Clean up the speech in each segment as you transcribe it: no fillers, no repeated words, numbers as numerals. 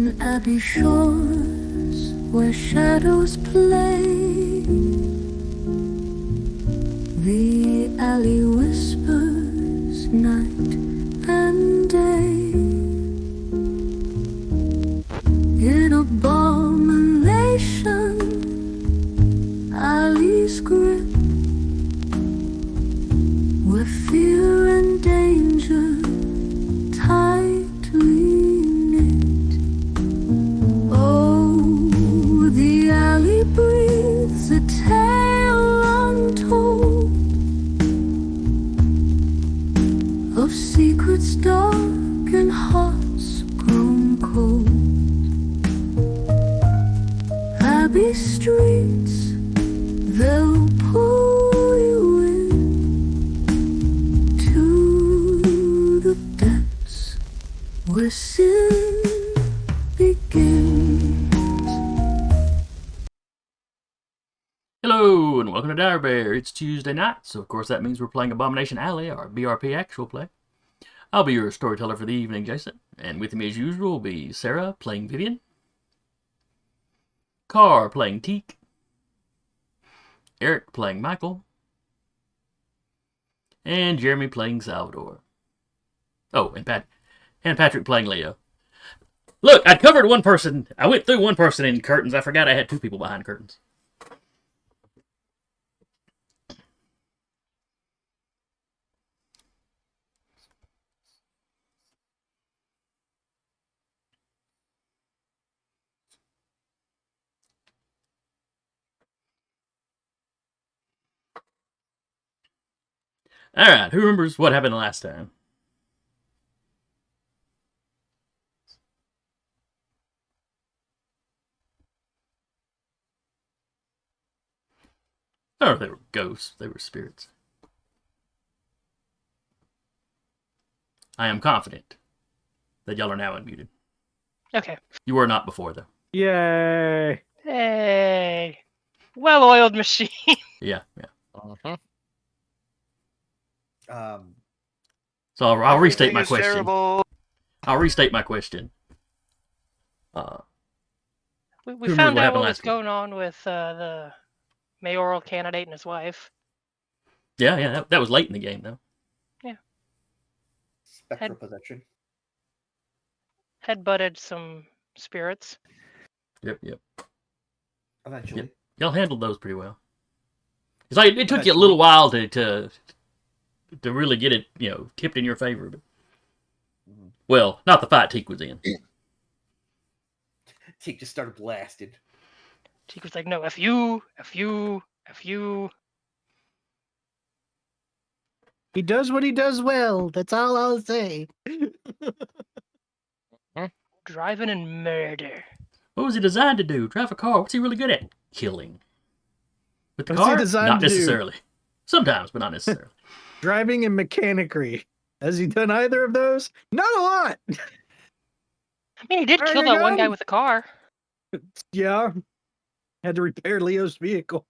On abbey shores where shadows play, the alley whispers night and day. In abomination alley's grip, where fear and danger tightly knit. Oh, the alley breathes a tale untold of secrets dark and hearts grown cold. Abbey streets, they'll pull you in to the depths where sin begins. Hello, and welcome to Dire Bear. It's Tuesday night, so of course that means we're playing Abomination Alley, our BRP actual play. I'll be your storyteller for the evening, Jason, and with me as usual will be Sarah playing Vivian, Carr playing Teak, Eric playing Michael, and Jeremy playing Salvador. Oh, and Patrick playing Leo. Look, I covered one person. I went through one person in curtains. I forgot I had two people behind curtains. Alright, who remembers what happened last time? Oh, they were ghosts. They were spirits. I am confident that y'all are now unmuted. Okay. You were not before, though. Yay! Hey. Well-oiled machine. Yeah. Uh-huh. So I'll restate my Everything is question. terrible. I'll restate my question. We remembers found what out happened what was last week? going on with the mayoral candidate and his wife. Yeah, that was late in the game, though. Spectral possession. Headbutted some spirits. Yep. Eventually. Yep. Y'all handled those pretty well. It's like it took you a little while to really get it, tipped in your favor. But, well, not the fight Teak was in. Teak just started blasted. She was like, no, F you. He does what he does well. That's all I'll say. Driving and murder. What was he designed to do? Drive a car. What's he really good at? Killing. With the What's he car? designed Not to do? necessarily. Sometimes, but not necessarily. Driving and mechanicry. Has he done either of those? Not a lot. I mean, he did There kill you that one go. guy with a car. Yeah. Had to repair Leo's vehicle.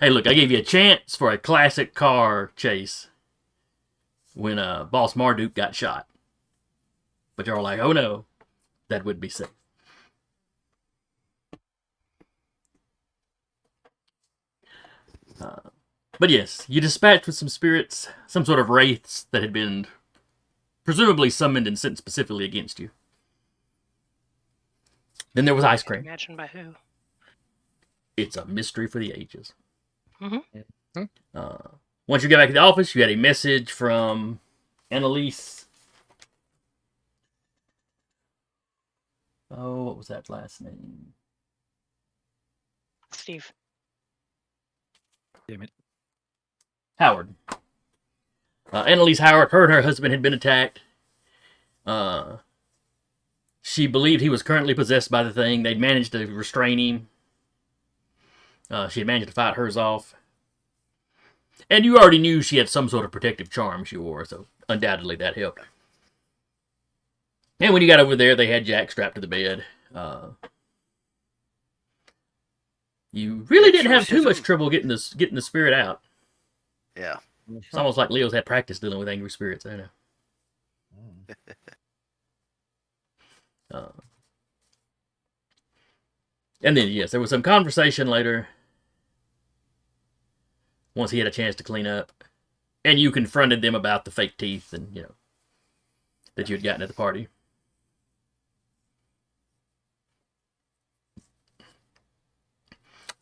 Hey, look, I gave you a chance for a classic car chase when Boss Marduk got shot. But you're all like, oh no, that would be safe. But yes, you dispatched with some spirits, some sort of wraiths that had been presumably summoned and sent specifically against you. Then there was ice cream. Imagine by who. It's a mystery for the ages. Mm-hmm. Once you get back to the office, you had a message from Annalise. Oh, what was that last name? Steve. Damn it. Howard. Annalise Howard, her and her husband had been attacked. She believed he was currently possessed by the thing. They'd managed to restrain him. She had managed to fight hers off. And you already knew she had some sort of protective charm she wore, so undoubtedly that helped. And when you got over there, they had Jack strapped to the bed. You really didn't have too much trouble getting the spirit out. Yeah. It's almost like Leo's had practice dealing with angry spirits. I know. And then, yes, there was some conversation later once he had a chance to clean up. And you confronted them about the fake teeth and, that you had gotten at the party.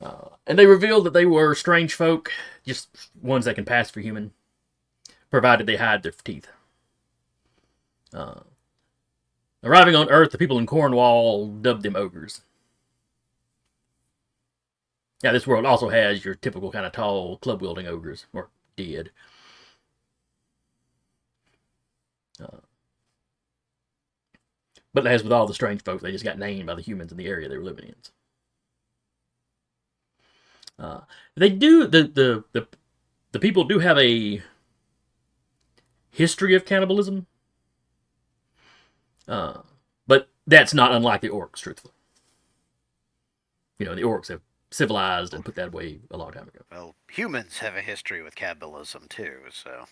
And they revealed that they were strange folk, just ones that can pass for human, provided they hide their teeth. Arriving on Earth, the people in Cornwall dubbed them ogres. Yeah, this world also has your typical kind of tall, club-wielding ogres, or did. But as with all the strange folk, they just got named by the humans in the area they were living in. They do the people do have a history of cannibalism, but that's not unlike the orcs, truthfully. The orcs have civilized and put that away a long time ago. Well, humans have a history with cannibalism too, so.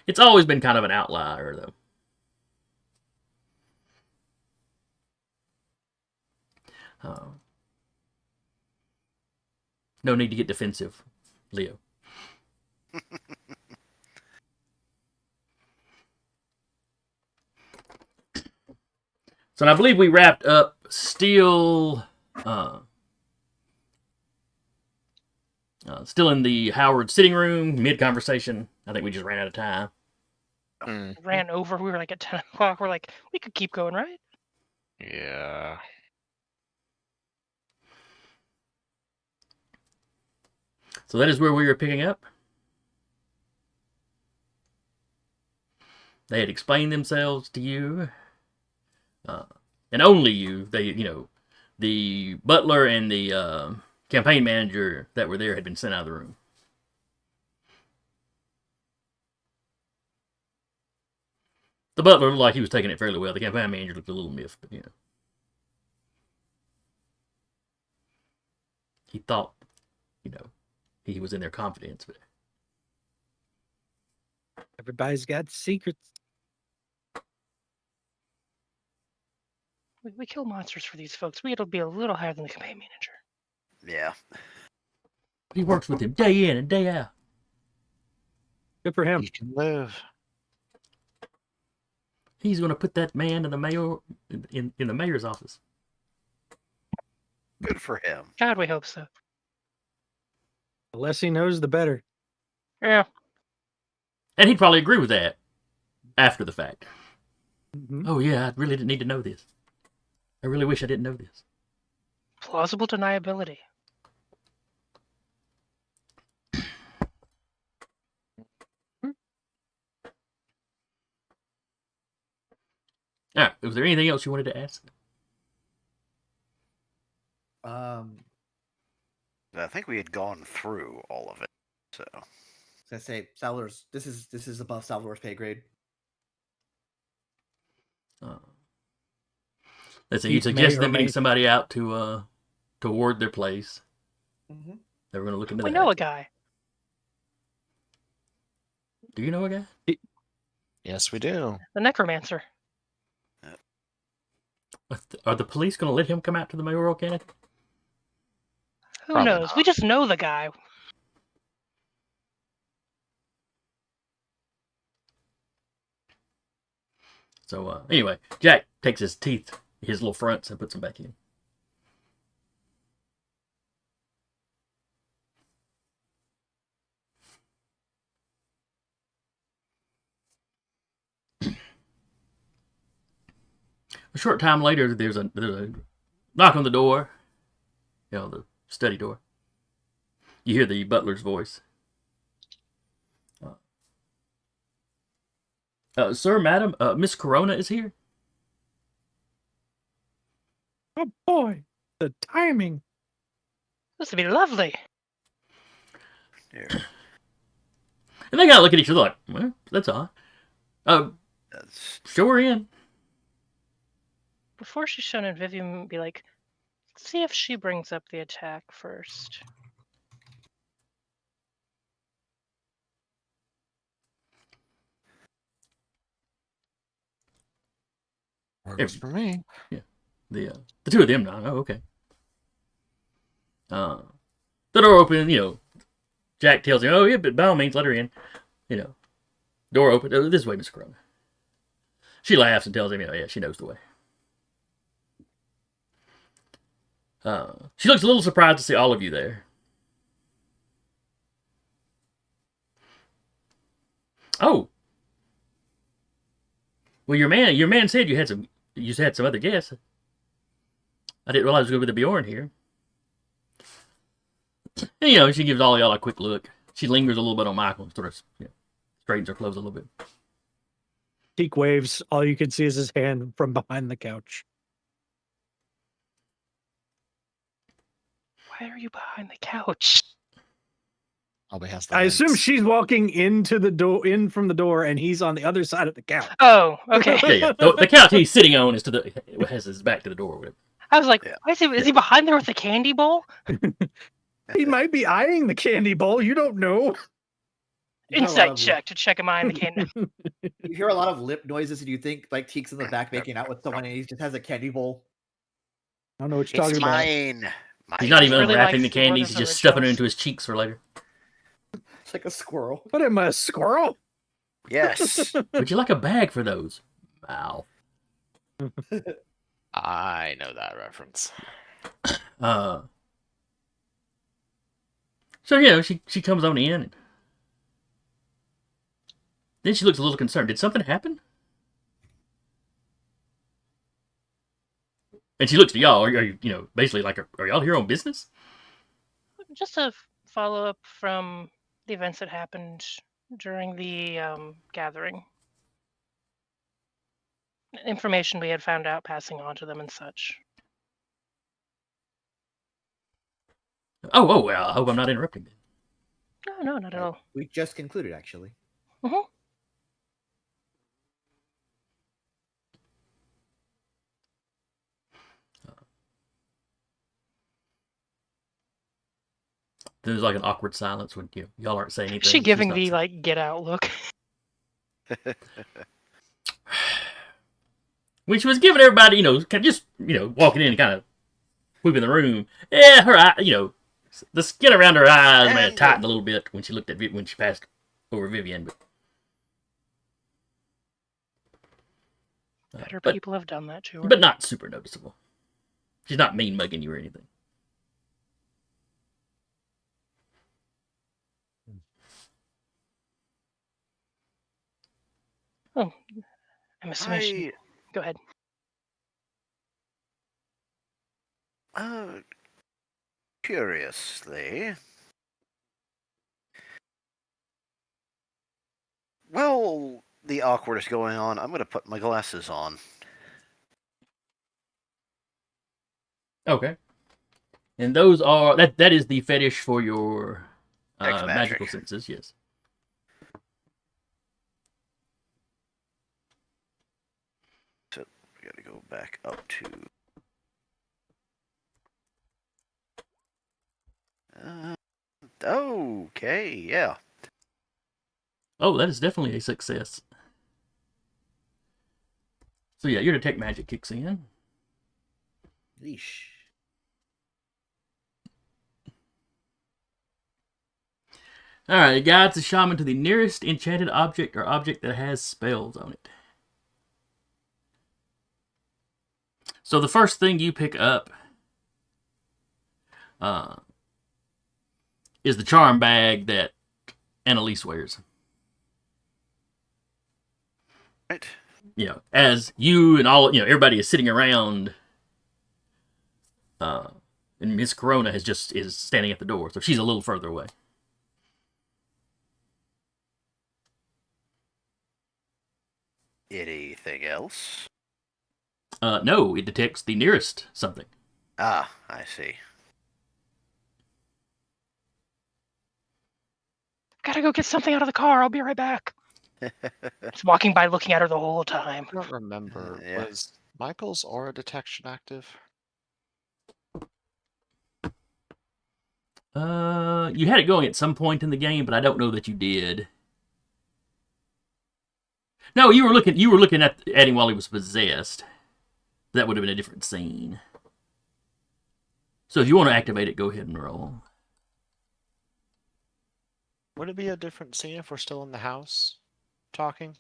It's always been kind of an outlier, though. No need to get defensive, Leo. So I believe we wrapped up still in the Howard sitting room, mid-conversation. I think we just ran out of time. Ran over. We were like at 10 o'clock. We're like, we could keep going, right? Yeah. So that is where we were picking up. They had explained themselves to you. And only you. The butler and the campaign manager that were there had been sent out of the room. The butler looked like he was taking it fairly well. The campaign manager looked a little miffed, but he thought, he was in their confidence. But Everybody's got secrets. We kill monsters for these folks. It'll be a little higher than the campaign manager. Yeah. he works with him day in and day out. Good for him. You can live. He's going to put that man in the mayor in the mayor's office. Good for him. God, we hope so. The less he knows, the better. Yeah. And he'd probably agree with that after the fact. Mhm. Oh, yeah, I really didn't need to know this. I really wish I didn't know this. Plausible deniability. All right, was there anything else you wanted to ask? I I think we had gone through all of it, so. say Salvador's. This is above Salvador's pay grade. Let's see, you He may suggested or them getting may- somebody out to ward their place. Mm-hmm. They were going to look into We that. know a guy. Do you know a guy? Yes, we do. The necromancer. Are the police going to let him come out to the mayoral candidate? Who Probably knows? not. We just know the guy. So anyway, Jack takes his teeth, his little fronts, and puts them back in. A short time later, there's a knock on the door. The study door. You hear the butler's voice. Sir, madam, Miss Corona is here. Oh boy, the timing. This would be lovely. Here. And they gotta look at each other like, well, that's odd. That's, Show her in. Before she's shown in, Vivian would be like, see if she brings up the attack first. Works for me. The two of them now. Oh, okay. The door open. Jack tells him, "Oh yeah, but by all means, let her in." Door open. Oh, this way, Miss Corona. She laughs and tells him, "Yeah, she knows the way." She looks a little surprised to see all of you there. Oh, well, your man said you had some other guests. I didn't realize it was going to be the Beorn here. And, she gives all y'all a quick look. She lingers a little bit on Michael, sort of straightens her clothes a little bit. Teak waves. All you can see is his hand from behind the couch. Why are you behind the couch? Probably has the I assume legs. she's walking in from the door, and he's on the other side of the couch. Oh, okay. Yeah. The couch he's sitting on has his back to the door. I was like, Yeah. why is he behind there with the candy bowl? He might be eyeing the candy bowl. You don't know. You hear a lot Insight of- check to check him behind the candy. You hear a lot of lip noises, and you think like Teek's in the back making out with someone, and he just has a candy bowl. I don't know what you're talking It's about. mine. He's not even Really unwrapping the likes the Lord candies. of He's the just stuffing it Rituals. into his cheeks for later. It's like a squirrel. What am I, a squirrel? Yes. Would you like a bag for those? Wow. I know that reference. So she comes on in. And then she looks a little concerned. Did something happen? And she looks to y'all. Are you basically like, are y'all here on business? Just a follow up from the events that happened during the gathering. Information we had found out, passing on to them and such. Oh, well, I hope I'm not interrupting. No, not at all. We just concluded, actually. There's like an awkward silence when y'all aren't saying anything. Is she She's giving not the saying- like get out look? When she was giving everybody, kind of just, walking in and kind of sweeping the room. Yeah, her eye, the skin around her eyes may have tightened a little bit when she looked at when she passed over Vivian. Better but people have done that to her. but not super noticeable. She's not mean mugging you or anything. I'm assuming she... Go ahead. Curiously. Well, the awkward is going on. I'm going to put my glasses on. Okay. And those are that is the fetish for your X-magic. magical senses, yes. So we got to go back up to. Okay, yeah. Oh, that is definitely a success. So yeah, your detect magic kicks in. Leash. Alright, it guides the shaman to the nearest enchanted object or object that has spells on it. So the first thing you pick up is the charm bag that Annalise wears. Right. As you and all, everybody is sitting around, and Miss Corona is standing at the door, so she's a little further away. Anything else? No, it detects the nearest something. Ah, I see. Gotta go get something out of the car. I'll be right back. Just walking by, looking at her the whole time. I don't remember. Yeah. Was Michael's aura detection active? You had it going at some point in the game, but I don't know that you did. No, you were looking at him while he was possessed. That would have been a different scene. So if you want to activate it, go ahead and roll. Would it be a different scene if we're still in the house talking?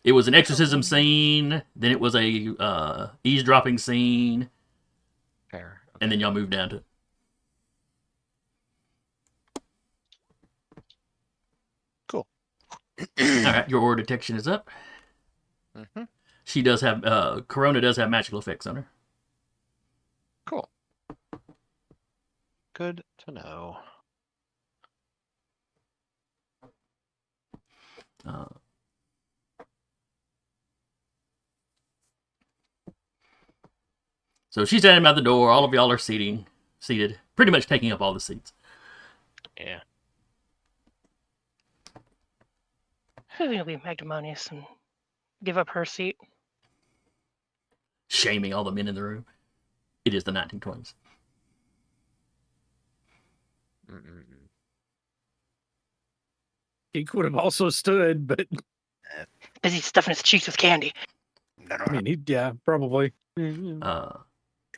It was an exorcism scene, then it was a eavesdropping scene, Fair. and then y'all moved down to. Cool. All right, your aura detection is up. Mm-hmm. She does have Corona does have magical effects on her. Cool. Good to know. So she's standing by the door. All of y'all are seated, pretty much taking up all the seats. Yeah. I think it'll be magnanimous and give up her seat. Shaming all the men in the room. It is the 1920s. Mm-mm. He could have also stood, but Busy stuffing his cheeks with candy. No, no, I no. mean, yeah, probably.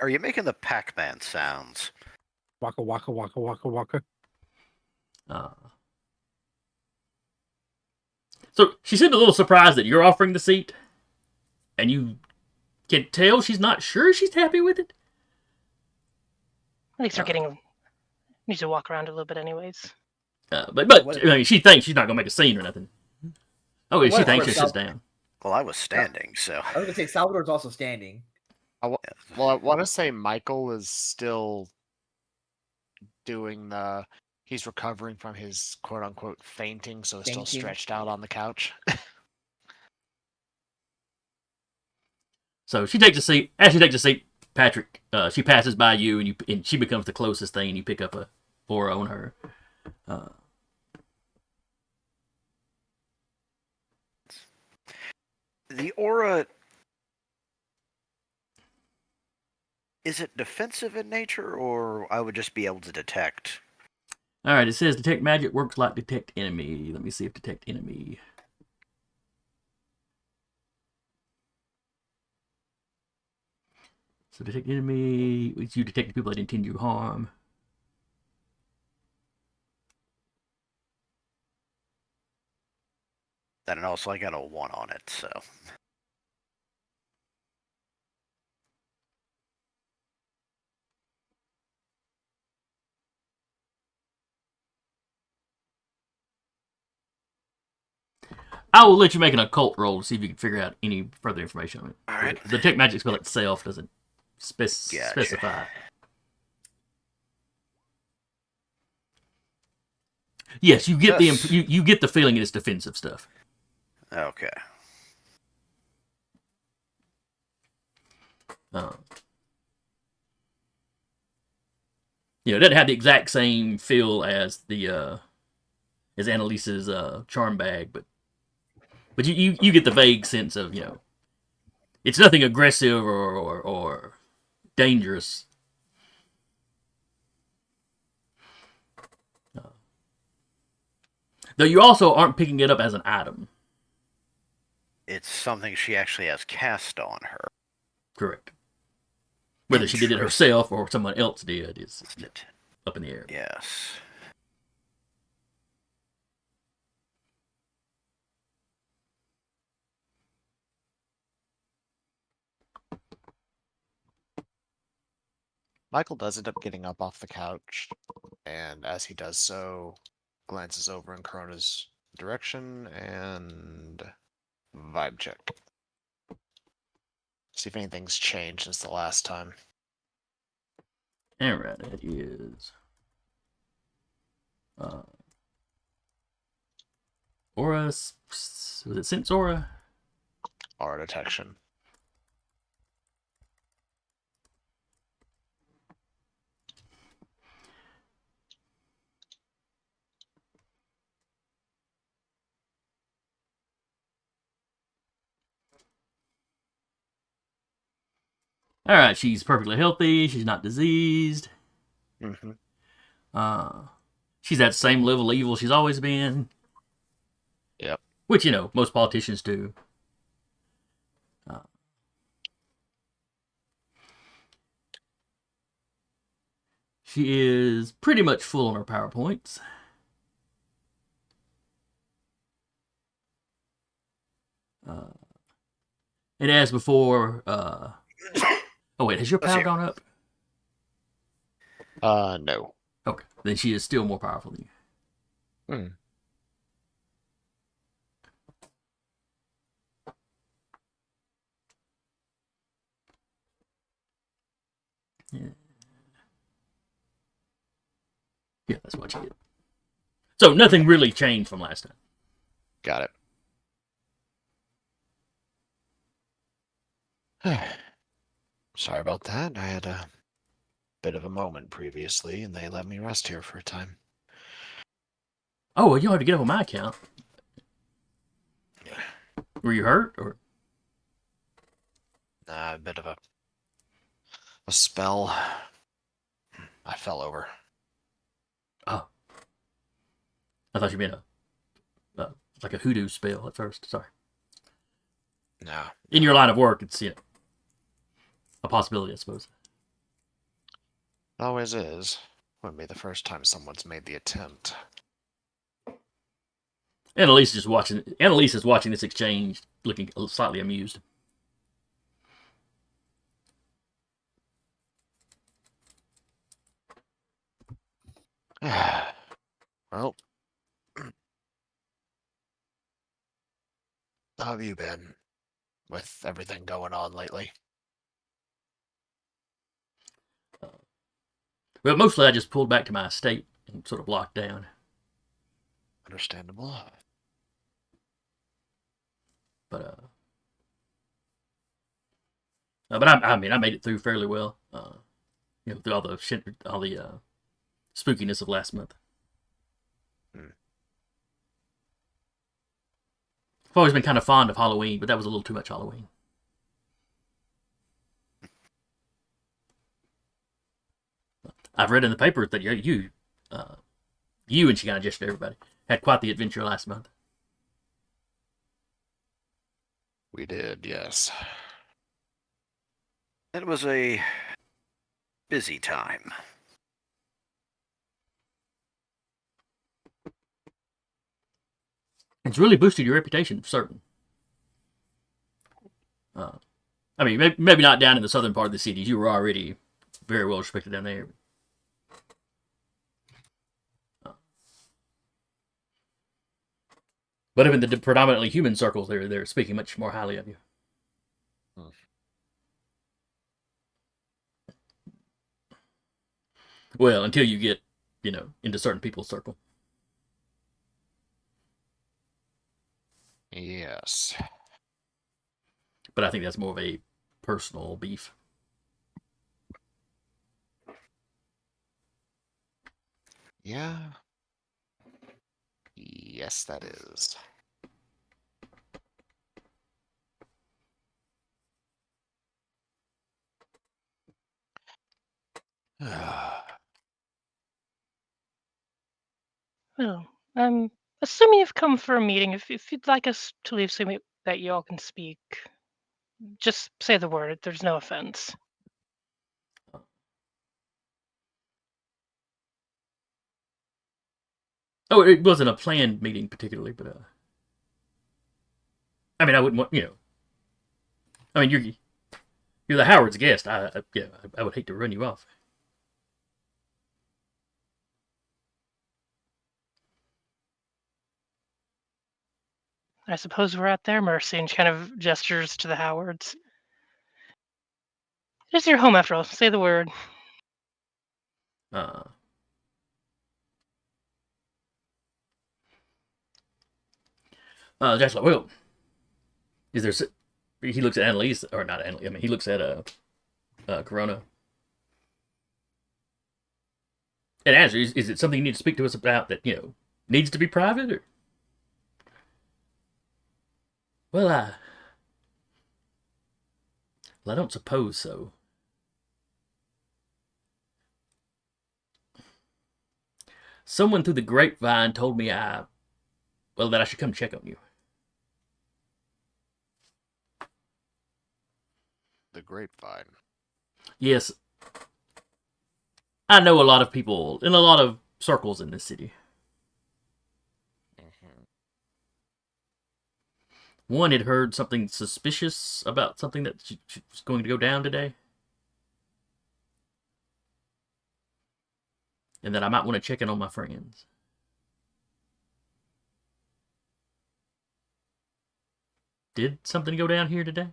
Are you making the Pac-Man sounds? Waka waka waka waka waka. So she seemed a little surprised that you're offering the seat, and you can tell she's not sure she's happy with it. I think they're getting. Needs to walk around a little bit, anyways. But What- I mean, she thinks she's not gonna make a scene or nothing. Oh, she What- thinks what she sits about- down. Well, I was standing, so I was gonna say Salvador's also standing. Well, I want to say Michael is still doing the. He's recovering from his quote unquote fainting, so he's still Fainting. stretched out on the couch. So she takes a seat. As she takes a seat, Patrick, she passes by you, and she becomes the closest thing, and you pick up a aura on her. the aura, is it defensive in nature, or I would just be able to detect? All right, it says detect magic works like detect enemy. Let me see if detect enemy. So detect enemy, you detect people that intend you harm. Then also I got a 1 on it, so I will let you make an occult roll to see if you can figure out any further information on it. all right. The detect magic spell itself doesn't Gotcha. specify. Yes, you get Yes. you get the feeling it's defensive stuff. Okay. It doesn't have the exact same feel as the as Annalise's charm bag, but you get the vague sense of it's nothing aggressive or dangerous. Though you also aren't picking it up as an item. It's something she actually has cast on her. Correct. Whether she did it herself or someone else did is up in the air. Yes. Michael does end up getting up off the couch, and as he does so, glances over in Corona's direction and vibe check. See if anything's changed since the last time. Alright, that is Aura, was it Sense Aura? Aura detection. Alright, she's perfectly healthy, she's not diseased. Mm-hmm. She's at the same level of evil she's always been. Yep. Which, most politicians do. She is pretty much full on her PowerPoints. And as before, oh wait, has your Let's power hear. gone up? No. Okay, then she is still more powerful than you. Hmm. Yeah, that's what you get. So nothing really changed from last time. Got it. Sorry about that. I had a bit of a moment previously, and they let me rest here for a time. Oh, well, you don't have to get up on my account. Were you hurt, or? A bit of a spell. I fell over. Oh, I thought you meant like a hoodoo spell at first. Sorry. No. In your line of work, it's a possibility, I suppose. Always is. Wouldn't be the first time someone's made the attempt. Annalise is watching this exchange, looking slightly amused. Well, how have you been with everything going on lately? Well, mostly I just pulled back to my estate and sort of locked down. Understandable. But I mean, I made it through fairly well. Through all the shit, all the spookiness of last month. Hmm. I've always been kind of fond of Halloween, but that was a little too much Halloween. I've read in the paper that you and she kind of just everybody had quite the adventure last month. We did, yes. It was a busy time. It's really boosted your reputation, for certain. I mean, maybe not down in the southern part of the cities. You were already very well respected down there. But even the predominantly human circles, they're speaking much more highly of you. Hmm. Well, until you get, into certain people's circle. Yes. But I think that's more of a personal beef. Yeah. Yes, that is. Well, I'm assuming you've come for a meeting. If you'd like us to leave so that you all can speak, just say the word. There's no offense. Oh, it wasn't a planned meeting particularly, but I mean, I wouldn't want, I mean, you're the Howard's guest. I would hate to run you off. I suppose we're at their mercy, and she kind of gestures to the Howards. It is your home, after all. Say the word. Uh, Joshua, well, is there? He looks at Annalise, or not Annalise. I mean, he looks at Corona. And asks, is it something you need to speak to us about that needs to be private? Or? Well, I don't suppose so. Someone through the grapevine told me that I should come check on you. The grapevine. Yes. I know a lot of people in a lot of circles in this city. One had heard something suspicious about something that she was going to go down today. And that I might want to check in on my friends. Did something go down here today?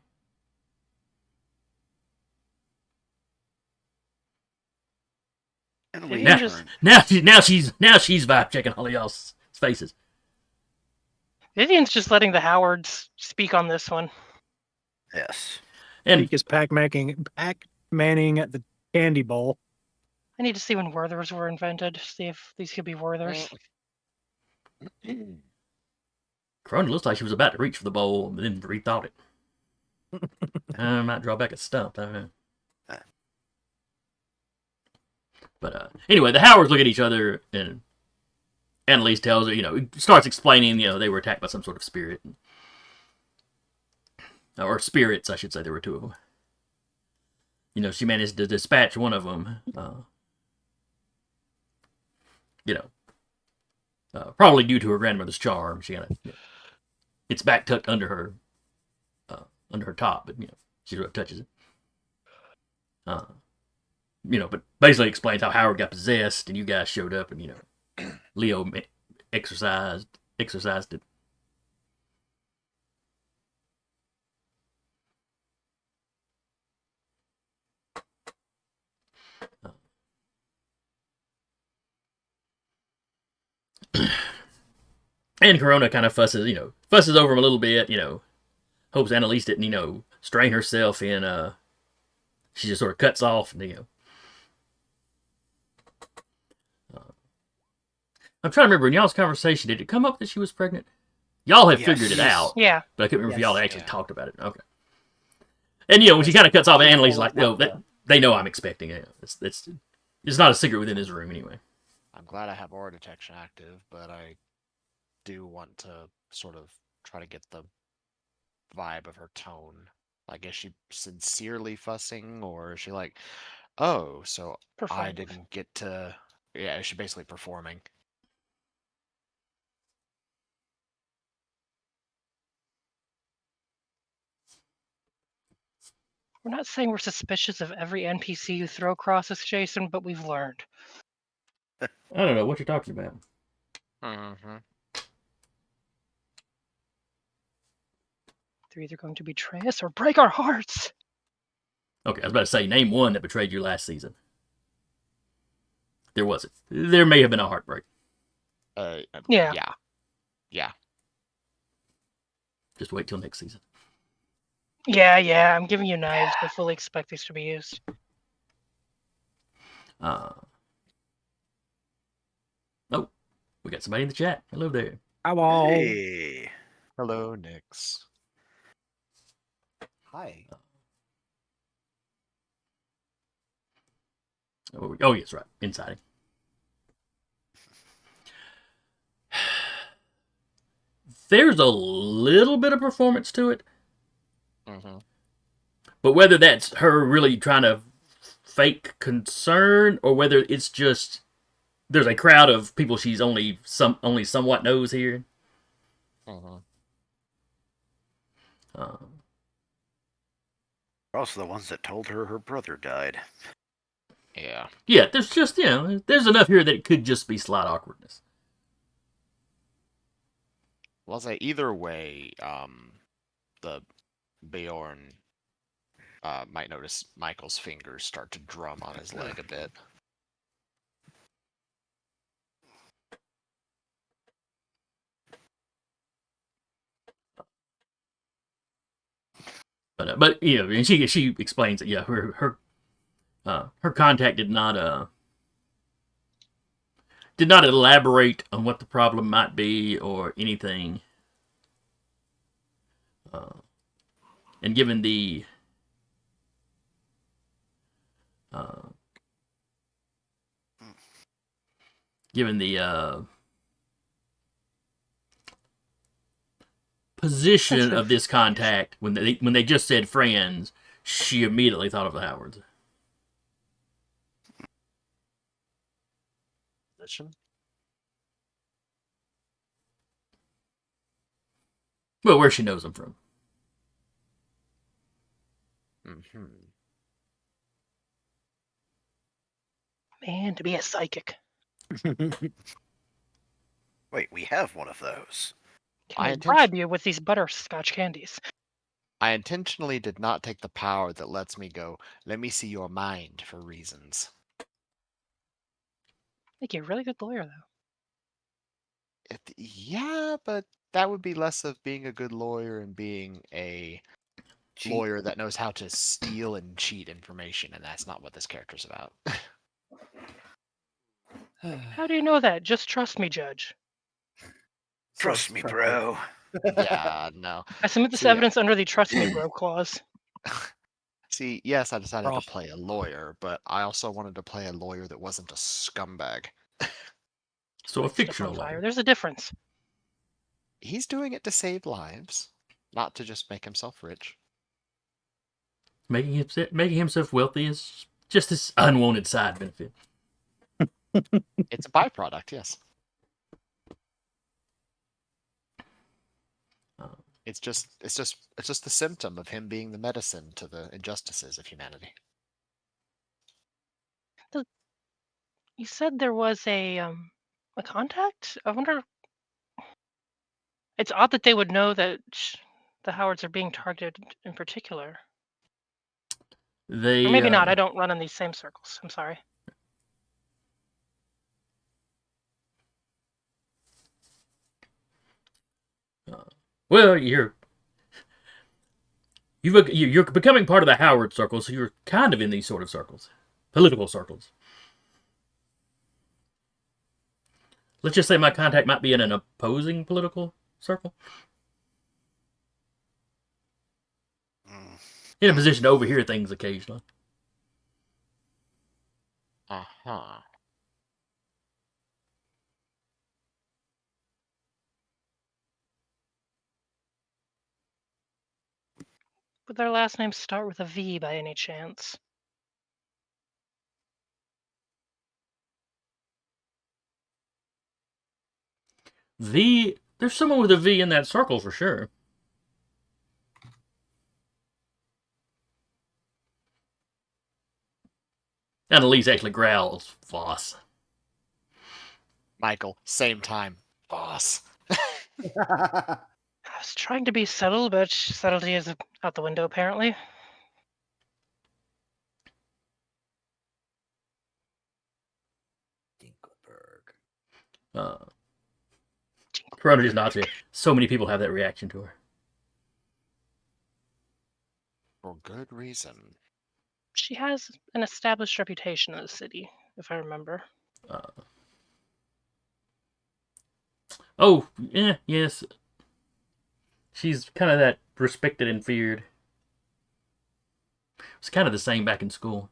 And Vivian we just- turn. Now she's vibe checking all y'all's faces. Vivian's just letting the Howards speak on this one. Yes. And Peak is Pac-Manning at the candy bowl. I need to see when Werthers were invented. See if these could be Werthers. Corona looks like she was about to reach for the bowl and then rethought it. I might draw back a stump. I don't know. But anyway, the Howards look at each other, and Annalise tells her, starts explaining, they were attacked by some sort of spirit. Or spirits, I should say. There were two of them. She managed to dispatch one of them. Probably due to her grandmother's charm. She kind of, it's back tucked under her top, but she sort of touches it. But basically explains how Howard got possessed, and you guys showed up, and Leo exorcised it. And Corona kind of fusses over him a little bit, hopes Annalise didn't, strain herself in, she just sort of cuts off, and, I'm trying to remember, in y'all's conversation, did it come up that she was pregnant? Y'all had figured it out, Yeah. but I couldn't remember if y'all Yes. actually talked about it. Okay. And, when she kind of cuts off, Annalise like, no, they know I'm expecting it. It's not a secret within this room, anyway. I'm glad I have aura detection active, but I do want to sort of try to get the vibe of her tone. Like, is she sincerely fussing, or is she like, oh, so I Performative. didn't get to... Yeah, is she basically performing? We're not saying we're suspicious of every NPC you throw across us, Jason, but we've learned. I don't know what you're talking about. Mm-hmm. They're either going to betray us or break our hearts. Okay, I was about to say, name one that betrayed you last season. There wasn't. There may have been a heartbreak. Yeah. Yeah. Just wait till next season. Yeah, I'm giving you knives. I fully expect these to be used. Oh, we got somebody in the chat. Hello there. Hello. Hey. Hello, Nyx. Hi. Oh, yes, right. Inciting. There's a little bit of performance to it, Mm-hmm. but whether that's her really trying to fake concern or whether it's just there's a crowd of people she's only somewhat knows here. Mm-hmm. We're also the ones that told her brother died. Yeah. Yeah, there's just there's enough here that it could just be slight awkwardness. Well, I'll say either way, the Beorn might notice Michael's fingers start to drum on his leg a bit. But and she explains that her contact did not elaborate on what the problem might be or anything. And given the position of this contact, when they just said friends, she immediately thought of the Howards. position. Well, where she knows him from. Mm-hmm. Man, to be a psychic. Wait, we have one of those. Can I I intention- bribe you with these butterscotch candies? I intentionally did not take the power that lets me go, let me see your mind for reasons. Make you a really good lawyer, though. Yeah, but that would be less of being a good lawyer and being a Cheat. lawyer that knows how to steal and cheat information, and that's not what this character's about. How do you know that? Just trust me, Judge. Trust me, bro. Yeah, no. I submit this See, evidence under the trust me, bro clause. See, yes, I decided to Rough. play a lawyer, but I also wanted to play a lawyer that wasn't a scumbag. So a Step on fictional fire. lawyer. There's a difference. He's doing it to save lives, not to just make himself rich. Making himself wealthy is just this unwanted side benefit. It's a byproduct, yes. It's just the symptom of him being the medicine to the injustices of humanity. You said there was a contact? I wonder. It's odd that they would know that the Howards are being targeted in particular. They Or maybe not. I don't run in these same circles. I'm sorry. Well, you're becoming part of the Howard circle, so you're kind of in these sort of circles, political circles. Let's just say my contact might be in an opposing political circle, in a position to overhear things occasionally. Uh-huh. Would their last names start with a V by any chance? There's someone with a V in that circle for sure. Annalise actually growls, Voss. Michael, same time. Boss. I was trying to be subtle, but subtlety is out the window, apparently. Dinkelberg. Corona just nods here. So many people have that reaction to her. For good reason. She has an established reputation in the city, if I remember. Yes. She's kind of that respected and feared. It's kind of the same back in school.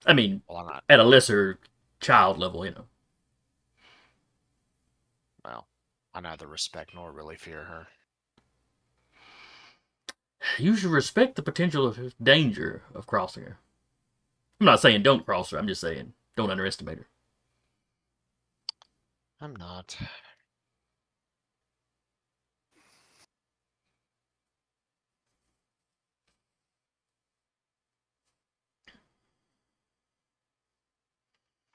I mean, Well, at a lesser child level, you know. Well, I neither respect nor really fear her. You should respect the potential of danger of crossing her. I'm not saying don't cross her. I'm just saying don't underestimate her. I'm not.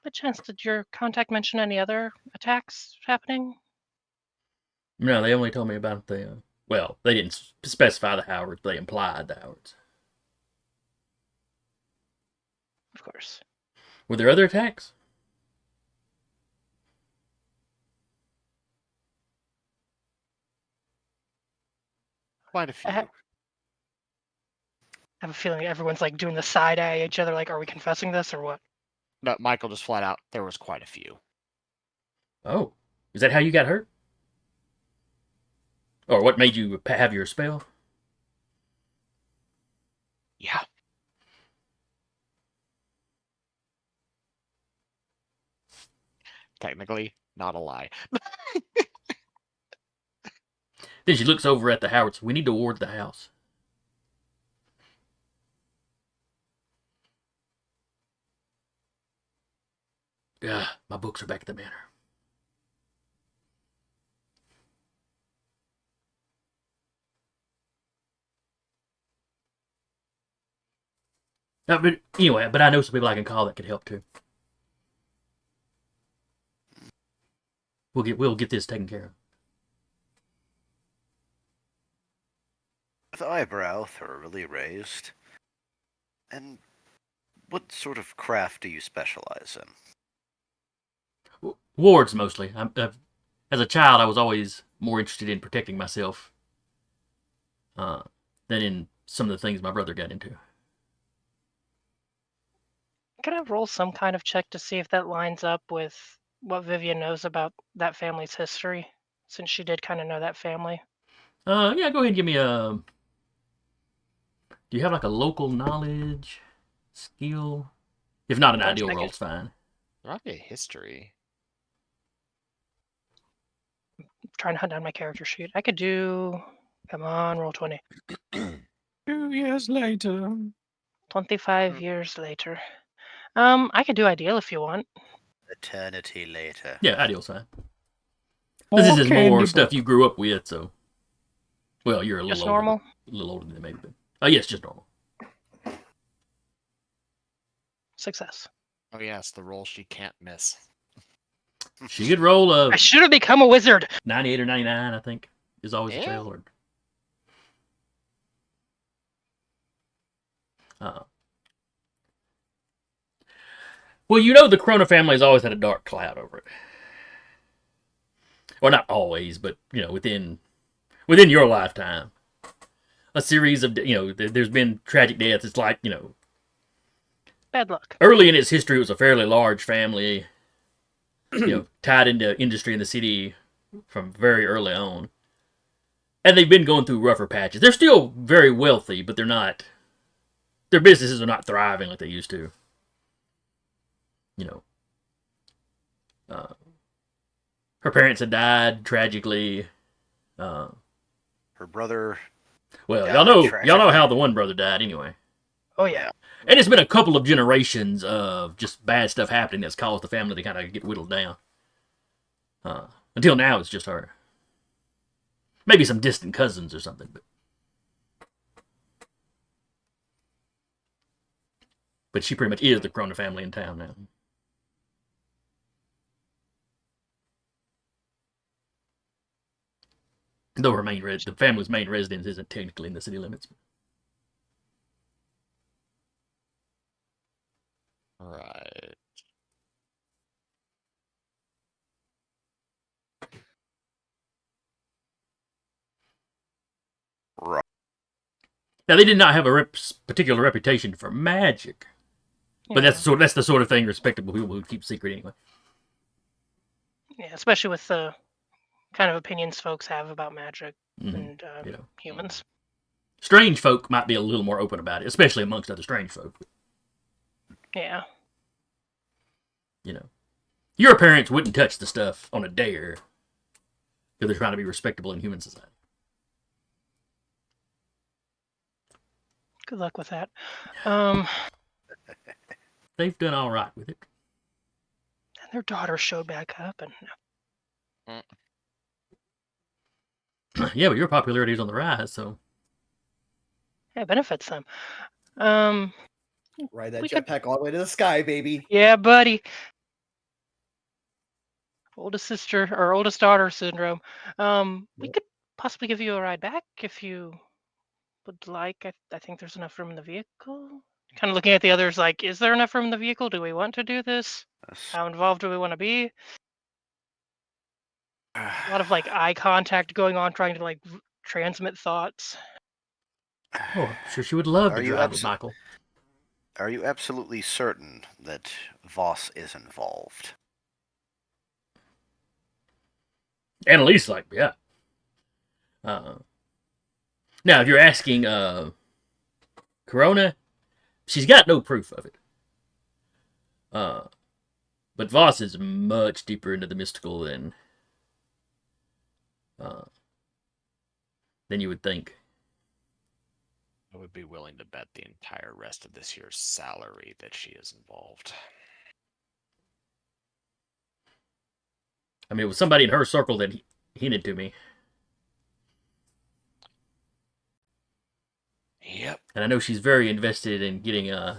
By chance, did your contact mention any other attacks happening? No, they only told me about the. Well, they didn't specify the Howards. They implied the Howards. Of course. Were there other attacks? Quite a few. I have a feeling everyone's like doing the side eye at each other, like, are we confessing this or what? No, Michael just flat out, there was quite a few. Oh, is that how you got hurt? Or what made you have your spell? Yeah. Technically, not a lie. Then she looks over at the Howards. We need to ward the house. my books are back at the manor. But anyway, but I know some people I can call that could help too. We'll get this taken care of. With eyebrow thoroughly raised. And what sort of craft do you specialize in? Wards mostly. As a child, I was always more interested in protecting myself than in some of the things my brother got into. Can I roll some kind of check to see if that lines up with what Vivian knows about that family's history, since she did kind of know that family? Yeah, go ahead and give me a. Do you have like a local knowledge skill? If not an One ideal second. roll, it's fine. There might be a history. Trying to hunt down my character sheet. I could do. Come on, roll 20. 2 years later. 25 years later. I could do ideal if you want. Eternity later. Yeah, ideal's fine. More This is more candy stuff you grew up with, so. Well, you're a Just little normal? older. A little older than maybe. But, yes, just normal. Success. Oh yes, the roll she can't miss. She could roll a I should have become a wizard. 98 or 99, I think, is always a Yeah. fail. Well, you know the Corona family has always had a dark cloud over it. Well, not always, but, within your lifetime. A series of, there's been tragic deaths. It's like, Bad luck. early in its history, it was a fairly large family, tied into industry in the city from very early on. And they've been going through rougher patches. They're still very wealthy, but they're not. Their businesses are not thriving like they used to. Her parents had died tragically. Her brother. Well, died y'all know tragically. how the one brother died anyway. Oh, yeah. And it's been a couple of generations of just bad stuff happening that's caused the family to kind of get whittled down. Until now, it's just her. Maybe some distant cousins or something, but she pretty much is the Corona family in town now. Though the family's main residence isn't technically in the city limits. Right. Right. Now they did not have a particular reputation for magic, but Yeah. that's the sort of thing respectable people would keep secret anyway. Yeah, especially with the kind of opinions folks have about magic Mhm. and humans. Strange folk might be a little more open about it, especially amongst other strange folk. Yeah. Your parents wouldn't touch the stuff on a dare because they're trying to be respectable in human society. Good luck with that. They've done all right with it. And their daughter showed back up, and Yeah, but your popularity is on the rise, so it benefits them. Ride that We could- jetpack all the way to the sky, baby. Yeah, buddy. Oldest sister or oldest daughter syndrome. We could possibly give you a ride back if you would like. I think there's enough room in the vehicle. Kind of looking at the others, like, is there enough room in the vehicle? Do we want to do this? How involved do we want to be? A lot of like eye contact going on, trying to like transmit thoughts. I'm sure she would love Are to you drive with Michael. Are you absolutely certain that Voss is involved? Annalise, yeah. Now, if you're asking Corona, she's got no proof of it. But Voss is much deeper into the mystical than you would think. I would be willing to bet the entire rest of this year's salary that she is involved. I mean, it was somebody in her circle that hinted to me. Yep. And I know she's very invested in getting Alloy.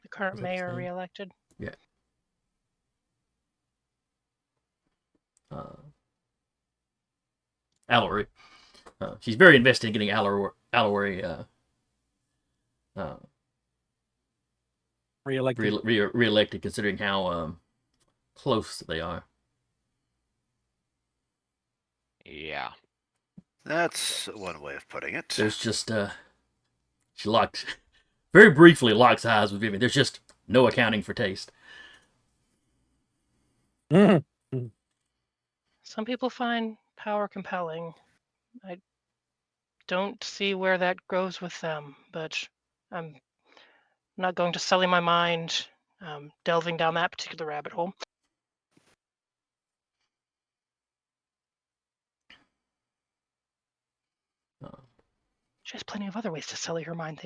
The current Is that his mayor name? reelected. Yeah. Alloy. She's very invested in getting Alloy Re-elected. reelected, considering how close they are. Yeah. That's one way of putting it. There's just she very briefly locks eyes with Vivian. There's just no accounting for taste. Mhm. Some people find power compelling. I don't see where that goes with them, but I'm not going to sully my mind delving down that particular rabbit hole. She has plenty of other ways to sully her mind.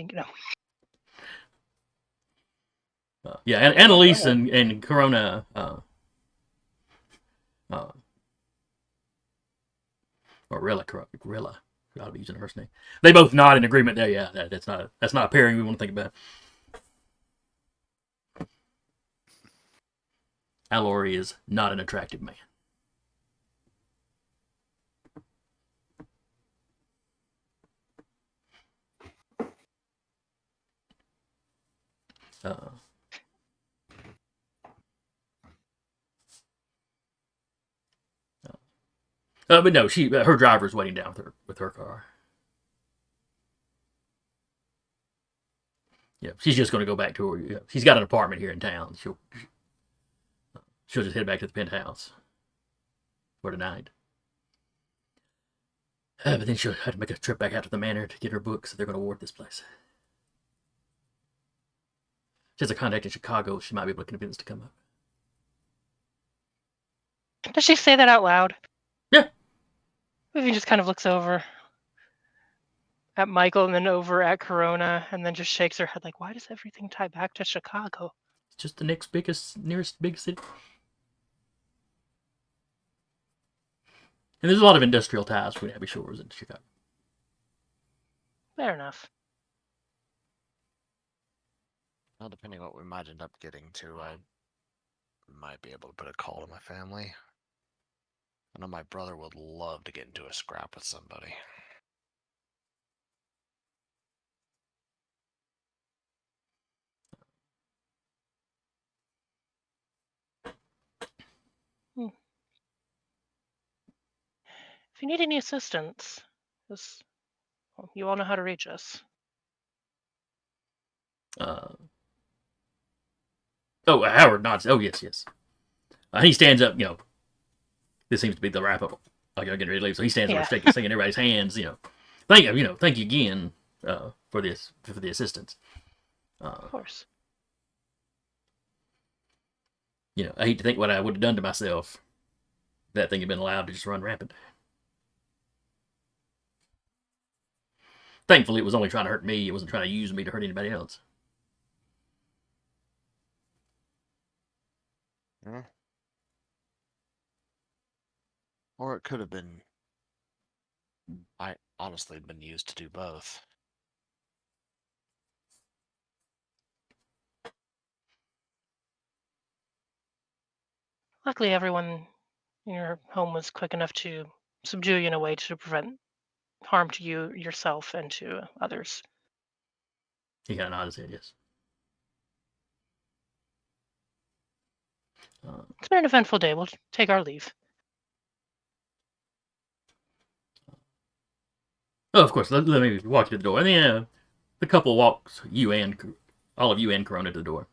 Yeah, and Annalise and Corona. Or Rilla. I'll be using her name. They both nod in agreement there. Yeah, that's not a pairing we want to think about. Alloy is not an attractive man. But no, her driver's waiting down with her car. Yeah, she's just going to go back to her. Yeah, she's got an apartment here in town. She'll just head back to the penthouse for tonight. But then she'll have to make a trip back out to the manor to get her books. So they're going to ward this place. She has a contact in Chicago. She might be able to convince to come up. Does she say that out loud? Yeah. Vivian just kind of looks over at Michael and then over at Corona and then just shakes her head like, why does everything tie back to Chicago? It's just the nearest big city. And there's a lot of industrial ties between Abbey Shores and Chicago. Fair enough. Well, depending on what we might end up getting to, I might be able to put a call to my family. I know my brother would love to get into a scrap with somebody. If you need any assistance, you all know how to reach us. Howard nods. Oh, yes. He stands up, This seems to be the wrap up. Like, I'm getting ready to leave. So he stands up, shaking everybody's hands, Thank you again for the assistance. Of course. I hate to think what I would have done to myself if that thing had been allowed to just run rampant. Thankfully, it was only trying to hurt me. It wasn't trying to use me to hurt anybody else. Yeah. Or it could have been. I honestly been used to do both. Luckily, everyone in your home was quick enough to subdue you in a way to prevent harm to you, yourself, and to others. He kind of nodded his head, yes. It's been an eventful day. We'll take our leave. Oh, of course. Let me walk you to the door. And then the couple walks all of you and Corona to the door.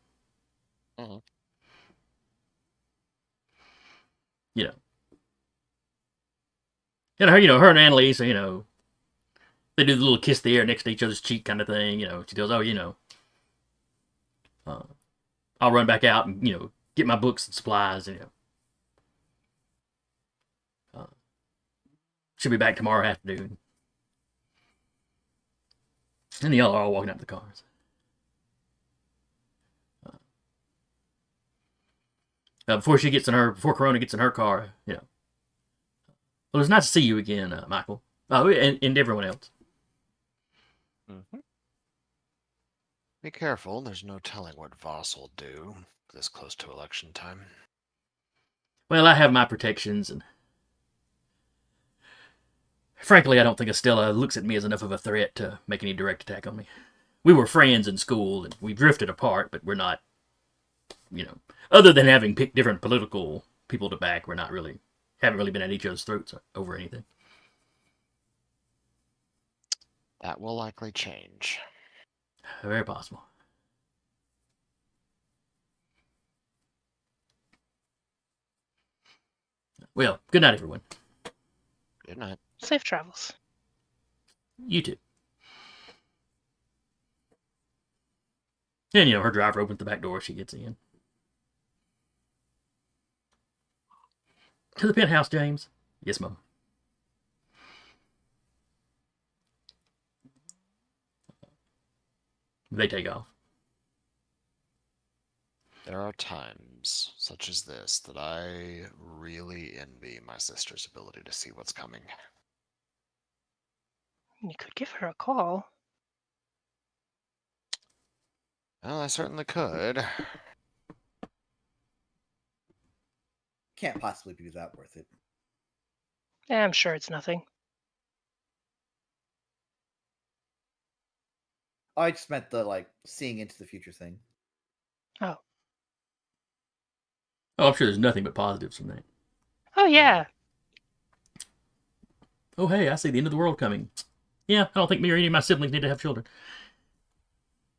Mm-hmm. Her and Annalise, they do the little kiss the air next to each other's cheek kind of thing. She goes, I'll run back out and, get my books and supplies. And, she'll be back tomorrow afternoon. And y'all are all walking out to the cars. before Corona gets in her car, you know. Well, it's nice to see you again, Michael. Oh, and everyone else. Mm-hmm. Be careful. There's no telling what Voss will do this close to election time. Well, I have my protections, and frankly, I don't think Estella looks at me as enough of a threat to make any direct attack on me. We were friends in school, and we drifted apart, but we're not, you know, other than having picked different political people to back, haven't really been at each other's throats over anything. That will likely change. Very possible. Well, good night, everyone. Good night. Safe travels. You too. And, her driver opens the back door. She gets in. To the penthouse, James. Yes, Mom. They take off. There are times, such as this, that I really envy my sister's ability to see what's coming. You could give her a call. Well, I certainly could. Can't possibly be that worth it. I'm sure it's nothing. I just meant the seeing into the future thing. Oh. Oh, I'm sure there's nothing but positives from that. Oh, yeah. Oh, hey, I see the end of the world coming. Yeah, I don't think me or any of my siblings need to have children.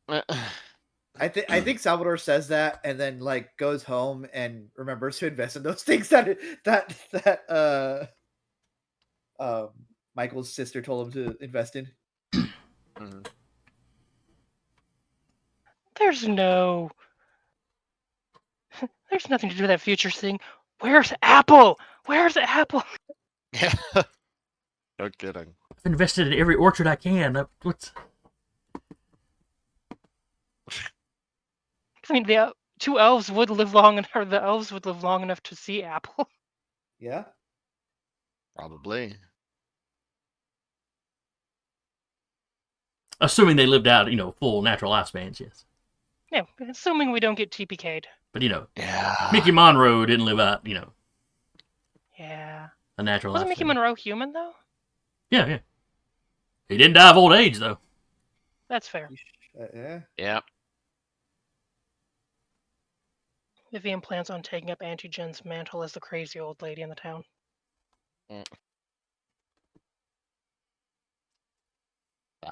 I think Salvador says that and then goes home and remembers to invest in those things that Michael's sister told him to invest in. Mhm. There's nothing to do with that future thing. Where's Apple? Where's Apple? Yeah. No kidding. I've invested in every orchard I can. What's... I mean, the elves would live long enough to see Apple. Yeah. Probably. Assuming they lived out, full natural lifespans, yes. Yeah, assuming we don't get TPK'd. But, Yeah. Mickey Monroe didn't live out, Yeah. a natural Wasn't Mickey lifespan. Monroe human, though? Yeah. He didn't die of old age, though. That's fair. Yeah. Yeah. Vivian plans on taking up Auntie Jen's mantle as the crazy old lady in the town. That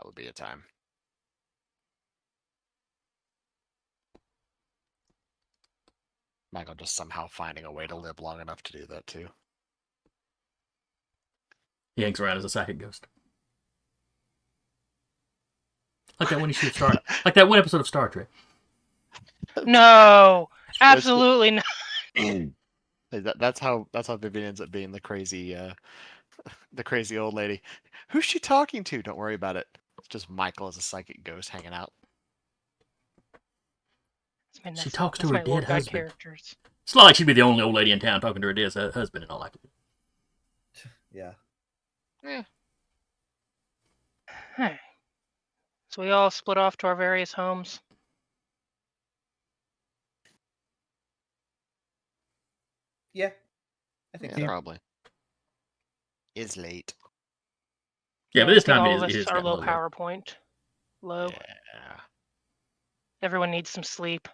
would be a time. Michael just somehow finding a way to live long enough to do that too. He hangs around as a psychic ghost. Like that one issue of Star... like that one episode of Star Trek. No! Absolutely not! That's how Vivian ends up being the crazy old lady. Who's she talking to? Don't worry about it. It's just Michael as a psychic ghost hanging out. I mean, She talks to her my dead Lord God husband. characters. It's not like she'd be the only old lady in town talking to her dead husband and all that. Yeah. Yeah. Hey. So we all split off to our various homes. Yeah. I think Yeah, so. probably. Is late. Yeah, but I this think time all it of is us are gotten low lower. power point. Low. Yeah, Everyone needs some sleep.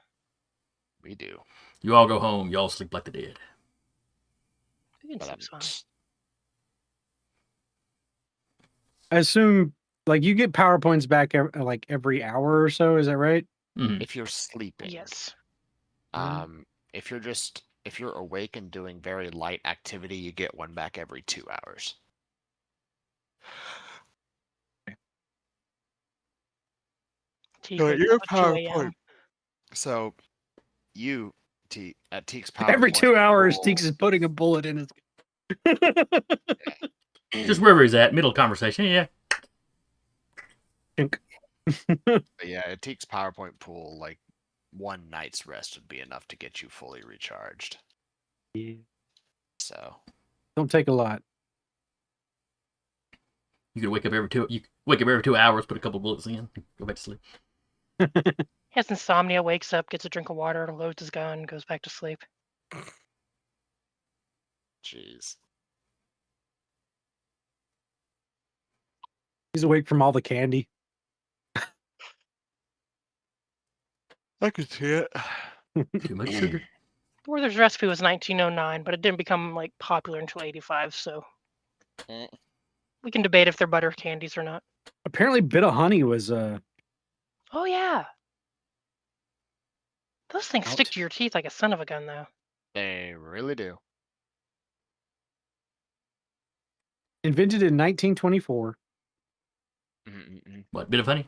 we do. You all go home. You all sleep like the dead. Vivian seems fine. I assume you get PowerPoints back every hour or so. Is that right? Mm-hmm. If you're sleeping. Yes. If you're awake and doing very light activity, you get one back every 2 hours. Your PowerPoint. So you at Teek's PowerPoint. Every 2 hours, will- Teeks is putting a bullet in his. Just wherever he's at, middle conversation. Yeah. But yeah, at Teek's PowerPoint pool, one night's rest would be enough to get you fully recharged. Yeah. So Don't take a lot. You could wake up every 2 hours, put a couple bullets in, go back to sleep. He has insomnia, wakes up, gets a drink of water, loads his gun, goes back to sleep. jeez. He's awake from all the candy. I could see it. Too much sugar. Werther's recipe was 1909, but it didn't become like popular until 85. So Mm. we can debate if they're butter candies or not. Apparently, Bit of Honey was Oh yeah, those things Out. stick to your teeth like a son of a gun, though. They really do. invented in 1924. Mm-mm-mm. What, bit of honey?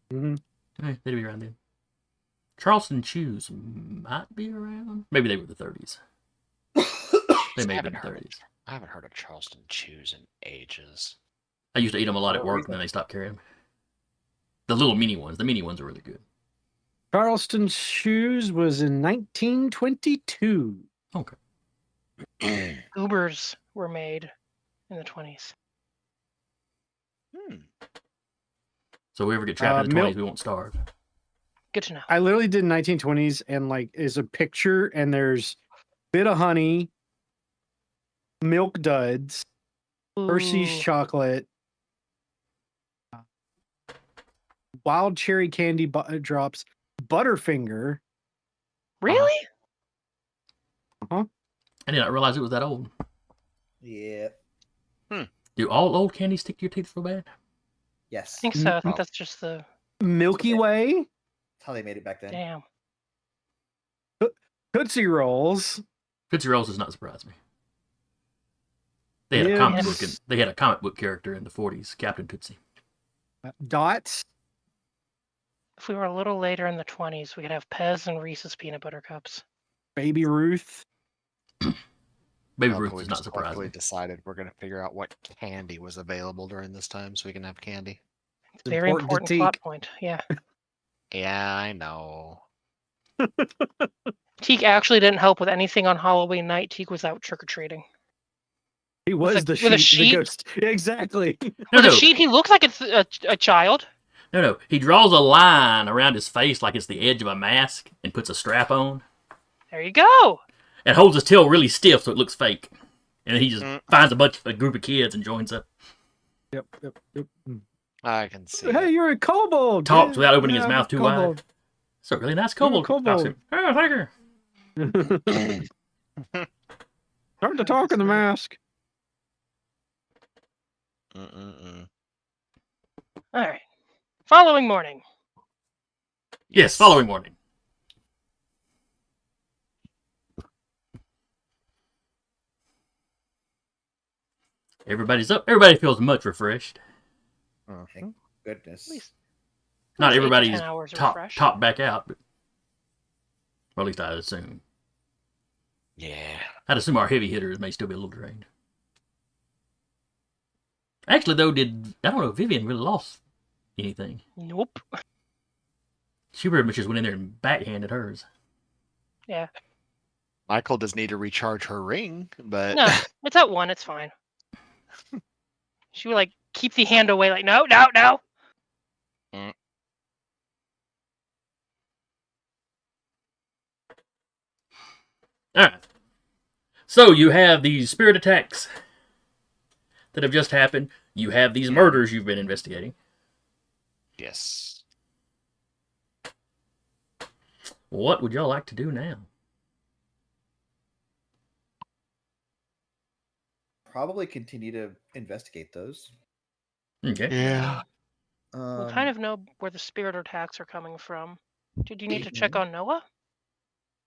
hmm They'd be around then. Charleston Chews might be around. Maybe they were the 30s. They may have been the 30s. I haven't heard of Charleston Chews in ages. I used to eat them a lot at What work, reason? and then they stopped carrying them. The little mini ones. The mini ones are really good. Charleston Shoes was in 1922. Okay. Ubers were made in the 20s. So if we ever get trapped in the 20s, milk- we won't starve. Good to know. I literally did 1920s, and like is a picture, and there's Bit of Honey, Milk Duds, Hershey's Ooh. chocolate, wild cherry candy drops, Butterfinger. Really? I did not realize it was that old. Yeah. Do all old candies stick to your teeth so bad? Yes. I think so. I Oh. think that's just the Milky Way, That's how they made it back then. damn. Tootsie Rolls. Tootsie Rolls does not surprise me. They had a comic Nibs. book. They had a comic book character in the 40s, Captain Tootsie. Dots. If we were a little later in the 20s, we could have Pez and Reese's peanut butter cups. Baby Ruth. Baby Well, Ruth we does not just surprise luckily me. decided we're going to figure out what candy was available during this time so we can have candy. It's a very important to important plot Teak. point. Yeah. Yeah, I know. Teak actually didn't help with anything on Halloween night. Teak was out trick-or-treating. He was a- the with a sheet, the sheet? ghost. Exactly. No, With no, a sheet, he looks like it's a child. no. He draws a line around his face like it's the edge of a mask and puts a strap on There you go. and holds his tail really stiff so it looks fake. And then he just Mm. finds a group of kids and joins up. Yep. I can see Hey, it. you're a kobold. Talks without opening his I'm mouth a too wide. kobold. It's a really nice You're a kobold. Talks to him. Oh, thank you. Start to talk in the mask. Mm-mm-mm. All right. Following morning. Yes, following morning. Everybody's up. Everybody feels much refreshed. Thank goodness. At least Not 8 to 10 everybody's hours of top refresh. back out, but or at least I'd assume. Yeah. I'd assume our heavy hitters may still be a little drained. Actually, though, I don't know if Vivian really lost anything. Nope. She pretty much just went in there and backhanded hers. Yeah. Michael does need to recharge her ring, but No, it's at 1. It's fine. She would like keep the hand away, like no, no, no. Alright. So you have these spirit attacks that have just happened. You have these murders you've been investigating. yes. What would y'all like to do now? Probably continue to investigate those. Okay. Yeah. We Um, kind of know where the spirit attacks are coming from. Did you need to check on Noah?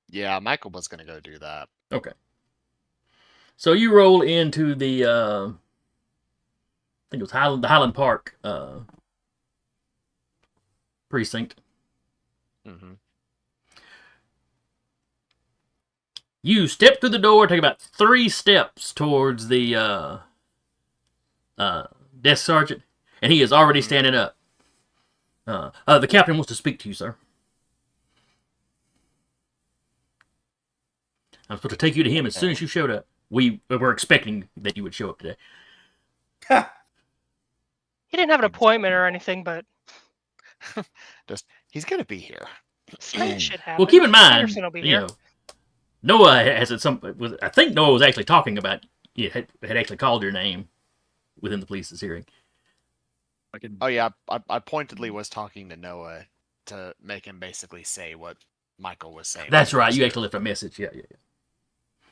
Yeah, Michael was going to go do that. Okay. So you roll into the, I think it was the Highland Park precinct. Mm-hmm. You step through the door, take about 3 steps towards the desk sergeant, and he is already standing up. The captain wants to speak to you, sir. I'm supposed to take you to him as soon as you showed up. We were expecting that you would show up today. He didn't have an appointment or anything, but Just he's gonna be here. strange shit happened. Well, keep in mind, Anderson will be you here. know, Noah has at some. I think Noah was actually talking about. Had actually called your name within the police's hearing. Oh yeah, I pointedly was talking to Noah to make him basically say what Michael was saying. That's when he right. was You here. actually left a message. Yeah.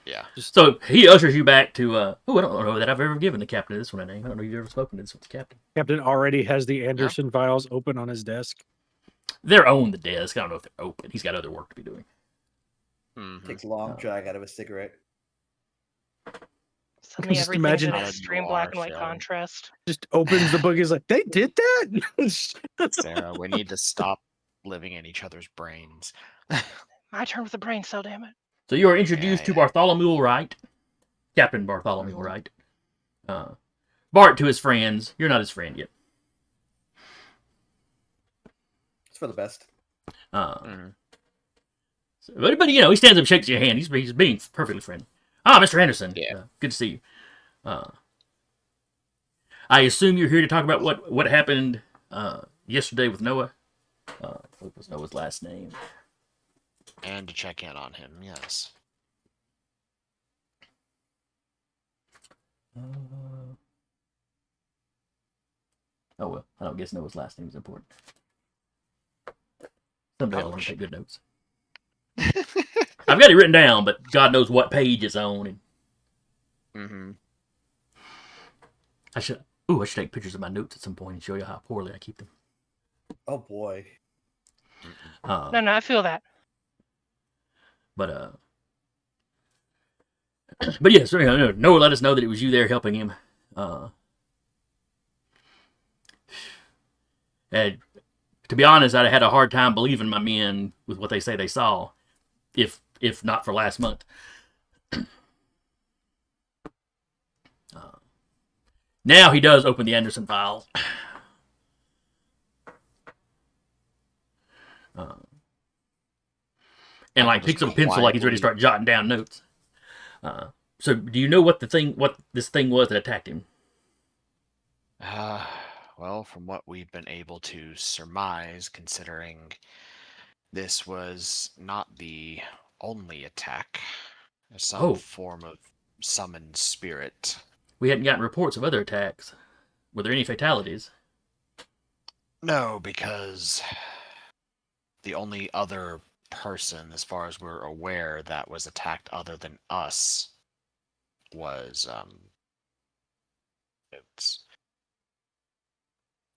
Yeah. So he ushers you back to. I don't know that I've ever given the captain this one a name. I don't know if you've ever spoken to this one's captain. Captain already has the Anderson files open on his desk. They're on the desk. I don't know if they're open. He's got other work to be doing. Mhm. Takes a long drag out of a cigarette. Suddenly Just everything's imagine- in Not a extreme noir black and white show. contrast. Just opens the book. He's like, they did that. Sarah, we need to stop living in each other's brains. My turn with the brain cell, damn it. So you are introduced to Yeah. Bartholomew Wright, Captain Bartholomew Mhm. Wright. Bart to his friends. You're not his friend yet. It's for the best. Mhm. But you know, he stands up, shakes your hand. He's being perfectly friendly. Ah, Mr. Henderson. Yeah. Good to see you. I assume you're here to talk about what happened yesterday with Noah. What was Noah's last name? And to check in on him, yes. Oh well, I don't guess Noah's last name is important. Someday I'll learn to take good notes. I've got it written down, but God knows what page it's on. And Mm-hmm. I should take pictures of my notes at some point and show you how poorly I keep them. Oh boy. No, I feel that. But yeah, so Noah let us know that it was you there helping him. And to be honest, I'd have had a hard time believing my men with what they say they saw, if not for last month. Now he does open the Anderson files. And like picks up a pencil like he's ready to start jotting down notes. So do you know what this thing was that attacked him? Well, from what we've been able to surmise, considering this was not the only attack, some Oh. form of summoned spirit. We hadn't gotten reports of other attacks. Were there any fatalities? No, because the only other person, as far as we're aware, that was attacked other than us was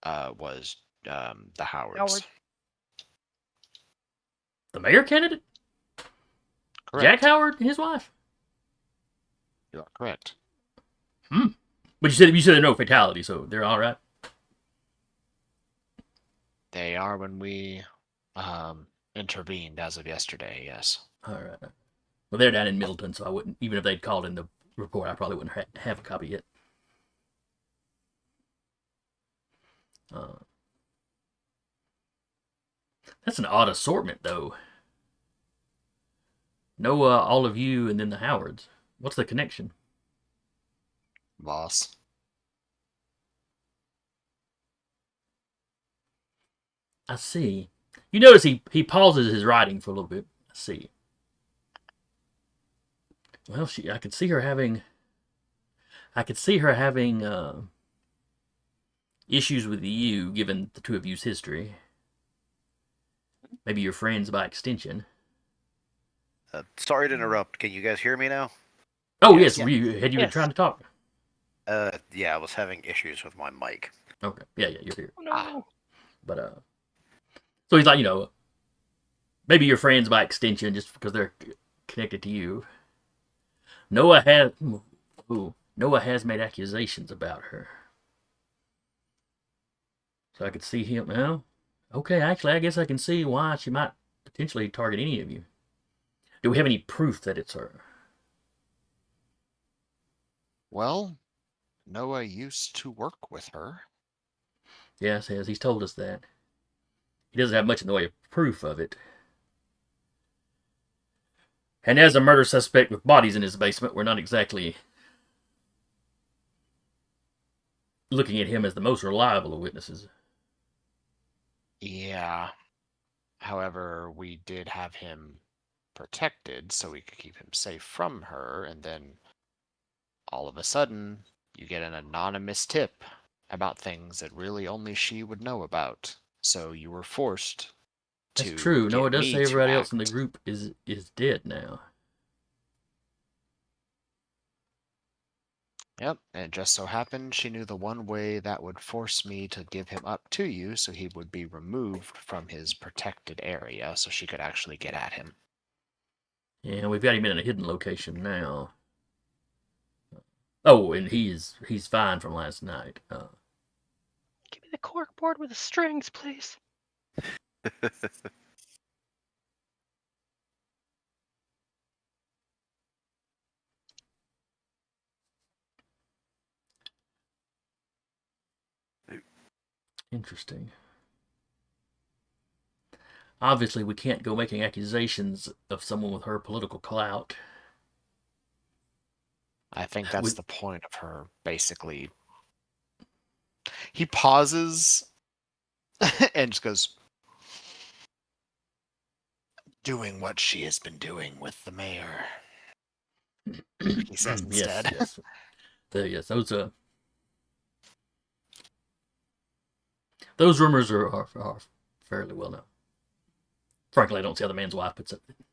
the Howards. Howard. The mayor candidate? Correct. Jack Howard and his wife? You are correct. But you said there are no fatalities, so they're all right. They are when we intervened as of yesterday, yes. All right. Well, they're down in Middleton, so I wouldn't, even if they'd called in the report, I probably wouldn't have a copy yet. That's an odd assortment, though. Noah, all of you, and then the Howards. What's the connection? Boss. I see. You notice he pauses his writing for a little bit. I see. Well, I could see her having issues with you, given the two of you's history. Maybe you're friends by extension. Sorry to interrupt. Can you guys hear me now? Oh, Yes. yes. You been Yes. trying to talk? Yeah, I was having issues with my mic. Okay. Yeah, you're here. Oh, no. But, so he's like, maybe you're friends by extension just because they're connected to you. Noah has made accusations about her. So I could see him, well, okay, actually, I guess I can see why she might potentially target any of you. Do we have any proof that it's her? Well, Noah used to work with her. Yes, he's told us that. He doesn't have much in the way of proof of it. And as a murder suspect with bodies in his basement, we're not exactly looking at him as the most reliable of witnesses. Yeah. However, we did have him protected so we could keep him safe from her, and then all of a sudden, you get an anonymous tip about things that really only she would know about. So you were forced That's to true. get Noah does me say to everybody else in the act. group is dead now. Yep, and it just so happened she knew the one way that would force me to give him up to you so he would be removed from his protected area so she could actually get at him. Yeah, we've got him in a hidden location now. Oh, and he's fine from last night. Give me the cork board with the strings, please. Interesting. Obviously, we can't go making accusations of someone with her political clout. I think that's We- the point of her, basically. He pauses and just goes, doing what she has been doing with the mayor. He says instead. Yes. Yes, those rumors are fairly well known. Frankly, I don't see how the man's wife puts up with it.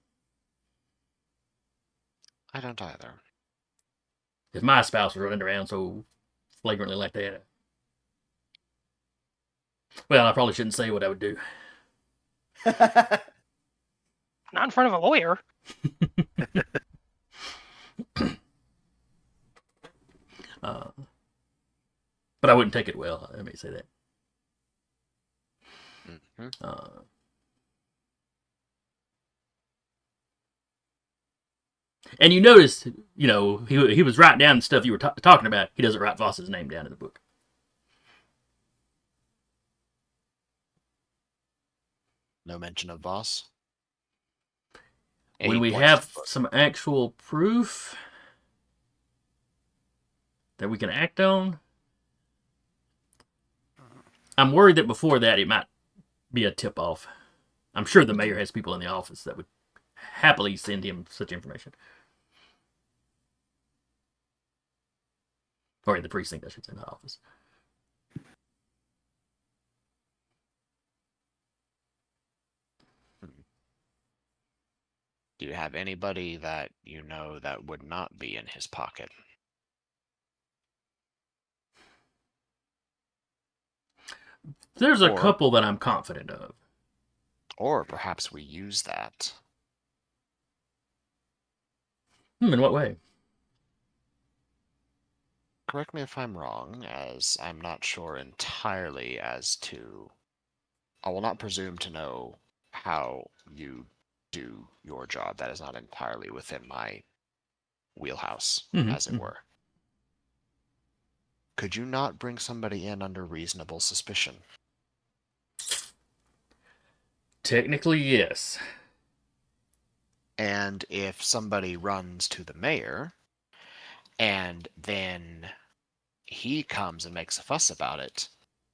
I don't either. If my spouse was running around so flagrantly like that, well, I probably shouldn't say what I would do. Not in front of a lawyer. But I wouldn't take it well. Let me say that. Mm-hmm. And you notice, he was writing down the stuff you were talking about. He doesn't write Voss's name down in the book. No mention of Voss. When we have some actual proof that we can act on, I'm worried that before that it might be a tip-off. I'm sure the mayor has people in the office that would happily send him such information. Or in the precinct, I should say, not office. Do you have anybody that you know that would not be in his pocket? There's a Or- couple that I'm confident of. Or perhaps we use that. In what way? Correct me if I'm wrong, as I'm not sure entirely as to. I will not presume to know how you do your job. That is not entirely within my wheelhouse, as it were. Could you not bring somebody in under reasonable suspicion? Technically, yes. And if somebody runs to the mayor, and then he comes and makes a fuss about it,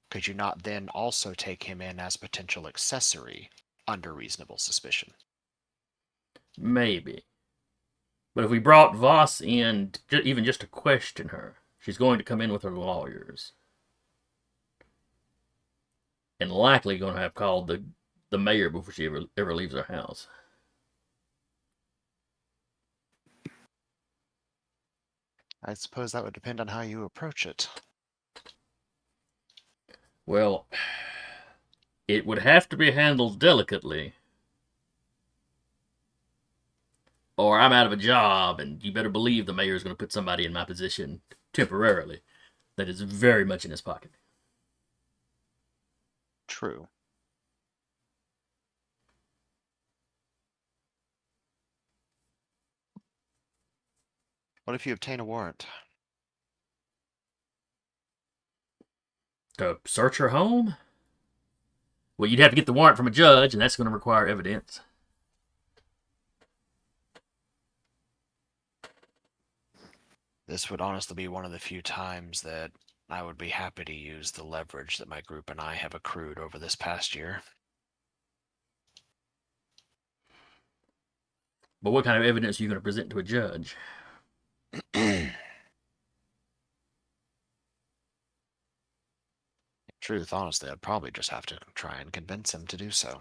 could you not then also take him in as potential accessory under reasonable suspicion? Maybe. But if we brought Voss in, even just to question her, she's going to come in with her lawyers. And likely going to have called the mayor before she ever leaves her house. I suppose that would depend on how you approach it. Well, it would have to be handled delicately. Or I'm out of a job, and you better believe the mayor is going to put somebody in my position temporarily that is very much in his pocket. True. What if you obtain a warrant? To search her home? Well, you'd have to get the warrant from a judge, and that's going to require evidence. This would honestly be one of the few times that I would be happy to use the leverage that my group and I have accrued over this past year. But what kind of evidence are you going to present to a judge? Truth, honestly, I'd probably just have to try and convince him to do so.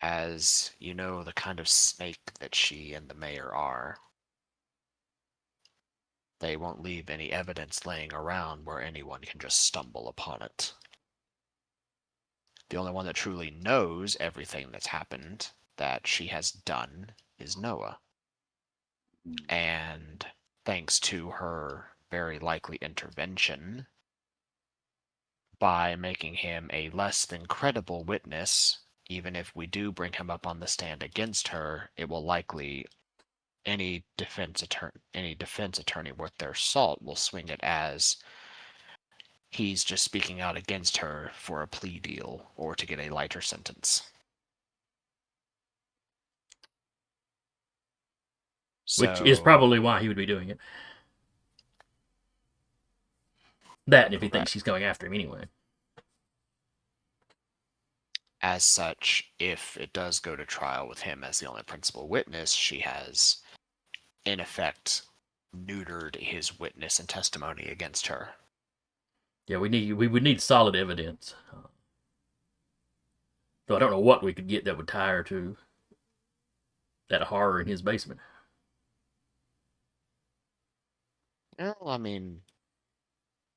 As you know, the kind of snake that she and the mayor are, they won't leave any evidence laying around where anyone can just stumble upon it. The only one that truly knows everything that's happened that she has done is Noah. And thanks to her very likely intervention, by making him a less than credible witness, even if we do bring him up on the stand against her, it will likely any defense attorney worth their salt will swing it as he's just speaking out against her for a plea deal or to get a lighter sentence. Which is probably why he would be doing it. That, and if he thinks she's going after him anyway. As such, if it does go to trial with him as the only principal witness, she has, in effect, neutered his witness and testimony against her. Yeah, we would need solid evidence. Though I don't know what we could get that would tie her to that horror in his basement. Well, I mean,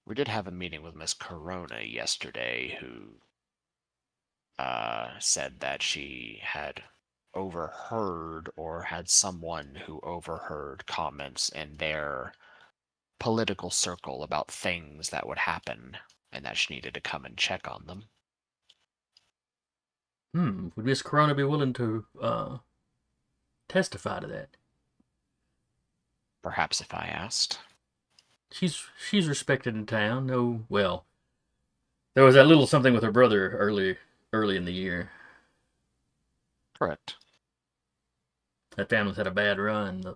we did have a meeting with Miss Corona yesterday who said that she had overheard or had someone who overheard comments in their political circle about things that would happen and that she needed to come and check on them. Would Miss Corona be willing to testify to that? Perhaps if I asked. She's respected in town. No, well, there was that little something with her brother early in the year. Correct. That family's had a bad run the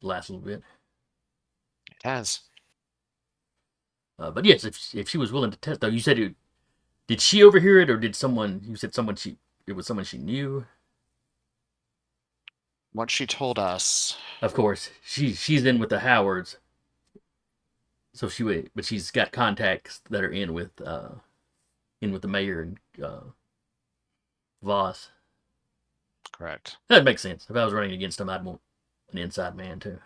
last little bit. It has. But yes, if she was willing to test, though, you said did she overhear it, or did someone? You said it was someone she knew. What she told us. Of course, she's in with the Howards, so but she's got contacts that are in with the mayor and Voss. Correct. That makes sense. If I was running against him, I'd want an inside man too,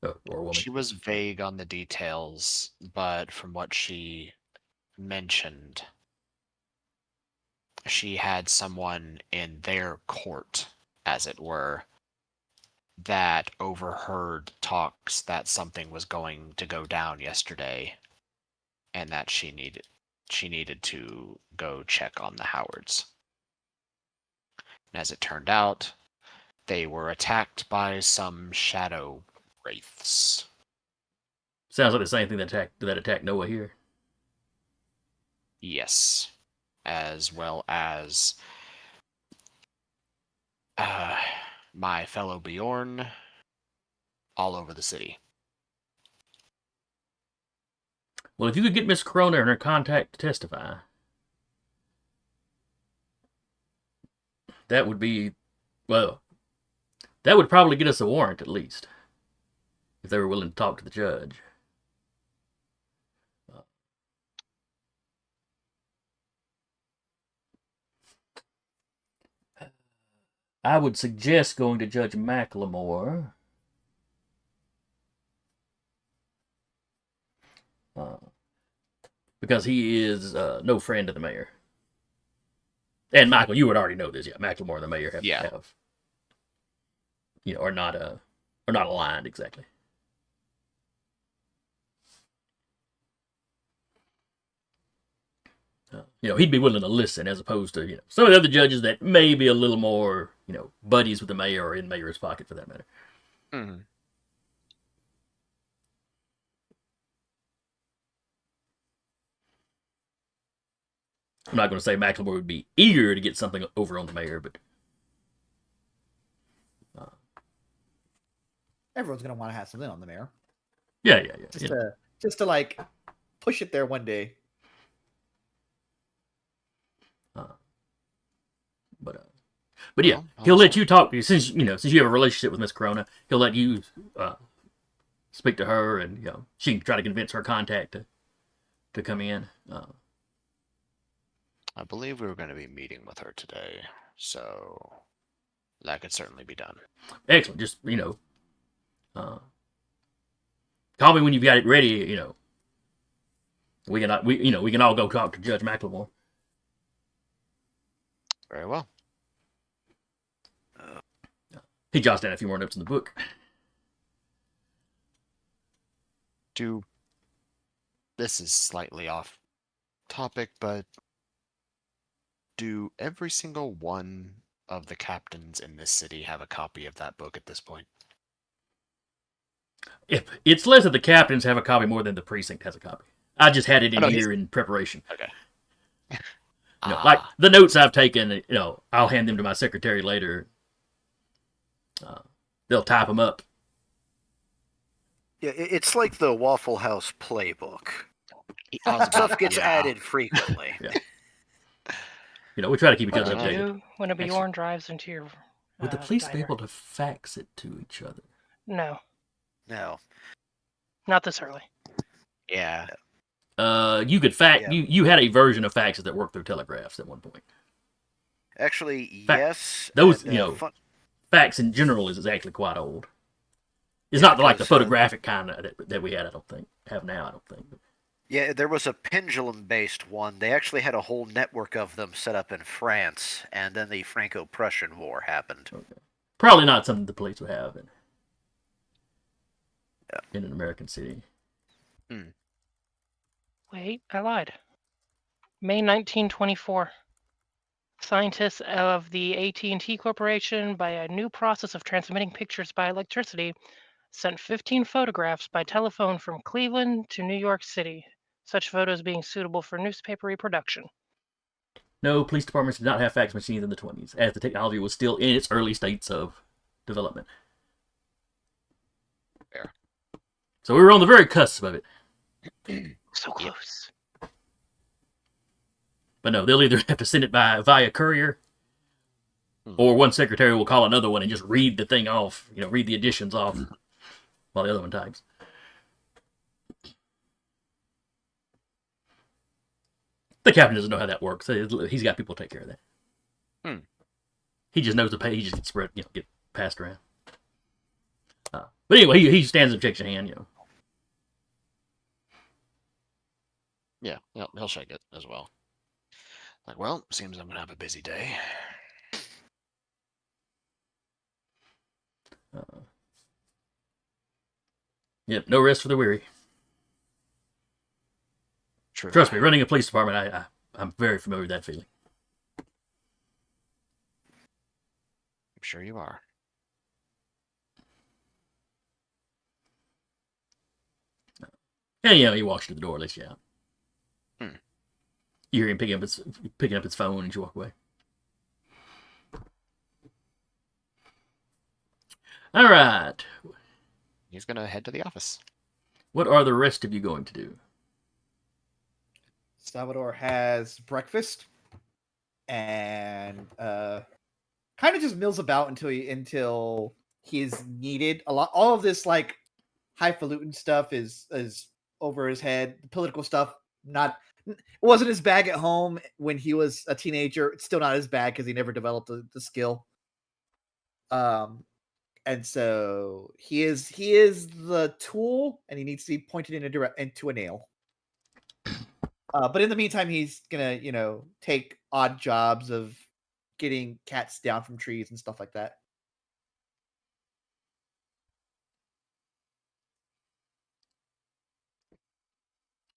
or a woman. She was vague on the details, but from what she mentioned, she had someone in their court, as it were, that overheard talks that something was going to go down yesterday, and that she needed to go check on the Howards. And as it turned out, they were attacked by some shadow wraiths. Sounds like the same thing that attacked Noah here. Yes, as well as my fellow Beorn all over the city. Well, if you could get Miss Corona and her contact to testify, that would probably get us a warrant at least, if they were willing to talk to the judge. I would suggest going to Judge McLemore. Because he is no friend of the mayor. And Michael, you would already know this. Yeah, McLemore and the mayor have are not aligned exactly. He'd be willing to listen, as opposed to some of the other judges that may be a little more buddies with the mayor or in mayor's pocket for that matter. Mm-hmm. I'm not going to say McLemore would be eager to get something over on the mayor, but everyone's gonna want to have something on the mayor. Yeah. Just to like push it there one day. But yeah, Well, he'll let also- you talk to you since you have a relationship with Miss Corona. He'll let you speak to her, and she can try to convince her contact to come in. I believe we were going to be meeting with her today, so that could certainly be done. Excellent. Just call me when you've got it ready. We can all go talk to Judge McLemore. Very well. He jots down a few more notes in the book. This is slightly off topic, but do every single one of the captains in this city have a copy of that book at this point? It's less that the captains have a copy more than the precinct has a copy. I just had it in no, here in preparation. Okay. Like the notes I've taken, I'll hand them to my secretary later. They'll type them up. Yeah, it's like the Waffle House playbook. Stuff gets Yeah. added frequently. Yeah. We try to keep each What other do you updated. do when a Beorn drives into your Would the police be diner? able to fax it to each other? No, No. not this early. Yeah. You could fax. Yeah. You had a version of faxes that worked through telegraphs at one point. Actually, Fact- yes. those, and, Fax in general is actually quite old. It's Yeah, not like the because, photographic kind that we had. I don't think have now. I don't think. yeah, there was a pendulum-based one. They actually had a whole network of them set up in France, and then the Franco-Prussian War happened. Probably not something the police would have in an American city. Wait, I lied. May 1924. Scientists of the AT&T Corporation, by a new process of transmitting pictures by electricity, sent 15 photographs by telephone from Cleveland to New York City, such photos being suitable for newspaper reproduction. No, police departments did not have fax machines in the 20s, as the technology was still in its early states of development. Fair. So we were on the very cusp of it. So close. But no, they'll either have to send it via courier, or one secretary will call another one and just read the thing off, read the additions off while the other one types. The captain doesn't know how that works. He's got people take care of that. He just knows the page just gets spread, get passed around. But anyway, he stands up, shakes your hand, Yeah, he'll shake it as well. Like, well, seems I'm gonna have a busy day. Yep, no rest for the weary. True. Trust me, running a police department, I'm very familiar with that feeling. I'm sure you are. And he walks to the door, lets you out. You hear him picking up his phone as you walk away. All right. He's gonna head to the office. What are the rest of you going to do? Salvador has breakfast and kind of just mills about until he's needed. All of this like highfalutin stuff is over his head. The political stuff it wasn't his bag at home when he was a teenager. It's still not his bag because he never developed the skill. And so he is the tool, and he needs to be pointed into a nail. But in the meantime, he's gonna, take odd jobs of getting cats down from trees and stuff like that.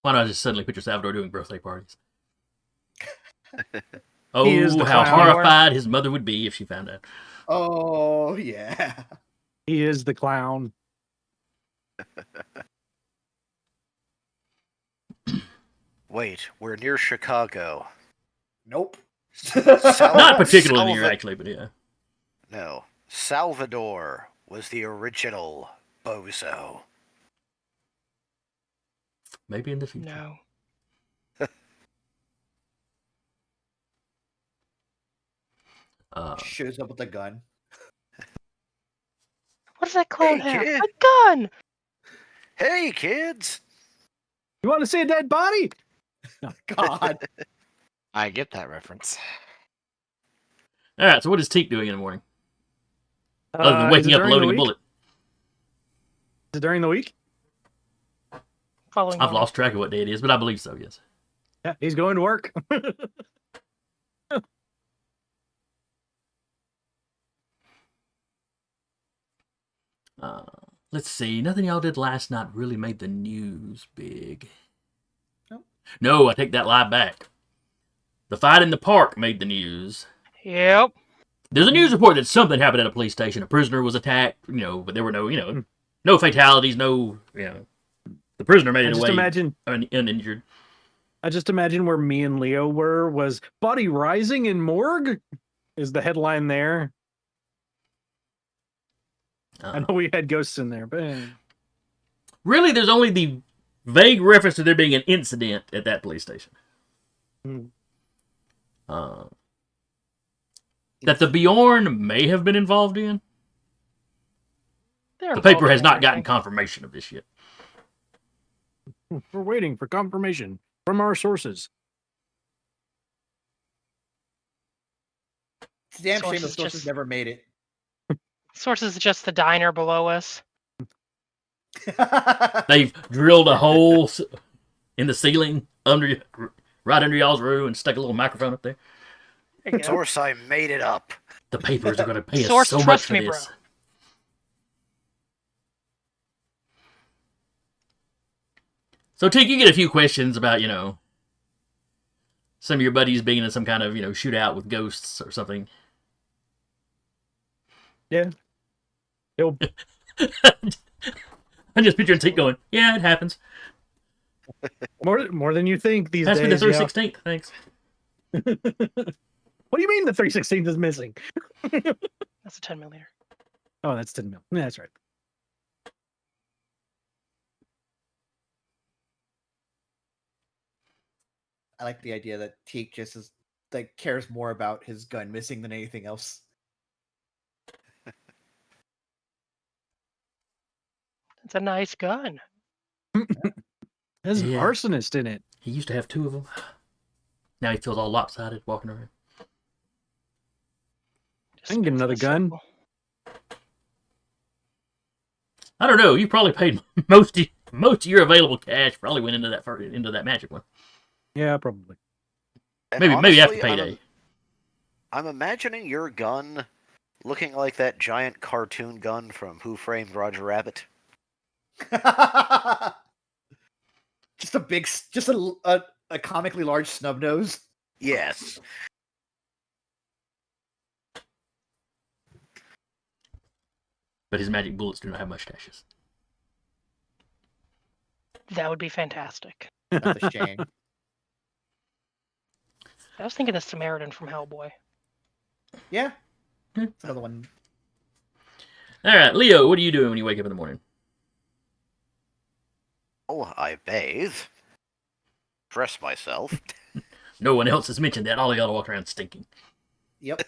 Why not just suddenly picture Salvador doing birthday parties? He is Oh, the how clown. horrified his mother would be if she found out. Oh yeah. He is the clown. Wait, we're near Chicago. Nope. Not particularly near, Salva- actually, but yeah. No. Salvador was the original bozo. Maybe in the future. No. Shows up with a gun. What does that clown Hey, have? kid. A gun! Hey, kids! You want to see a dead body? God. I get that reference. All right. So what is Teak doing in the morning other than Is waking it up and during the loading a week? bullet? Is it during the week? Following I've morning. lost track of what day it is, but I believe so. Yes. Yeah, he's going to work. Let's see. Nothing y'all did last night really made the news big. Nope. No, I take that lie back. The fight in the park made the news. Yep. There's a news report that something happened at a police station. A prisoner was attacked, but there were no fatalities, the prisoner made I it just away imagine. uninjured. I just imagine where me and Leo were was body rising in morgue. Is the headline there? I know we had ghosts in there, but Really, there's only the vague reference to there being an incident at that police station. Hmm. That the Beorn may have been involved in. They're The paper involved has in not gotten everything. confirmation of this yet. we're waiting for confirmation from our sources. It's a damn shame Sources the sources just- never made it. Sources is just the diner below us. They've drilled a hole in the ceiling right under y'all's room and stuck a little microphone up there. There you go. Source, I made it up. The papers are going to pay us Source, so much trust for me, this. bro. So, Tick, you get a few questions about, some of your buddies being in some kind of, shootout with ghosts or something. Yeah. He'll I'm just picturing Tick going, yeah, it happens. more than you think these Pass me days. the Yeah. 316th, thanks. What do you mean the 316th is missing? That's a 10 milliliter. Oh, that's 10 mil. Yeah, that's right. I like the idea that Teak just is cares more about his gun missing than anything else. It's a nice gun. There's an Yeah. arsonist in it. He used to have two of them. Now he feels all lopsided walking around. Just I can get spins in another a gun. circle. I don't know. You probably paid most of your available cash. Probably went into that magic one. Yeah, probably. And Maybe after honestly, payday. I'm imagining your gun looking like that giant cartoon gun from Who Framed Roger Rabbit. Just a comically large snub nose. Yes. But his magic bullets do not have mustaches. That would be fantastic. That's a shame. I was thinking of Samaritan from Hellboy. Yeah. Hmm. It's another one. All right, Leo, what are you doing when you wake up in the morning? Oh, I bathe. Dress myself. No one else has mentioned that. All y'all walk around stinking. Yep.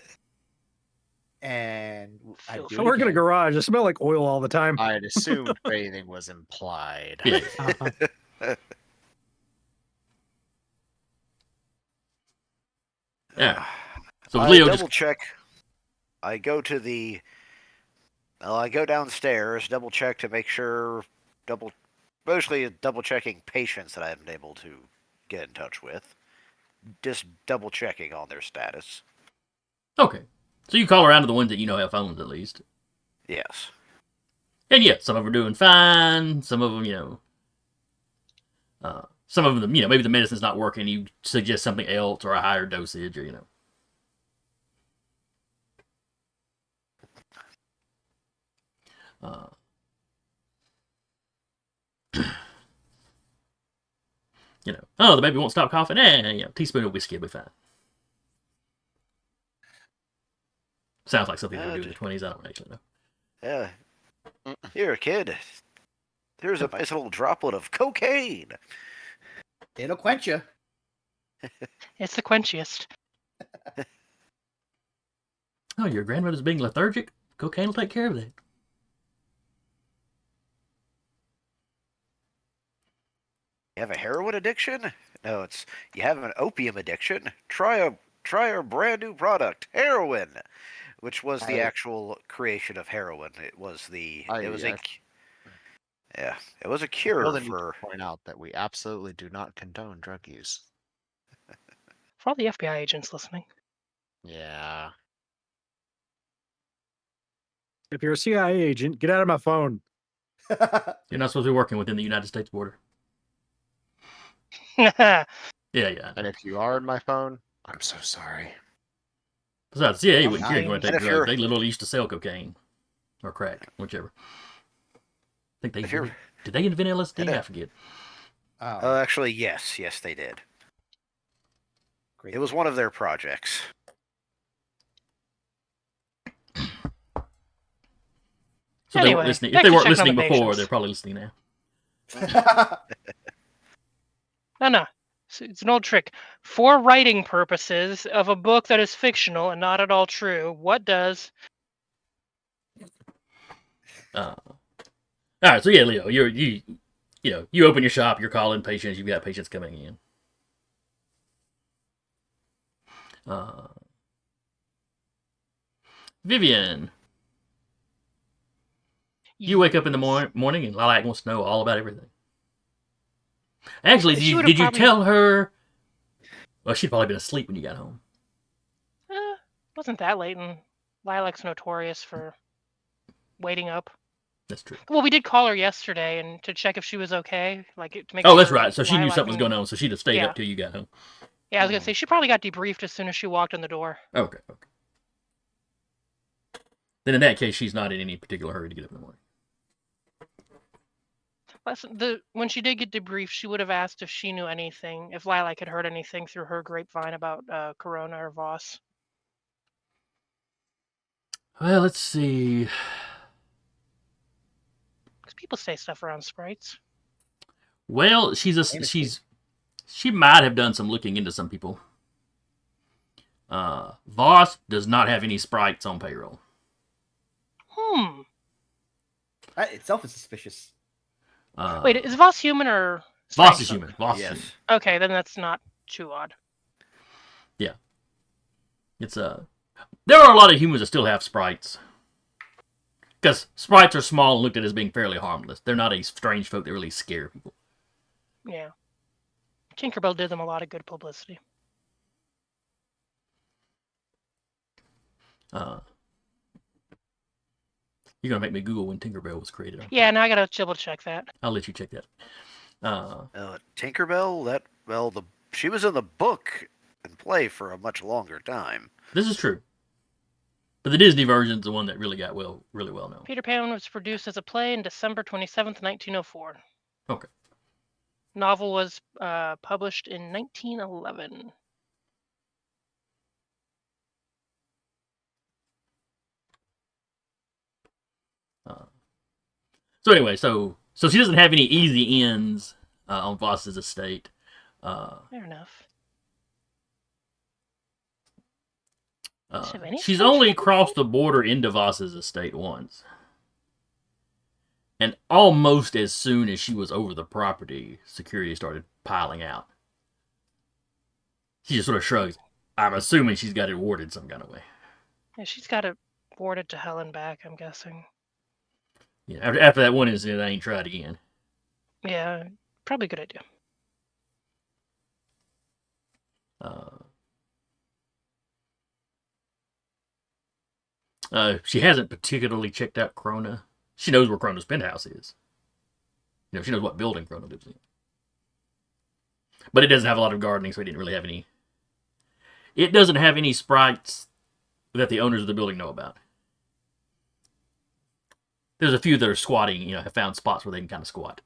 And I Feel do I it work in a again. garage. I smell like oil all the time. I'd assumed bathing was implied. Yeah. Uh-huh. Yeah. So I Leo double just check. I go downstairs, double check to make sure, mostly double checking patients that I haven't been able to get in touch with. Just double checking on their status. okay. So you call around to the ones that you know have phones at least. Yes. And yeah, some of them are doing fine. Some of them, some of them, maybe the medicine's not working. You suggest something else or a higher dosage, or oh, the baby won't stop coughing. Teaspoon of whiskey will be fine. Sounds like something they would do in the 20s. I don't actually know. Yeah. Here, kid. Here's a nice little droplet of cocaine. It'll quench you. It's the quenchiest. Oh, your grandmother's being lethargic? Cocaine will take care of that. You have a heroin addiction? No, it's you have an opium addiction. Try our brand new product, heroin, which was the actual creation of heroin. It was a cure Feel the need for. to point out that we absolutely do not condone drug use. For all the FBI agents listening. Yeah. If you're a CIA agent, get out of my phone. You're not supposed to be working within the United States border. Yeah. Yeah. And if you are in my phone, I'm so sorry. Besides, the CIA wouldn't I care if mean, you want to and take if drugs. you're- They literally used to sell cocaine. Or crack, whichever. I think If you're- did they invent LSD? And, I forget. Actually, yes, they did. Great. It was one of their projects. So Anyway, they weren't listening. If back they to weren't checking on listening the before, patients. they're probably listening now. No. It's an old trick. For writing purposes of a book that is fictional and not at all true, what does... All right, so yeah, Leo, you open your shop, you're calling patients, you've got patients coming in. Vivian, you wake up in the morning and Lilac wants to know all about everything. Actually, She would've did you probably- tell her? Well, she'd probably been asleep when you got home. Wasn't that late, and Lilac's notorious for waiting up. That's true. Well, we did call her yesterday and to check if she was okay, like to make Oh, sure. that's right. So she knew Lilac something was knew- going on, so she'd have stayed Yeah. up till you got home. Yeah, I was gonna say she probably got debriefed as soon as she walked in the door. Okay. Then in that case, she's not in any particular hurry to get up in the morning. When she did get debriefed, she would have asked if she knew anything, if Lilac had heard anything through her grapevine about Corona or Voss. Well, let's see. Because people say stuff around sprites. Well, she might have done some looking into some people. Voss does not have any sprites on payroll. That itself is suspicious. Wait, is Voss human or... Voss strange is folk? human. Voss is Yes. human. Okay, then that's not too odd. Yeah. It's there are a lot of humans that still have sprites. Because sprites are small and looked at as being fairly harmless. They're not a strange folk that really scare people. Yeah. Tinkerbell did them a lot of good publicity. You're going to make me Google when Tinkerbell was created. Yeah, now I gotta double check that. I'll let you check that. Tinkerbell, she was in the book and play for a much longer time. This is true. But the Disney version's the one that really got really well known. Peter Pan was produced as a play in December 27th, 1904. Okay. Novel was published in 1911. So anyway, so she doesn't have any easy ends on Voss's estate. Fair enough. Have any She's strange only people? crossed the border into Voss's estate once. And almost as soon as she was over the property, security started piling out. She just sort of shrugs. I'm assuming she's got it warded some kind of way. Yeah, she's got it boarded to hell and back, I'm guessing. Yeah, after that one incident, I ain't tried again. Yeah, probably a good idea. She hasn't particularly checked out Krona. She knows where Krona's penthouse is. She knows what building Krona lives in. But it doesn't have a lot of gardening, so it didn't really have any. It doesn't have any sprites that the owners of the building know about. There's a few that are squatting, have found spots where they can kind of squat.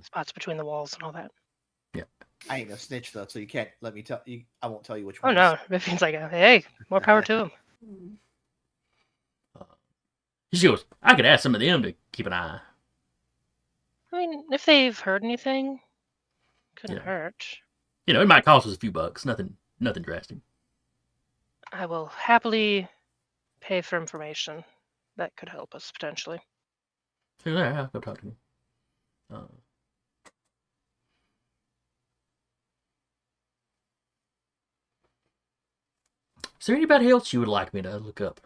Spots between the walls and all that. Yeah. I ain't no snitch though, so you can't let me tell you. I won't tell you which Oh one. no, Vivian's like, hey, more power to him. She goes, I could ask some of them to keep an eye. I mean, if they've heard anything, couldn't Yeah. hurt. You know, it might cost us a few bucks. Nothing drastic. I will happily pay for information that could help us potentially. So yeah, go talk to me. Is there anybody else you would like me to look up?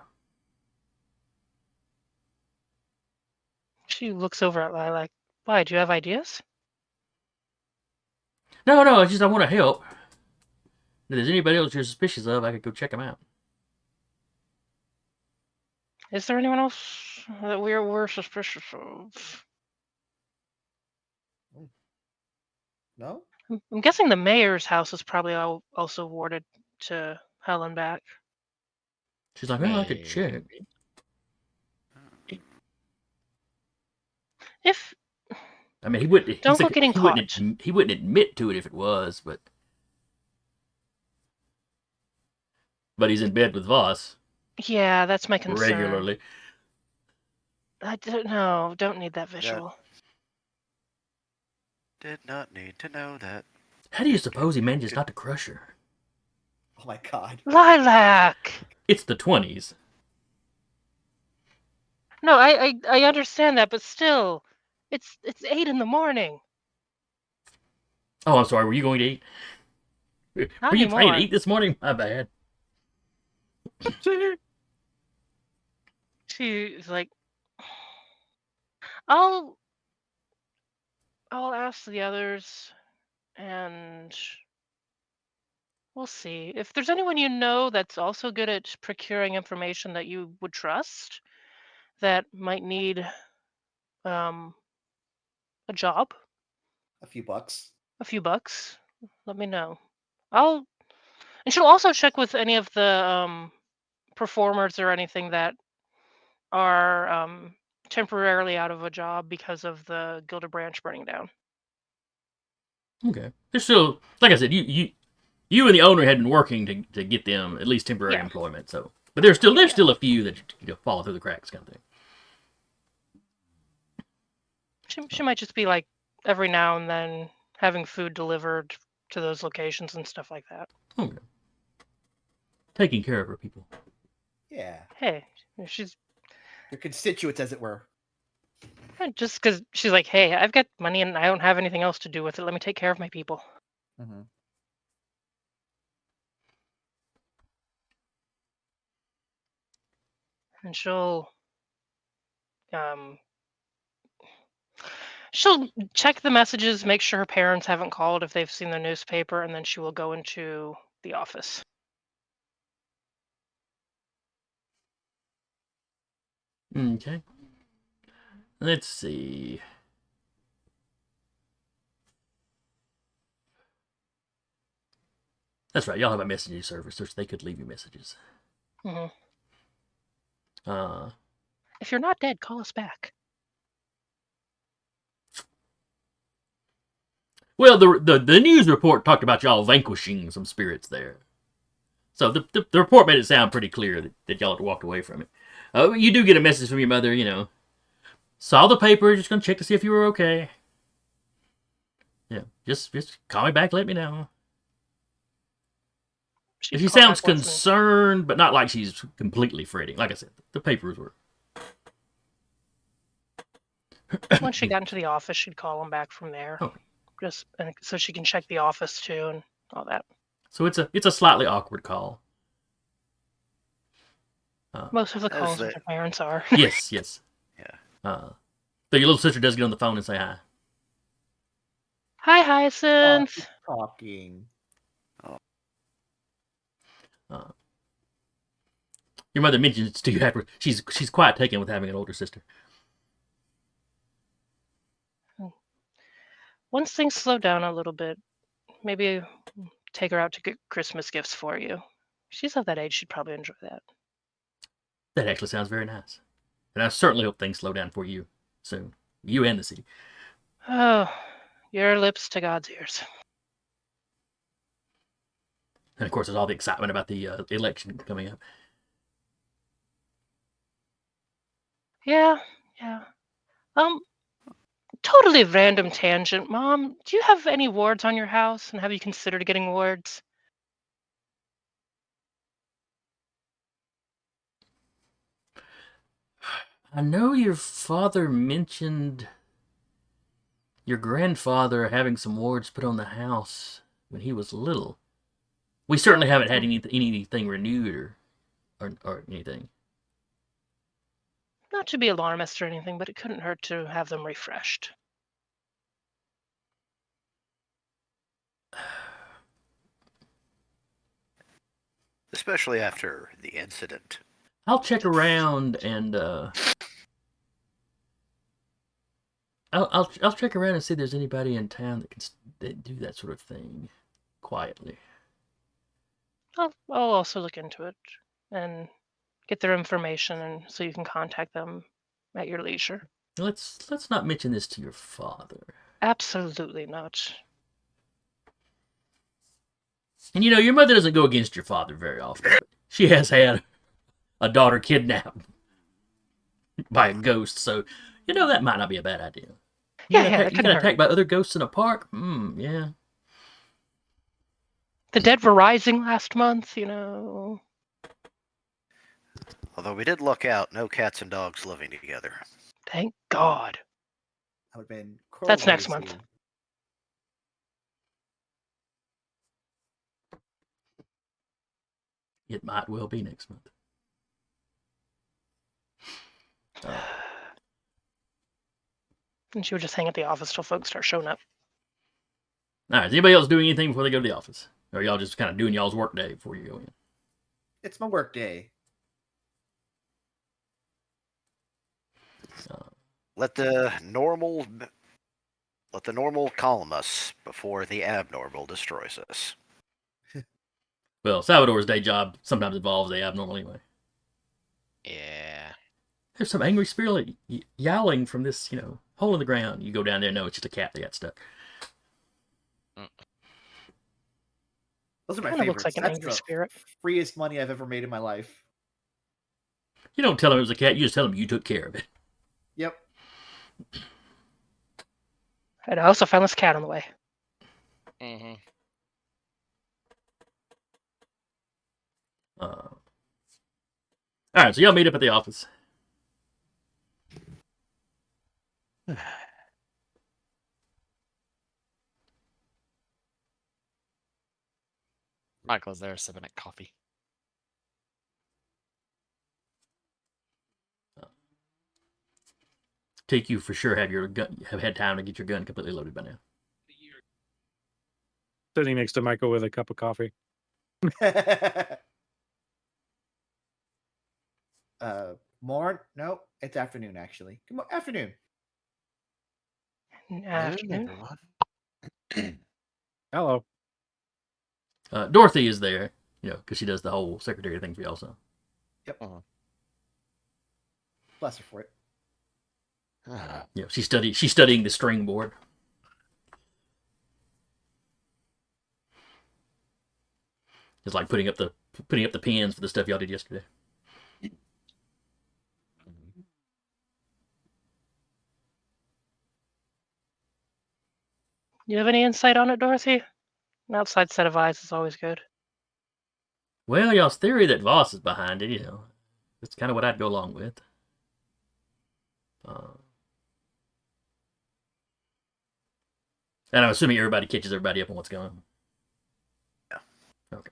She looks over at Lilac. Why, do you have ideas? No, it's just I want to help. If there's anybody else you're suspicious of, I could go check them out. Is there anyone else that we're suspicious of? No? I'm guessing the mayor's house is probably also warded to hell and back. She's like, oh, I could check. If I mean, he wouldn't. Don't go getting caught. He wouldn't admit to it if it was, but he's in bed with Voss Yeah, that's my concern. regularly. I don't know. Don't need that visual. Did not need to know that. How do you suppose he manages not to crush her? Oh my god. Lilac! It's the 20s. No, I understand that, but still, it's 8 in the morning. Oh, I'm sorry. Were you going to eat? Not Were you planning to anymore. eat this morning? My bad. She's like, I'll ask the others, and we'll see. If there's anyone you know that's also good at procuring information that you would trust, that might need a job, A few bucks. a few bucks, let me know. And she'll also check with any of the performers or anything that are temporarily out of a job because of the Gilded Branch burning down. Okay. There's still, like I said, you and the owner had been working to get them at least temporary Yeah. employment. So, but there's still a few that fall through the cracks, kind of thing. She might just be like every now and then having food delivered to those locations and stuff like that. Okay. Taking care of her people. Yeah. Hey, she's Your constituents, as it were. just because she's like, hey, I've got money and I don't have anything else to do with it. Let me take care of my people. Mm-hmm. And she'll check the messages, make sure her parents haven't called if they've seen the newspaper, and then she will go into the office. Okay. Let's see. That's right. Y'all have a messaging service, so they could leave you messages. hmm Uh, If you're not dead, call us back. well, the news report talked about y'all vanquishing some spirits there. So the report made it sound pretty clear that y'all had walked away from it. You do get a message from your mother, you know. Saw the paper, just gonna check to see if you were okay. Yeah, just call me back, let me know. If she call sounds back once concerned, but not like she's completely fretting. Like I said, the papers were. once she got into the office, she'd call them back from there. Okay. Just so she can check the office too and all that. So it's a slightly awkward call. Most of the As calls they- with their parents are. Yes. Yeah. So your little sister does get on the phone and say hi. Hi, Hyacinth. Talking. Your mother mentions to you after she's quite taken with having an older sister. Once things slow down a little bit, maybe take her out to get Christmas gifts for you. She's of that age; she'd probably enjoy that. That actually sounds very nice. And I certainly hope things slow down for you soon. You and the city. Oh, your lips to God's ears. And of course, there's all the excitement about the election coming up. Yeah, yeah. Totally random tangent. Mom, do you have any wards on your house, and have you considered getting wards? I know your father mentioned your grandfather having some wards put on the house when he was little. We certainly haven't had anything renewed or anything. Not to be alarmist or anything, but it couldn't hurt to have them refreshed. Especially after the incident. I'll check around and I'll check around and see if there's anybody in town that do that sort of thing quietly. I'll also look into it and get their information, and so you can contact them at your leisure. Let's not mention this to your father. Absolutely not. And you know, your mother doesn't go against your father very often. But she has had a daughter kidnapped by a ghost, so you know that might not be a bad idea. Yeah, You that got couldn't hurt. attacked by other ghosts in a park? Yeah. The dead were rising last month, you know. Although we did look out, no cats and dogs living together. Thank God. That would have been That's crazy. next month. It might well be next month. And she would just hang at the office till folks start showing up. All right. Is anybody else doing anything before they go to the office? Or are y'all just kind of doing y'all's work day before you go in? It's my work day. Let the normal calm us before the abnormal destroys us. Well, Salvador's day job sometimes involves the abnormal anyway. Yeah. There's some angry spirit yowling from this, hole in the ground. You go down there, no, it's just a cat that got stuck. Those are my Kinda favorites. looks like an That's angry the spirit. freest money I've ever made in my life. You don't tell him it was a cat, you just tell him you took care of it. Yep. And I also found this cat on the way. Mm-hmm. All right, so y'all meet up at the office. Michael's there sipping at coffee. Take you for sure have had time to get your gun completely loaded by now. Sitting next to Michael with a cup of coffee. Morn? No, it's afternoon actually. Come on, afternoon. Afternoon. Everyone. Hello. Dorothy is there, because she does the whole secretary thing for y'all. So. Yep. Bless her for it. Yeah, she's studying the string board. It's like putting up the pins for the stuff y'all did yesterday. You have any insight on it, Dorothy? An outside set of eyes is always good. Well, y'all's theory that Voss is behind it, that's kind of what I'd go along with. And I'm assuming everybody catches everybody up on what's going on. Yeah. Okay.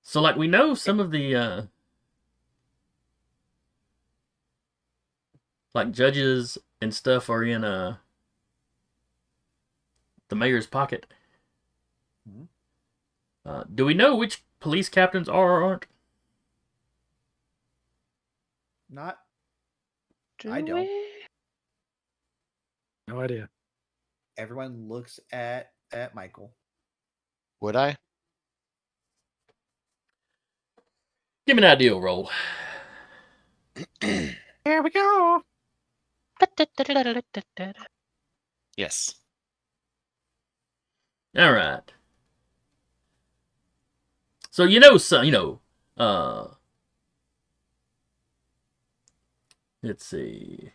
So, like, we know some of the, like, judges and stuff are in, the mayor's pocket. Mm-hmm. Do we know which police captains are or aren't? Not. Do I don't. we? No idea. Everyone looks at Michael. Would I? Give me an ideal roll. Here we go. Yes. All right. So Let's see.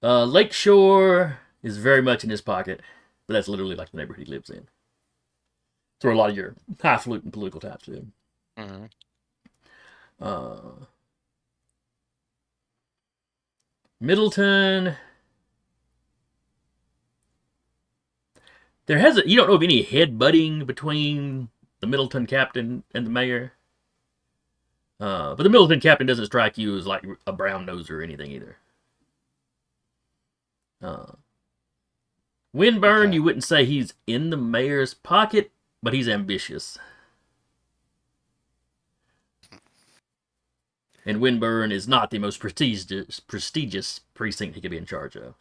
Lakeshore is very much in his pocket, but that's literally like the neighborhood he lives in. It's where a lot of your highfalutin political types live. Mhm. Middleton. You don't know of any headbutting between the Middleton captain and the mayor. But the Middleton captain doesn't strike you as like a brown noser or anything either. Windburn, Okay. you wouldn't say he's in the mayor's pocket, but he's ambitious. And Windburn is not the most prestigious precinct he could be in charge of.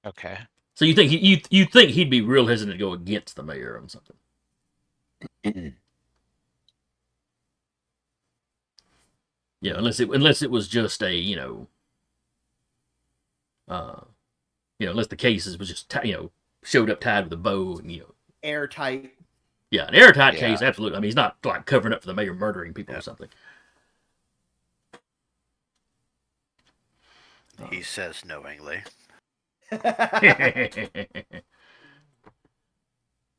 Okay. So you think you think he'd be real hesitant to go against the mayor on something? Yeah, unless it was just a unless the cases was just showed up tied with a bow and Airtight. yeah, an airtight Yeah. case, absolutely. I mean, he's not like covering up for the mayor murdering people or something. He says knowingly. Well,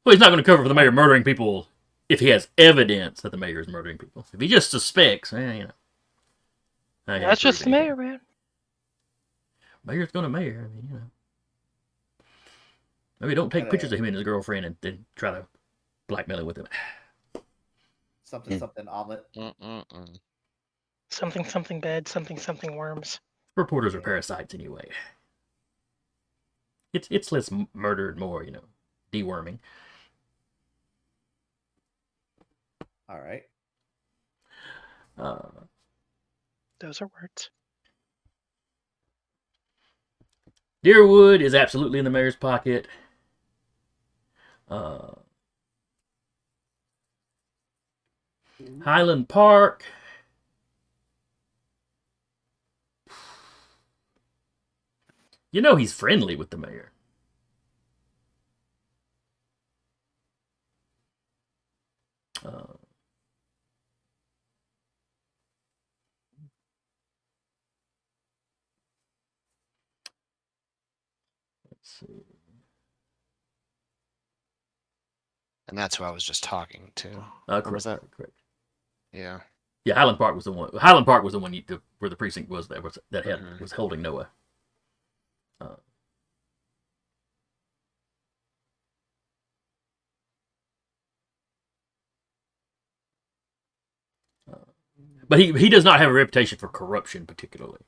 he's not going to cover for the mayor murdering people if he has evidence that the mayor is murdering people. If he just suspects, That's just the mayor, man. Mayor's going to mayor. I mean, maybe don't take pictures of him and his girlfriend and then try to blackmail him with him. Something omelet. Something bed, something worms. Reporters are parasites anyway. It's less murder and more, deworming. All right. Those are words. Deerwood is absolutely in the mayor's pocket. Highland Park. He's friendly with the mayor. Let's see. And that's who I was just talking to. Correct, was that? correct. Yeah. Yeah, Highland Park was the one. Highland Park was the one where the precinct was that was holding Noah. But he does not have a reputation for corruption, particularly.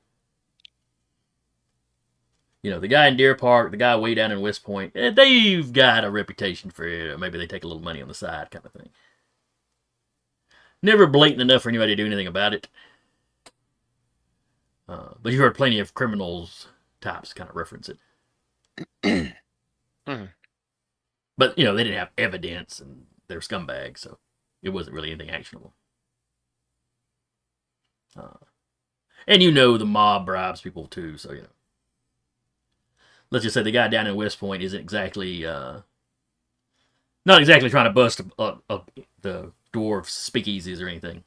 The guy in Deer Park, the guy way down in West Point, they've got a reputation for maybe they take a little money on the side kind of thing. Never blatant enough for anybody to do anything about it. But you heard plenty of criminals types kind of reference it. But, they didn't have evidence and they're scumbags, so it wasn't really anything actionable. And the mob bribes people too, so let's just say the guy down in West Point isn't exactly not exactly trying to bust the dwarf speakeasies or anything.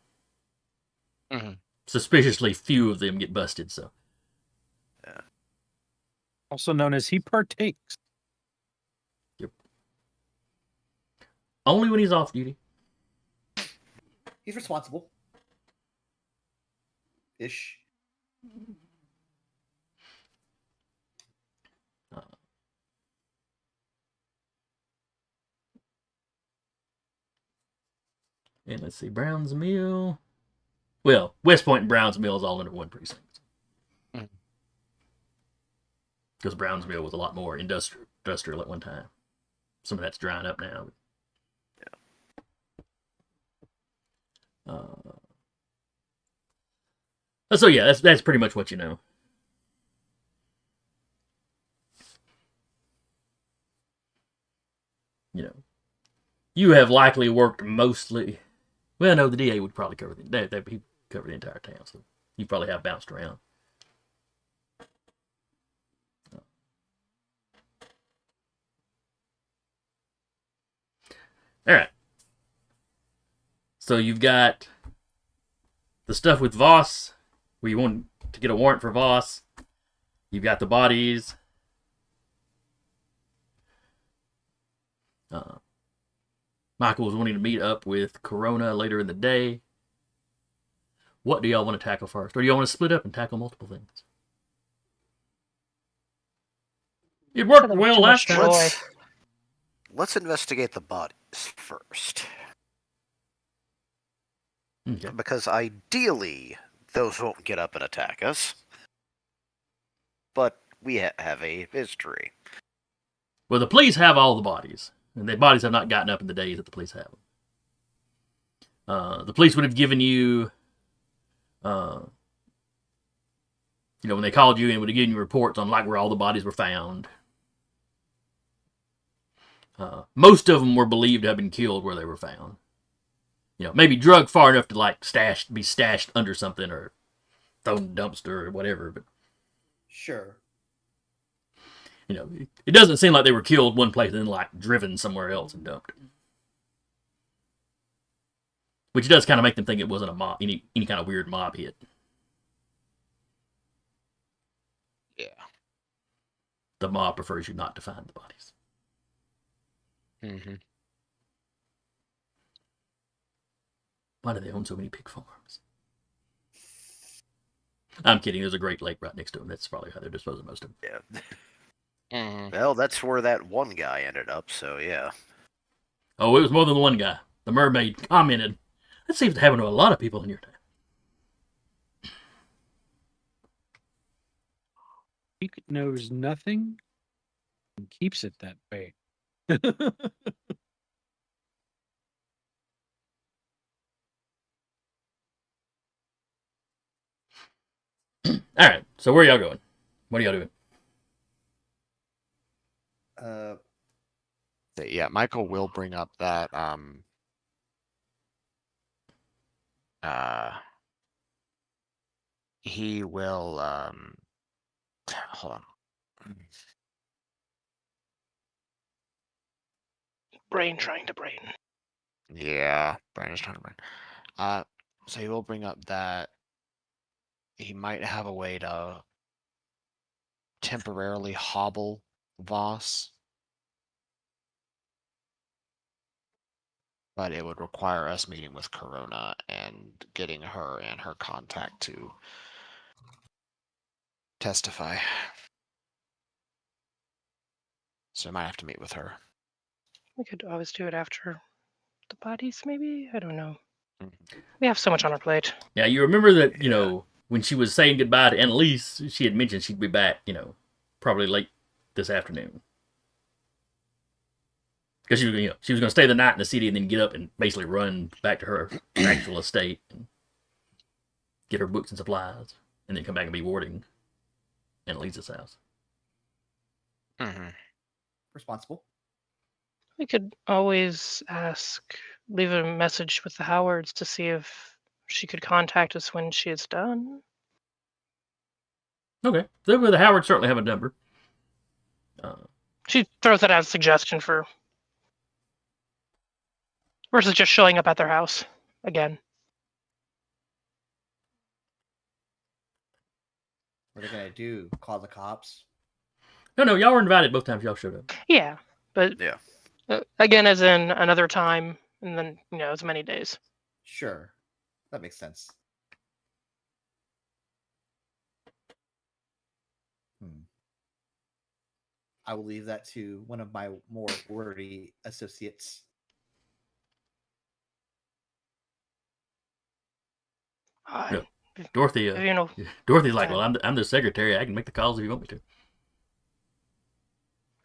Suspiciously few of them get busted, so. Yeah. Also known as he partakes. Yep. Only when he's off duty. He's responsible. Ish. And let's see, Brown's Mill. Well, West Point and Brown's Mill is all under one precinct. Because Brown's Mill was a lot more industrial at one time. Some of that's drying up now. So yeah, that's pretty much what you know. You have likely worked mostly. Well, no, the DA would probably cover he covered the entire town, so you probably have bounced around. All right. So you've got the stuff with Voss, where you want to get a warrant for Voss. You've got the bodies. Michael was wanting to meet up with Corona later in the day. What do y'all want to tackle first? Or do y'all want to split up and tackle multiple things? It worked Too well last much time. joy. Let's investigate the bodies first. Okay. Because ideally, those won't get up and attack us. But we have a history. Well, the police have all the bodies. And the bodies have not gotten up in the days that the police have them. The police would have given you, when they called you and would have given you reports on like where all the bodies were found. Most of them were believed to have been killed where they were found. Maybe drugged far enough to be stashed under something or thrown in a dumpster or whatever. But Sure. it doesn't seem like they were killed one place and then like driven somewhere else and dumped. Which does kind of make them think it wasn't a mob, any kind of weird mob hit. Yeah. The mob prefers you not to find the bodies. Mm-hmm. Why do they own so many pig farms? I'm kidding. There's a Great Lake right next to them. That's probably how they're disposing of most of them. Yeah. Mm-hmm. Well, that's where that one guy ended up, so yeah. Oh, it was more than the one guy. The mermaid commented, that seems to happen to a lot of people in your town. He knows nothing and keeps it that way. All right, so where are y'all going? What are y'all doing? Yeah, Michael will bring up that he will hold on. Brain trying to brain. Yeah, Brian is trying to brain. So he will bring up that he might have a way to temporarily hobble Voss, but it would require us meeting with Corona and getting her and her contact to testify. So I might have to meet with her. We could always do it after the bodies, maybe? I don't know. Mhm. We have so much on our plate. Now, you remember that, Yeah. when she was saying goodbye to Annalise, she had mentioned she'd be back, probably late this afternoon. Because she was going to stay the night in the city and then get up and basically run back to her actual estate and get her books and supplies, and then come back and be warding Annalise's house. Mm-hmm. Responsible. We could always leave a message with the Howards to see if she could contact us when she is done. Okay, so the Howard certainly have a number. She throws that as a suggestion for versus just showing up at their house again. What are they gonna do? Call the cops? No, y'all were invited both times y'all showed up. Yeah, but Yeah. Again, as in another time, and then as many days. Sure, that makes sense. I will leave that to one of my more wordy associates. Yeah. Dorothy, Dorothy's like, well, I'm the secretary. I can make the calls if you want me to.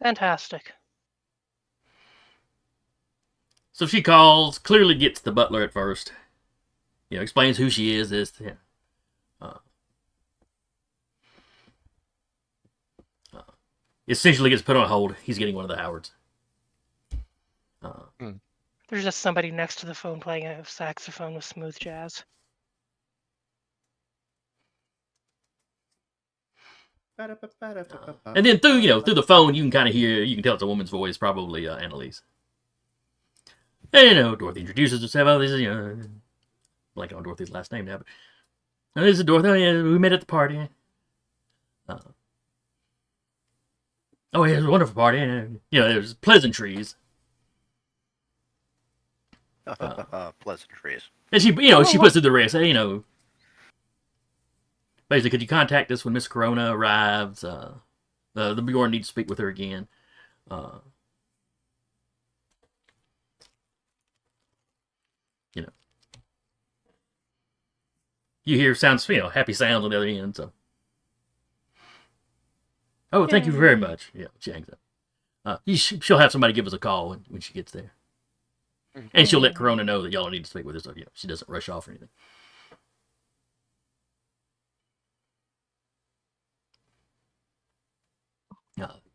Fantastic. So she calls, clearly gets the butler at first. Explains who she is. Essentially gets put on hold. He's getting one of the Howards. There's just somebody next to the phone playing a saxophone with smooth jazz. And then through the phone, you can kind of hear, you can tell it's a woman's voice, probably Annalise. And, Dorothy introduces herself. Oh, this is, blanking on Dorothy's last name now, but this is Dorothy. Oh, yeah, we met at the party. Oh, yeah, it was a wonderful party. There was pleasantries. Pleasantries. And she, she puts it to the rest. Basically, could you contact us when Miss Corona arrives? The Beorn needs to speak with her again. You hear sounds, happy sounds on the other end. So, oh, thank you very much. Yeah, she hangs up. She'll have somebody give us a call when she gets there, and she'll let Corona know that y'all need to speak with her, so she doesn't rush off or anything.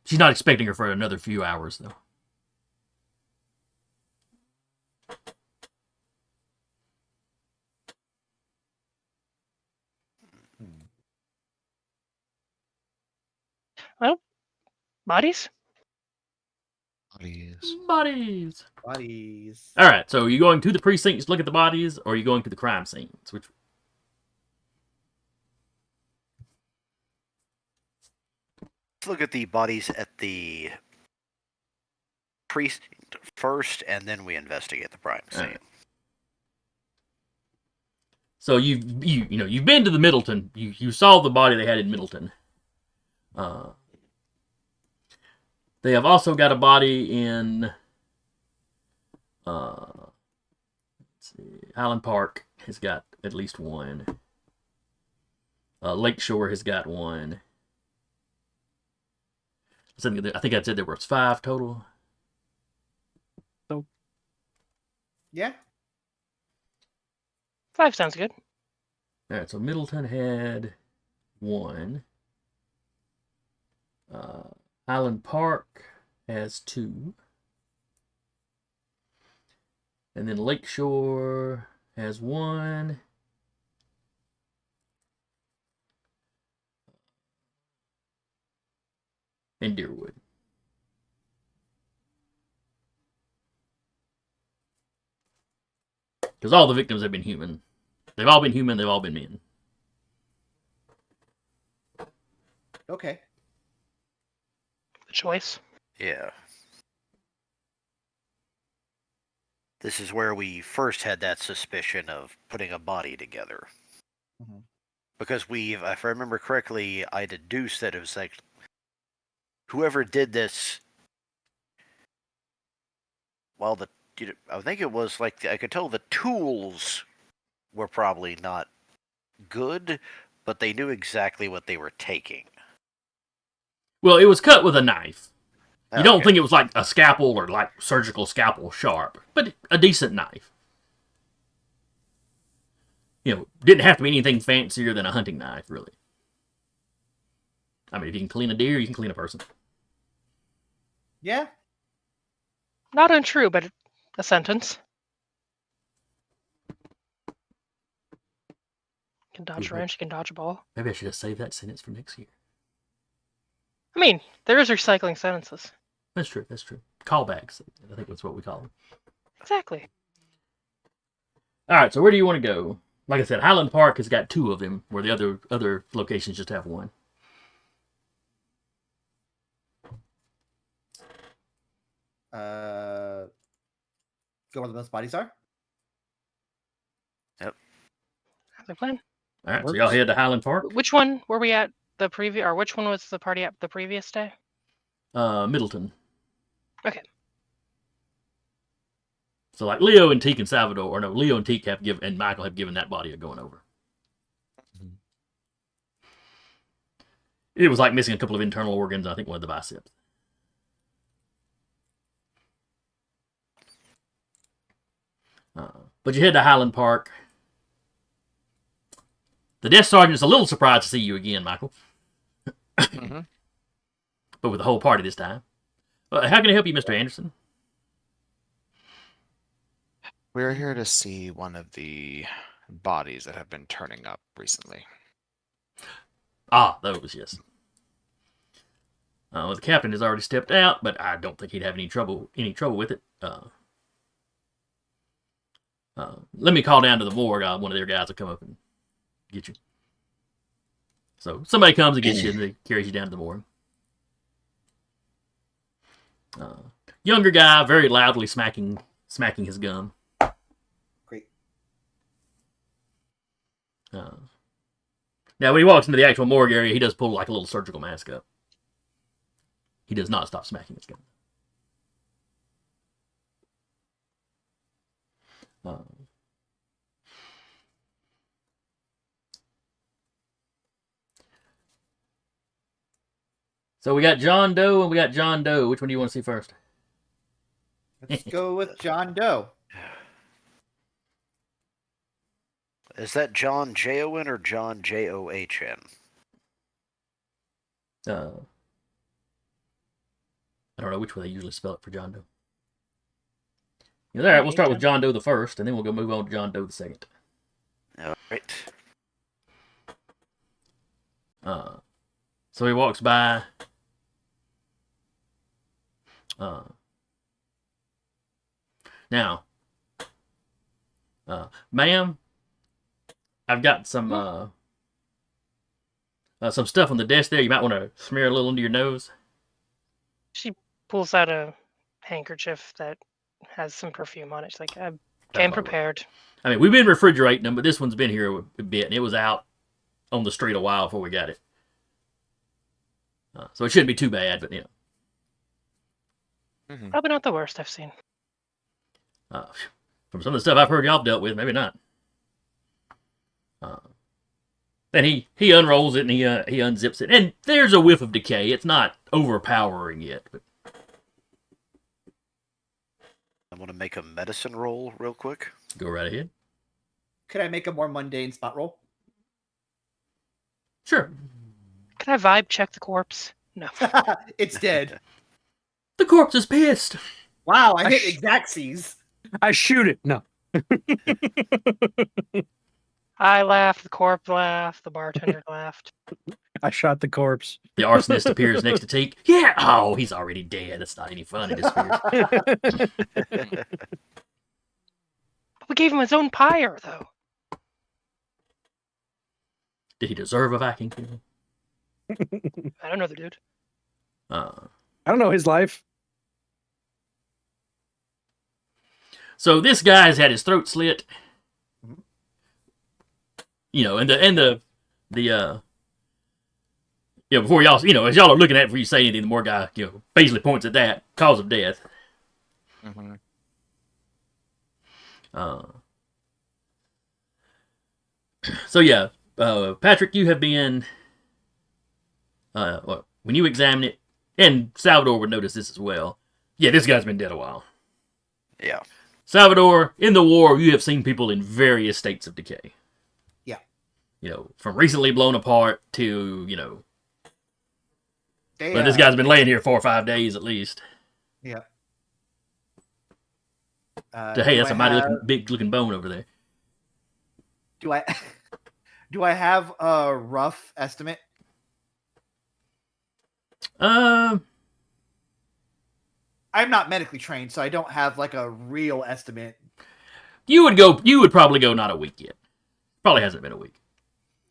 She's not expecting her for another few hours, though. Well, bodies? Bodies. Bodies. All right, so are you going to the precincts to look at the bodies, or are you going to the crime scenes? Which? Let's look at the bodies at the precinct first, and then we investigate the crime scene. Right. So you've been to the Middleton. You saw the body they had in Middleton. They have also got a body in let's see, Island Park has got at least one. Lakeshore has got one. I think I said there was 5 total. So, Yeah. 5 sounds good. All right, so Middleton had 1. Island Park has 2. And then Lakeshore has 1. And Deerwood. Because all the victims have been human. They've all been human, they've all been men. Okay. The choice. Yeah. This is where we first had that suspicion of putting a body together. Mm-hmm. Because if I remember correctly, I deduced that it was like whoever did this. Well, I think it was like I could tell the tools were probably not good, but they knew exactly what they were taking. Well, it was cut with a knife. You don't Okay. think it was like a scalpel or like surgical scalpel sharp, but a decent knife. Didn't have to be anything fancier than a hunting knife, really. I mean, if you can clean a deer, you can clean a person. Yeah. Not untrue, but a sentence. You can dodge a wrench, you can dodge a ball. Maybe I should have saved that sentence for next year. I mean, there is recycling sentences. That's true. Callbacks, I think that's what we call them. Exactly. All right, so where do you want to go? Like I said, Highland Park has got 2 of them, where the other locations just have 1. Go where the most bodies are. Yep. How's the plan? All right, so y'all head to Highland Park. Which one were we at the previous, or which one was the party at the previous day? Middleton. Okay. So like Leo and Teak and Salvador, or no, Leo and Teak and Michael have given that body a going over. Mhm. It was like missing a couple of internal organs, I think one of the biceps. But you head to Highland Park. The desk sergeant is a little surprised to see you again, Michael. Mm-hmm. But with the whole party this time. How can I help you, Mr. Anderson? We're here to see one of the bodies that have been turning up recently. Ah, those, yes. The captain has already stepped out, but I don't think he'd have any trouble with it. Let me call down to the morgue. One of their guys will come up and get you. So somebody comes and gets you, and they carries you down to the morgue. Younger guy, very loudly smacking his gum. Great. Now, when he walks into the actual morgue area, he does pull like a little surgical mask up. He does not stop smacking his gum. So we got John Doe and we got John Doe. Which one do you want to see first? Let's go with John Doe. Is that John J-O-N or John J-O-H-N? I don't know which way they usually spell it for John Doe. All right, we'll start with John Doe the first, and then we'll move on to John Doe the second. All right. So he walks by. Now, ma'am, I've got some stuff on the desk there. You might want to smear a little under your nose. She pulls out a handkerchief that has some perfume on it. She's like, I came prepared. I mean, we've been refrigerating them, but this one's been here a bit, and it was out on the street a while before we got it. So it shouldn't be too bad, but you know. Probably not the worst I've seen. From some of the stuff I've heard y'all dealt with, maybe not. Then he unrolls it and he unzips it, and there's a whiff of decay. It's not overpowering yet, but I want to make a medicine roll real quick. Go right ahead. Could I make a more mundane spot roll? Sure. Can I vibe check the corpse? No. It's dead. The corpse is pissed. Wow, I hit exactsies. I shoot it. No. I laughed, the corpse laughed, the bartender laughed. I shot the corpse. The arsonist appears next to Teak. Yeah. Oh, he's already dead. That's not any fun. He disappears. We gave him his own pyre, though. Did he deserve a Viking funeral? I don't know the dude. I don't know his life. So this guy's had his throat slit. You know, and the before y'all, you know, as y'all are looking at it before you say anything, the more guy, you know, basically points at that cause of death. So yeah, Patrick, you have been, well, when you examine it, and Salvador would notice this as well. Yeah, this guy's been dead a while. Yeah. Salvador, in the war, you have seen people in various states of decay. Yeah. You know, from recently blown apart to, you know, They, this guy's been laying here 4 or 5 days at least. Yeah. Hey, that's a mighty big looking bone over there. Do I have a rough estimate? Um, I'm not medically trained, so I don't have like a real estimate. you would probably go not a week yet. Probably hasn't been a week.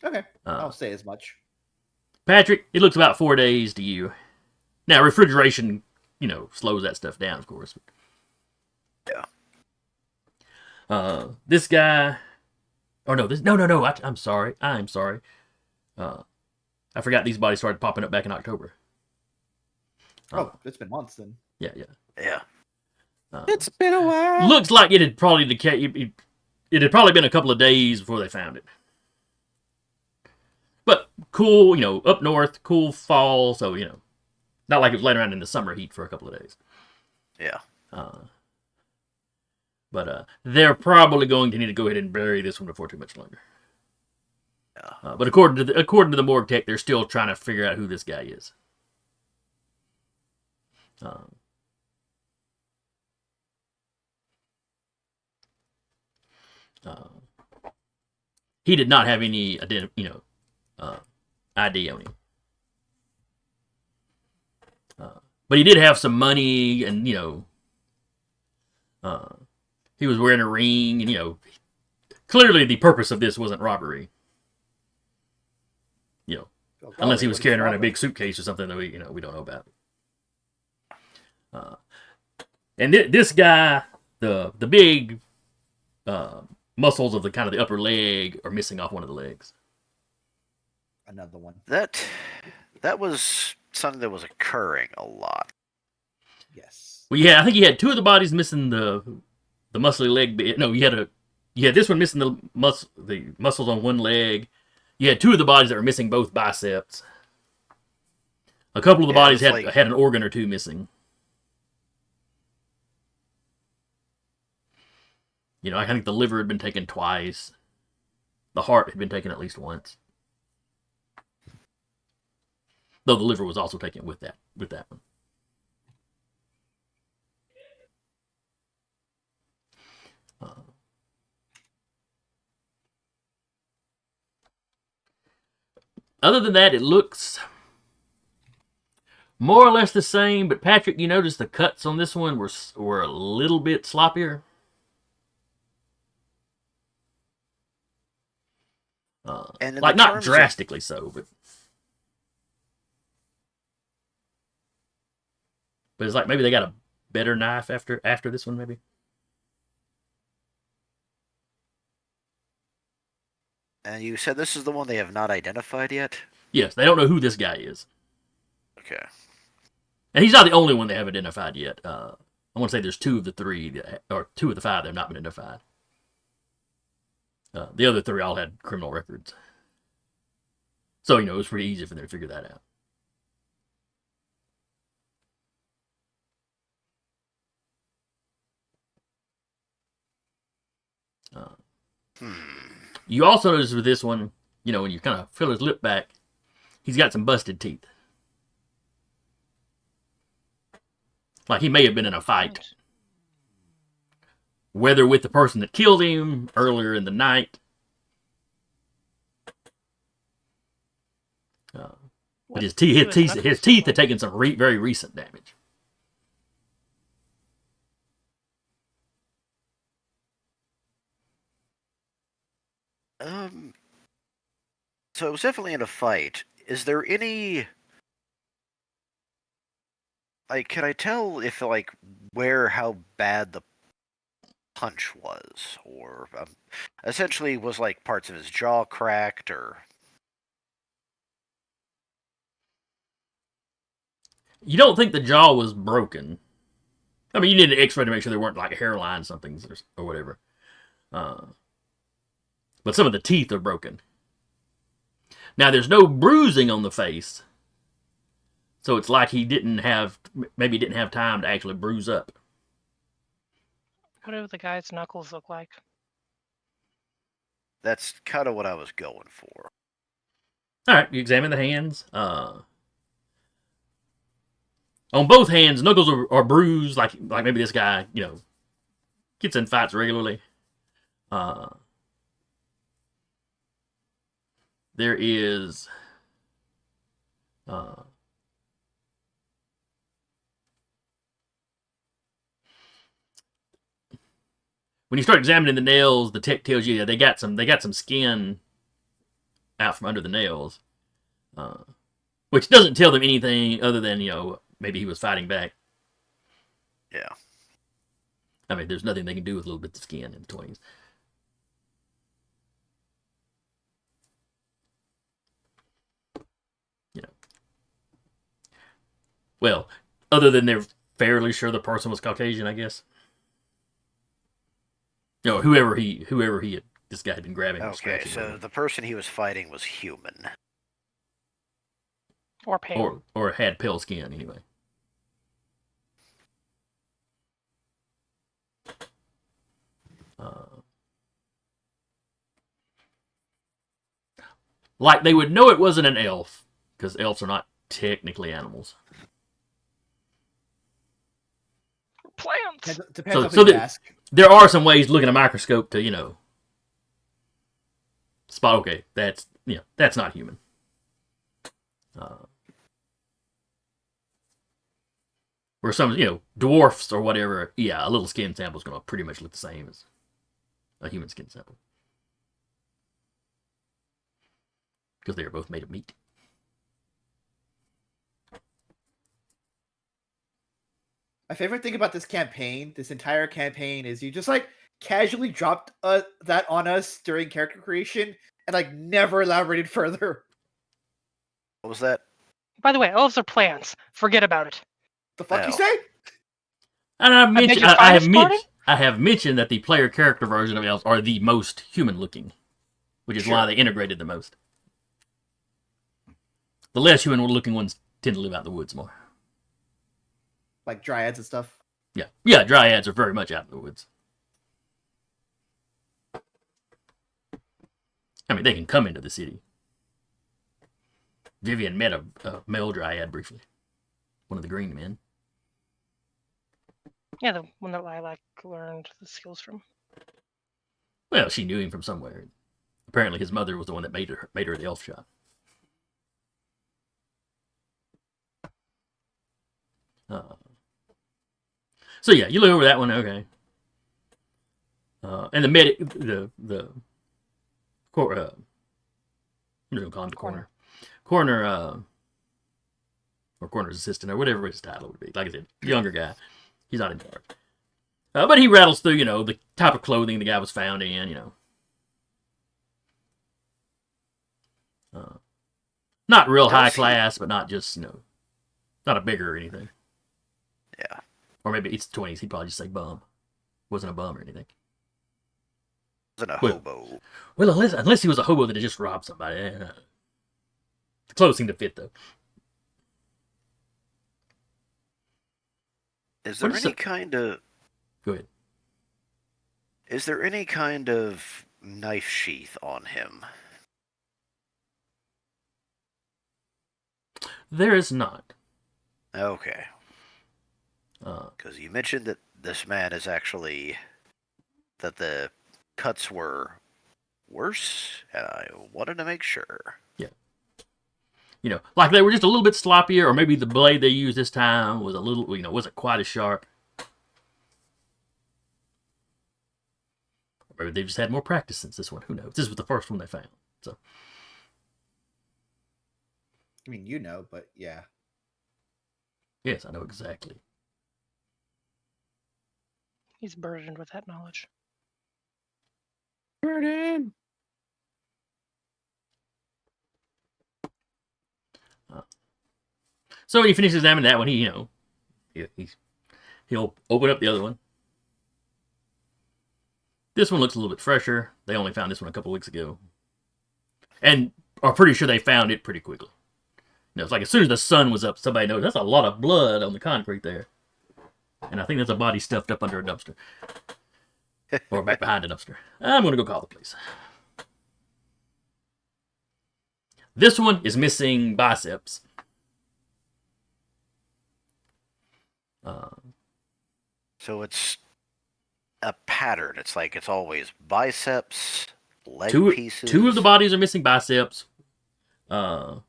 Okay, I'll say as much. Patrick, it looks about 4 days to you. Now, refrigeration, you know, slows that stuff down, of course. Yeah. This guy, or no, no. I'm sorry. I forgot these bodies started popping up back in October. Oh, it's been months then. Yeah. It's been a while. Looks like it had probably decayed. It had probably been a couple of days before they found it. But cool, you know, up north, cool fall, so, you know, not like it was laying around in the summer heat for a couple of days. Yeah. But they're probably going to need to go ahead and bury this one before too much longer. Yeah. But according to the morgue tech, they're still trying to figure out who this guy is. He did not have any ID on him. But he did have some money, and, you know, He was wearing a ring, and clearly the purpose of this wasn't robbery. Oh, Unless golly, he was what is carrying around a robbery? big suitcase or something that we don't know about. And this guy, the big muscles of the kind of the upper leg are missing off one of the legs. Another one. That was something that was occurring a lot. Yes. Well, yeah, I think he had two of the bodies missing the muscly leg bit. No, you had this one missing the muscles on one leg. You had two of the bodies that were missing both biceps. A couple of the bodies had an organ or two missing. I think the liver had been taken twice. The heart had been taken at least once. Though the liver was also taken with that one. Other than that, it looks more or less the same. But Patrick, you notice the cuts on this one were a little bit sloppier. And like not drastically so, but it's like maybe they got a better knife after this one, maybe. And you said this is the one they have not identified yet? Yes, they don't know who this guy is. Okay. And he's not the only one they haven't identified yet. I want to say there's two of the three, or two of the five that have not been identified. The other three all had criminal records. So, it was pretty easy for them to figure that out. You also notice with this one, when you kind of fill his lip back, he's got some busted teeth. Like he may have been in a fight. Whether with the person that killed him earlier in the night. But his teeth had taken some very recent damage. So it was definitely in a fight. Is there any... can I tell if, how bad the punch was? Or, essentially, was, parts of his jaw cracked, or... You don't think the jaw was broken. I mean, you need an x-ray to make sure there weren't, hairline somethings or whatever. But some of the teeth are broken. Now, there's no bruising on the face. So it's like he didn't have time to actually bruise up. What do the guy's knuckles look like? That's kind of what I was going for. All right, you examine the hands. On both hands, knuckles are bruised, like maybe this guy, gets in fights regularly. There is when you start examining the nails, the tech tells you they got some skin out from under the nails, which doesn't tell them anything other than maybe he was fighting back. Yeah. I mean, there's nothing they can do with little bits of skin in between. Well, other than they're fairly sure the person was Caucasian, I guess. Whoever this guy had been grabbing. Okay, so the person he was fighting was human. Or pale. Or had pale skin, anyway. They would know it wasn't an elf, because elves are not technically animals. Plants! Depends on who you ask. There are some ways to look at a microscope to, spot, okay, that's not human. Or some, dwarfs or whatever, yeah, a little skin sample is going to pretty much look the same as a human skin sample. Because they are both made of meat. My favorite thing about this campaign, this entire campaign, is you just like casually dropped that on us during character creation and like never elaborated further. What was that? By the way, elves are plants. Forget about it. The fuck you No. say? And your I have mentioned that the player character version of elves are the most human looking, which is why they integrated the most. The less human looking ones tend to live out in the woods more. Like dryads and stuff. Yeah, dryads are very much out in the woods. I mean, they can come into the city. Vivian met a male dryad briefly. One of the green men. Yeah, the one that Lilac learned the skills from. Well, she knew him from somewhere. Apparently his mother was the one that made her the elf shot. So yeah, you look over that one, okay. And the medic, I'm just gonna call him the coroner. Coroner, or coroner's assistant, or whatever his title would be. Like I said, younger guy. He's not in charge. But he rattles through, the type of clothing the guy was found in, Not real high class, but not just, not a beggar or anything. Yeah. Or maybe it's the 20s, he'd probably just say bum. Wasn't a bum or anything. Wasn't a hobo. Well, unless he was a hobo that had just robbed somebody. The clothes seem to fit, though. Is there any kind of... Go ahead. Is there any kind of knife sheath on him? There is not. Okay. Because you mentioned that this man is actually... that the cuts were worse, and I wanted to make sure. Yeah. Like they were just a little bit sloppier, or maybe the blade they used this time was a little, wasn't quite as sharp. Or maybe they just had more practice since this one. Who knows? This was the first one they found. So. I mean, but yeah. Yes, I know exactly. He's burdened with that knowledge. Burden. So when he finishes examining that one, he'll open up the other one. This one looks a little bit fresher. They only found this one a couple weeks ago, and are pretty sure they found it pretty quickly. It's like as soon as the sun was up, somebody noticed that's a lot of blood on the concrete there, and I think that's a body stuffed up under a dumpster, or back behind a dumpster. I'm gonna go call the police. This one is missing biceps. So it's a pattern. It's like it's always biceps, leg pieces. Two of the bodies are missing biceps. Let's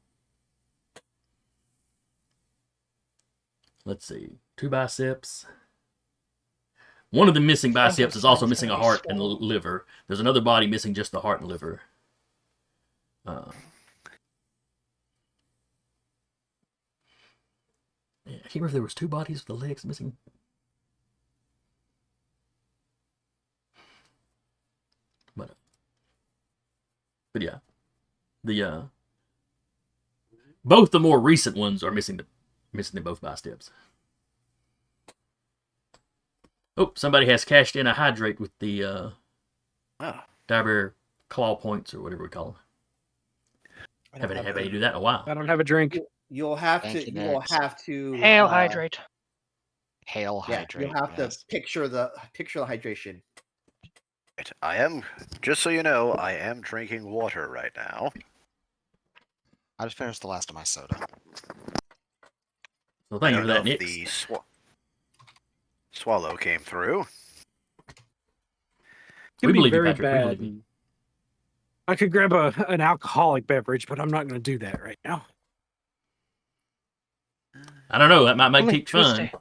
see. 2 biceps. One of the missing biceps is also missing a heart and liver. There's another body missing just the heart and liver. I can't remember if there was 2 bodies with the legs missing. But yeah, both the more recent ones are missing the both biceps. Oh, somebody has cashed in a hydrate with the Diver claw points or whatever we call them. Haven't had anybody do that in a while. I don't have a drink. You'll have to. Hail hydrate. Hail hydrate. You'll have to picture the hydration. I am, just so you know, I am drinking water right now. I just finished the last of my soda. Well, thank you for that, Nick. Nick. The swallow came through. We believe you, very Patrick. We bad. believe you. I could grab an alcoholic beverage, but I'm not going to do that right now. I don't know. That might Only keep fun. Tuesday.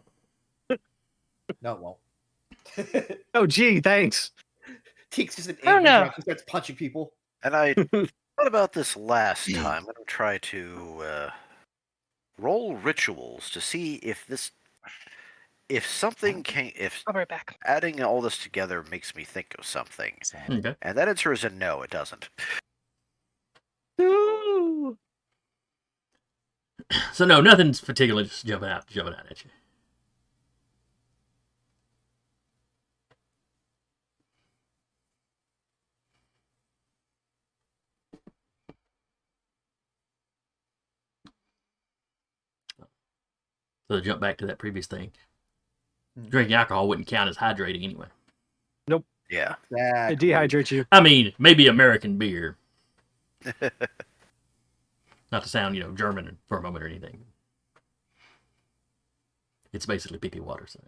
No, it won't. Oh, gee, thanks. Teek's just an I don't angry know. dragon who starts punching people. And I thought about this last time. I'm going to try to roll rituals to see if something can, if I'll be right back. adding all this together makes me think of something. Okay. And that answer is a no, it doesn't. Ooh. So no, nothing's particularly just jumping out at you. So to jump back to that previous thing, drinking alcohol wouldn't count as hydrating anyway. Yeah. It dehydrates you. I mean, maybe American beer. Not to sound, German for a moment or anything. It's basically pee-pee water. So.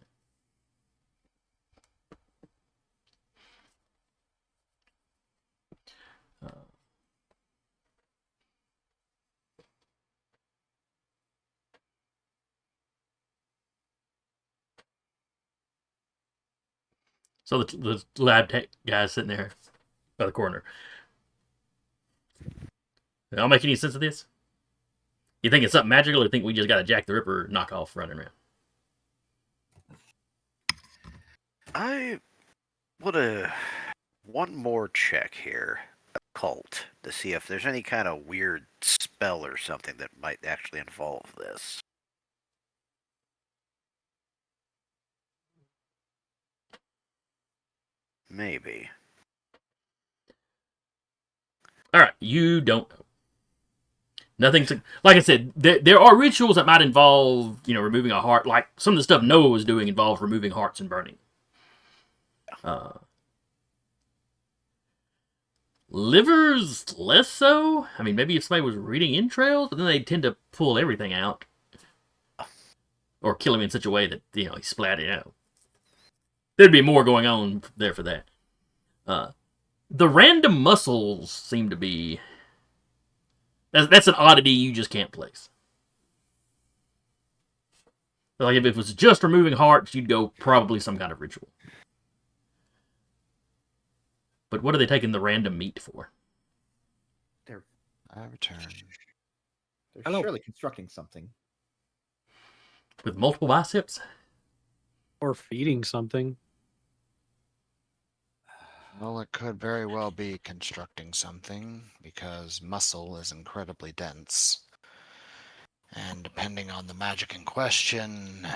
So the lab tech guy's sitting there by the corner. I'll make any sense of this? You think it's something magical, or think we just got a Jack the Ripper knockoff running around? I would one more check here, occult, to see if there's any kind of weird spell or something that might actually involve this. Maybe. All right, you don't know. Nothing's like I said. There are rituals that might involve, removing a heart. Like some of the stuff Noah was doing involved removing hearts and burning. Livers less so. I mean, maybe if somebody was reading entrails, but then they tend to pull everything out, or kill him in such a way that he splattered out. There'd be more going on there for that. The random muscles seem to be. That's an oddity you just can't place. Like if it was just removing hearts, you'd go probably some kind of ritual. But what are they taking the random meat for? I return. They're surely constructing something. With multiple biceps? Or feeding something. Well, it could very well be constructing something, because muscle is incredibly dense. And depending on the magic in question,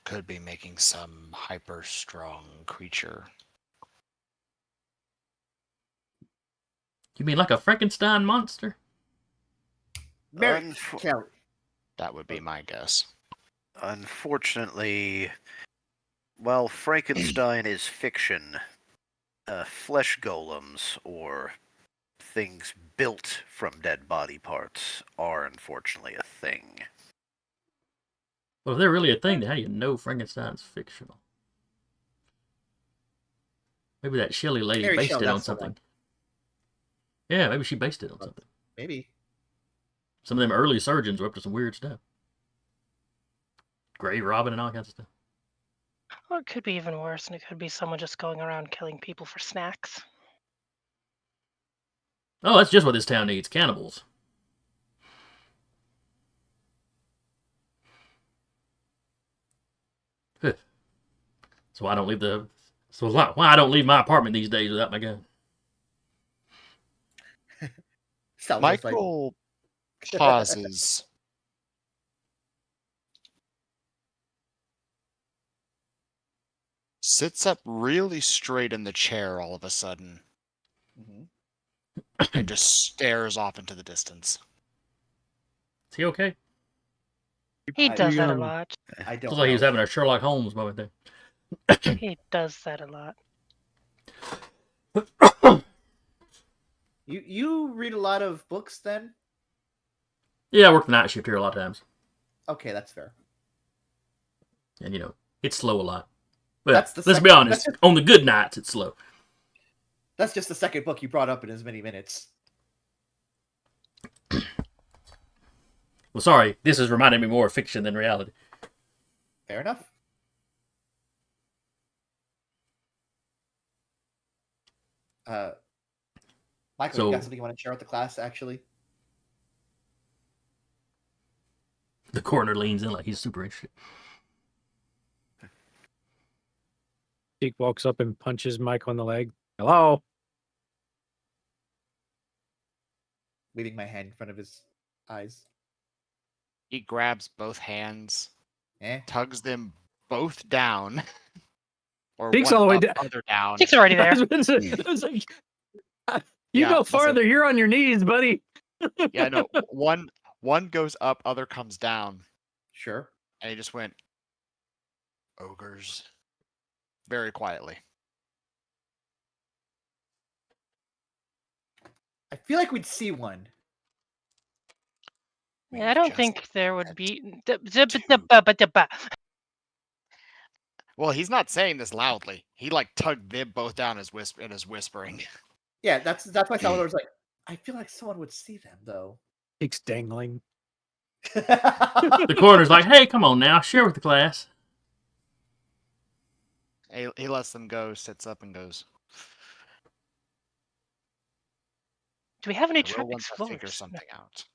could be making some hyper-strong creature. You mean like a Frankenstein monster? Mary, Carol. That would be my guess. Unfortunately, while Frankenstein is fiction, flesh golems, or things built from dead body parts, are unfortunately a thing. Well, if they're really a thing, then how do you know Frankenstein's fictional? Maybe that Shelley lady Mary based Shelley, it on that's the something. one. Yeah, maybe she based it on something. Maybe. Some of them early surgeons were up to some weird stuff. Grave robbing and all kinds of stuff. Or it could be even worse, and it could be someone just going around killing people for snacks. Oh, that's just what this town needs, cannibals. So I don't leave why I don't leave my apartment these days without my gun. Sounds Michael pauses. Sits up really straight in the chair all of a sudden. And just stares off into the distance. Is he okay? He does that a lot. I don't Looks like he was know. having a Sherlock Holmes moment there. He does that a lot. You read a lot of books then? Yeah, I work the night shift here a lot of times. Okay, that's fair. And, it's slow a lot. But That's the let's be second- honest, on the good nights, it's slow. That's just the second book you brought up in as many minutes. Well, sorry, this has reminded me more of fiction than reality. Fair enough. Michael, you got So something you want to share with the class? Actually, the coroner leans in like he's super interested. Deke walks up and punches Mike on the leg. Hello. waving my hand in front of his eyes. He grabs both hands, Eh? tugs them both down, or Deke's one all the way up, down. other down. Dick's already there. I was like, you Yeah, go listen. farther. You're on your knees, buddy. Yeah, no. One goes up, other comes down, Sure. and he just went ogres very quietly. I feel like we'd see one. Yeah, I We've don't just think there would met be. Well, he's not saying this loudly. He like tugged them both down as whispering. Yeah, that's why Salvador's like, I feel like someone would see them though. Deke's dangling. The coroner's like, hey, come on now, share with the class. He lets them go, sits up, and goes. Do we have any I will trap want to figure explorers? something out.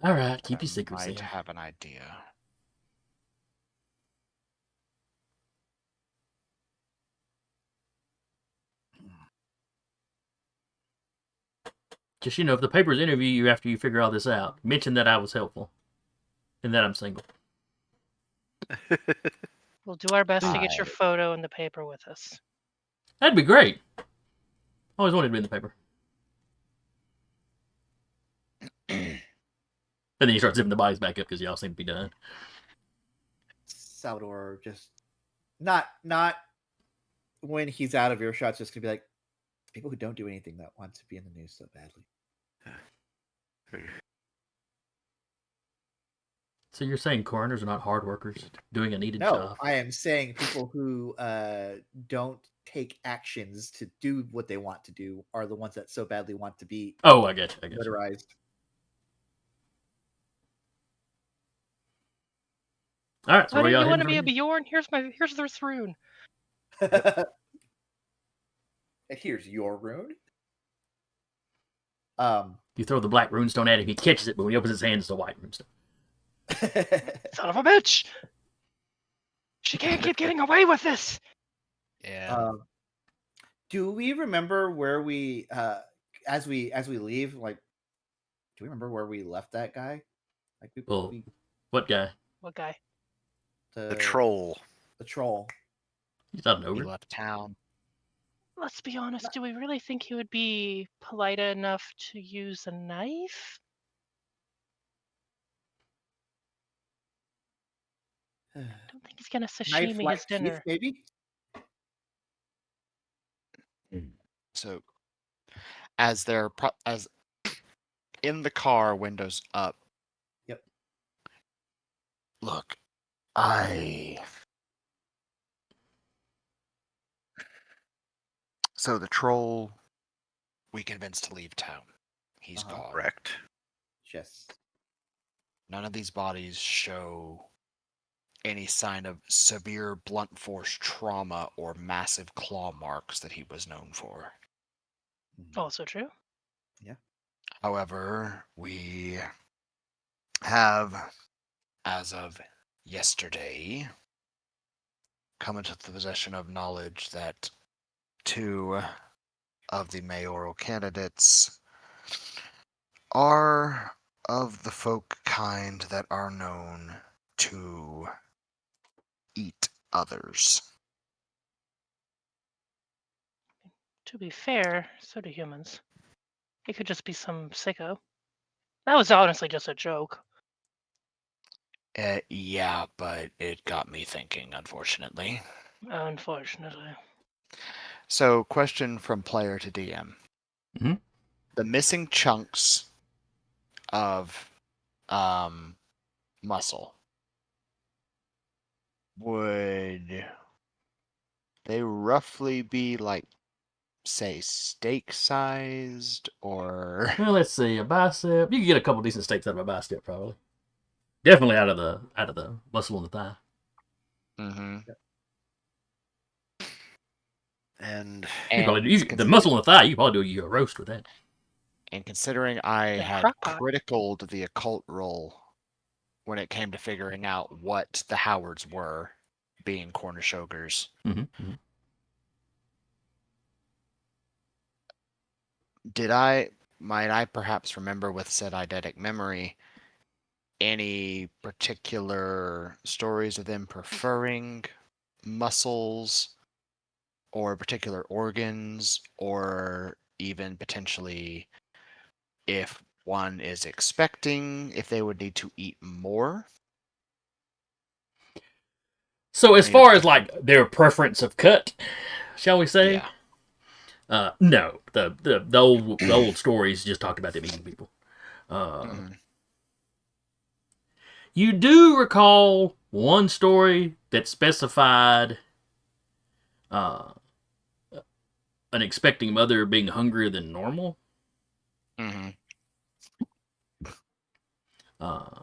All right, keep I your secrets might there. have an idea. Just, if the papers interview you after you figure all this out, mention that I was helpful and that I'm single. We'll do our best to get your I- photo in the paper with us. That'd be great. Always wanted to be in the paper. And then you start zipping the bodies back up because y'all seem to be done. Salvador just not when he's out of earshot, just gonna be like, people who don't do anything that want to be in the news so badly. So you're saying coroners are not hard workers doing a needed No, job? I am saying people who don't take actions to do what they want to do are the ones that so badly want to be Oh, I get you. notarized. All right, so Why where don't y'all you want to heading be a from Beorn? Here's this rune. And here's your rune. You throw the black runestone at him, he catches it, but when he opens his hand, it's a white runestone. Son of a bitch! She can't keep getting away with this. Yeah. Do we remember where we as we leave, like, do we remember where we left that guy? Like Well, what guy? What guy? The troll. The troll. He's not an He ogre. left town. Let's be honest. Do we really think he would be polite enough to use a knife? I don't think he's gonna Knife sashimi like his teeth, dinner. maybe? So, as they're as in the car, windows up. Yep. Look, So the troll, we convinced to leave town. He's gone. Correct. Yes. None of these bodies show any sign of severe blunt force trauma or massive claw marks that he was known for. Also true. However, we have, as of yesterday, come into the possession of knowledge that 2 of the mayoral candidates are of the folk kind that are known to eat others. To be fair, so do humans. It could just be some sicko. That was honestly just a joke. Yeah, but it got me thinking, unfortunately. Unfortunately. So, question from player to DM. Mhm. The missing chunks of muscle, would they roughly be like, say, steak sized, or Well, let's see, a bicep. You can get a couple decent steaks out of a bicep, probably. Definitely out of the muscle on the thigh. mm-hmm. And The muscle in the thigh, you could probably do a roast with that. And considering I Yeah, had crock-pot. criticaled the occult roll when it came to figuring out what the Howards were, being Cornish ogres, might I perhaps remember with said eidetic memory any particular stories of them preferring muscles or particular organs, or even potentially if one is expecting, if they would need to eat more? So as far as like their preference of cut, shall we say? Yeah. No. The old stories just talked about them eating people. You do recall one story that specified an expecting mother being hungrier than normal.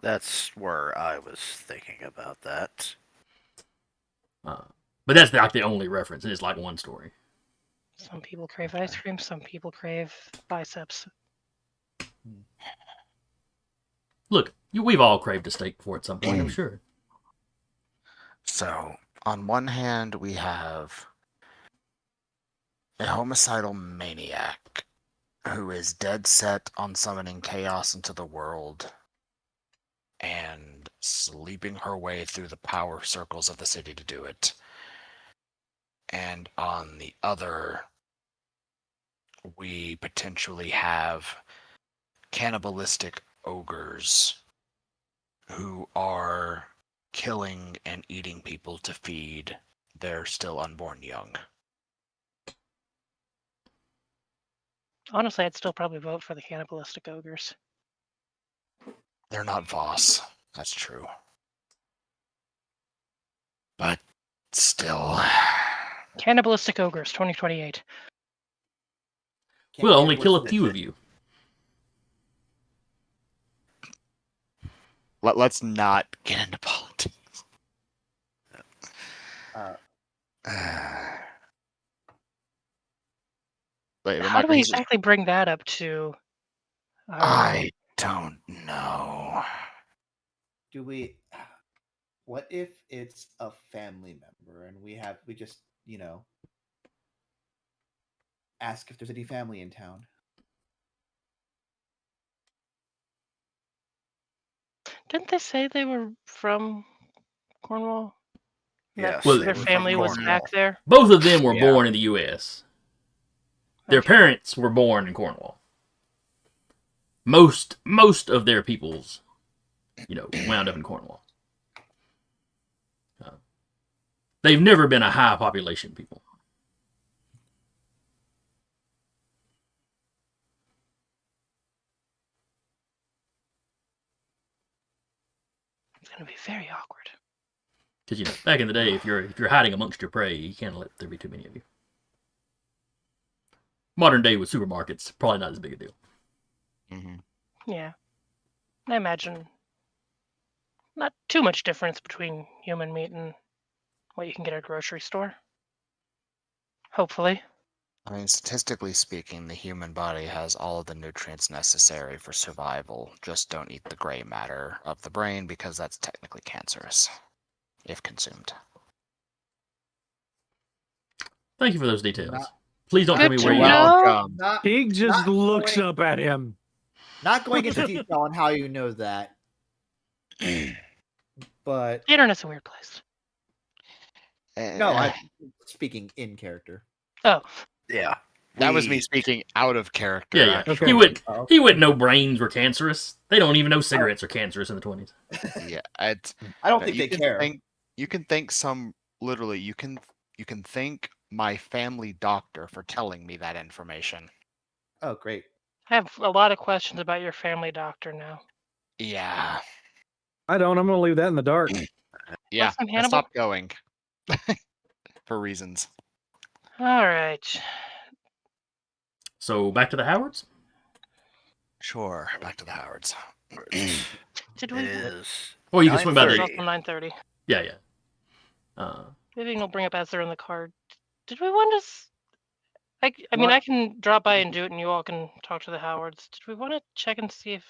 that's where I was thinking about that. But that's like the only reference. It's like one story. Some people crave ice cream. Some people crave biceps. Look, we've all craved a steak before at some point, I'm sure. So, on one hand, we have a homicidal maniac who is dead set on summoning chaos into the world and sleeping her way through the power circles of the city to do it. And on the other, we potentially have cannibalistic ogres who are killing and eating people to feed their still unborn young. Honestly, I'd still probably vote for the cannibalistic ogres. They're not Voss, that's true. But still. Cannibalistic ogres, 2028. We'll only kill a few of you. Let's not get into politics. Wait, How do we exactly bring that up to? I don't know. Do we? What if it's a family member and we just ask if there's any family in town? Didn't they say they were from Cornwall? Yes, Well, they Their were from family was Cornwall. back there. Both of them were Yeah. born in the U.S. Their Okay. parents were born in Cornwall. Most of their peoples, wound up in Cornwall. They've never been a high population people. It's gonna be very awkward. Because back in the day, if you're hiding amongst your prey, you can't let there be too many of you. Modern day with supermarkets, probably not as big a deal. Mm-hmm. Yeah, I imagine not too much difference between human meat and what you can get at a grocery store. Hopefully. I mean, statistically speaking, the human body has all of the nutrients necessary for survival. Just don't eat the gray matter of the brain because that's technically cancerous, if consumed. Thank you for those details. Not- Please don't tell me Good where to you know. Welcome. Pig just not looks going- up at him. Not going into detail on how you know that, but The internet's a weird place. no, I'm speaking in character. Oh, Yeah. That was me speaking out of character. Yeah. actually. Okay. He wouldn't know brains were cancerous. They don't even know cigarettes are cancerous in the 20s. Yeah, I don't think you they can care. you can thank literally. You can thank my family doctor for telling me that information. Oh, great. I have a lot of questions about your family doctor now. Yeah, I don't. I'm going to leave that in the dark. yeah. Last name I Hannibal? stopped going for reasons. All right. So back to the Howards. Sure, back to the Howards. Did It we? is. Or you can swing by It's the. 9:30. also 9:30. Yeah. Maybe we'll bring up as they're in the car. Did we want to I mean, What? I can drop by and do it, and you all can talk to the Howards. Did we want to check and see if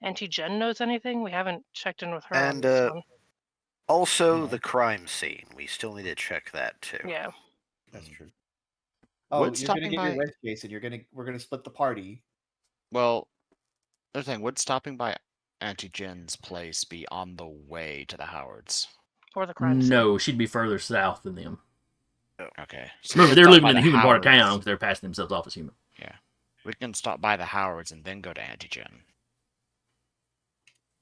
Auntie Jen knows anything? We haven't checked in with her on And this one. also Yeah. the crime scene. We still need to check that too. Yeah. That's true. Oh, Would you're gonna stopping get your by- rest, Jason. We're gonna split the party. Well, the thing, would stopping by Auntie Jen's place be on the way to the Howards? Or the crime scene. No, she'd be further south than them. Okay. So Remember, we can they're stop living by in the human part of Howards. town because they're passing themselves off as human. We can stop by the Howards and then go to Auntie Jen.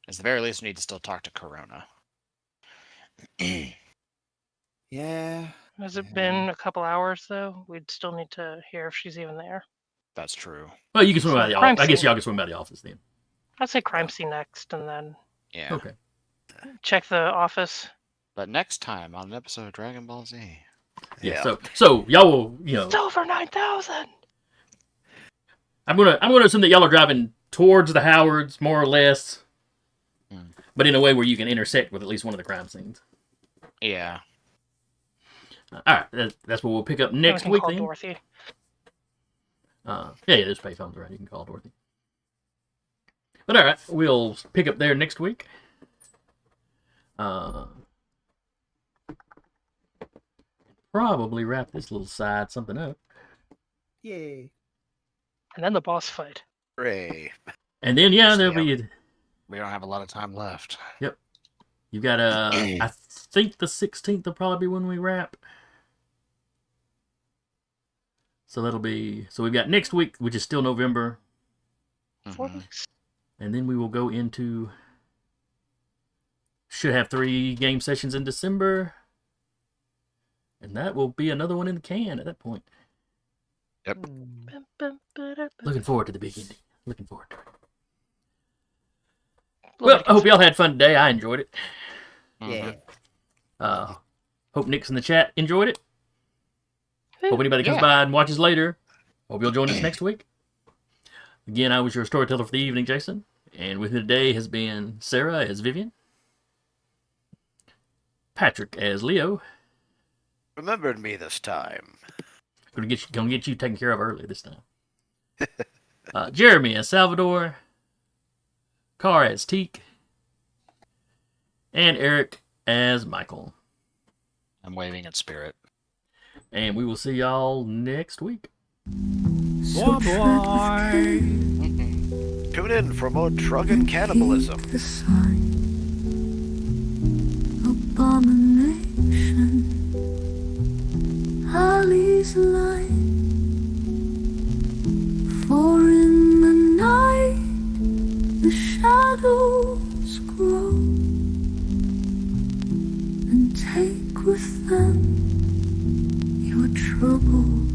At the very least, we need to still talk to Corona. Yeah. Has it been a couple hours, though? We'd still need to hear if she's even there. That's true. Well, you can swim So by the crime office. I guess scene. y'all can swim by the office then. I'd say crime scene next, and then Yeah. Okay. check the office. But next time on an episode of Dragon Ball Z. Yeah. So y'all will, It's over 9,000! I'm gonna assume that y'all are driving towards the Howards, more or less, but in a way where you can intersect with at least one of the crime scenes. Yeah. All right, that's what we'll pick up And next we can week call then. Dorothy. Yeah, there's payphones around. You can call Dorothy. But all right, we'll pick up there next week. Probably wrap this little side something up. Yay. And then the boss fight. Hooray. And then, there'll be... We don't have a lot of time left. Yep. You got, I think the 16th will probably be when we wrap. So that'll be... So we've got next week, which is still November. 4 weeks. And then we will go into... Should have 3 game sessions in December. And that will be another one in the can at that point. Yep. Looking forward to the big ending. Looking forward to it. Little Well, I hope y'all had fun today. I enjoyed it. Yeah. Hope Nick's in the chat enjoyed it. Hope anybody comes Yeah. by and watches later. Hope you'll join us next week. Again, I was your storyteller for the evening, Jason. And with me today has been Sarah as Vivian. Patrick as Leo. Remembered me this time. Gonna get you taken care of early this time. Jeremy as Salvador. Carr as Teak. And Eric as Michael. I'm waving at Spirit. And we will see y'all next week. So tread Tune in for more drug and cannibalism. the sign. Abomination Alley's light. For in the night the shadows grow and take with them your troubles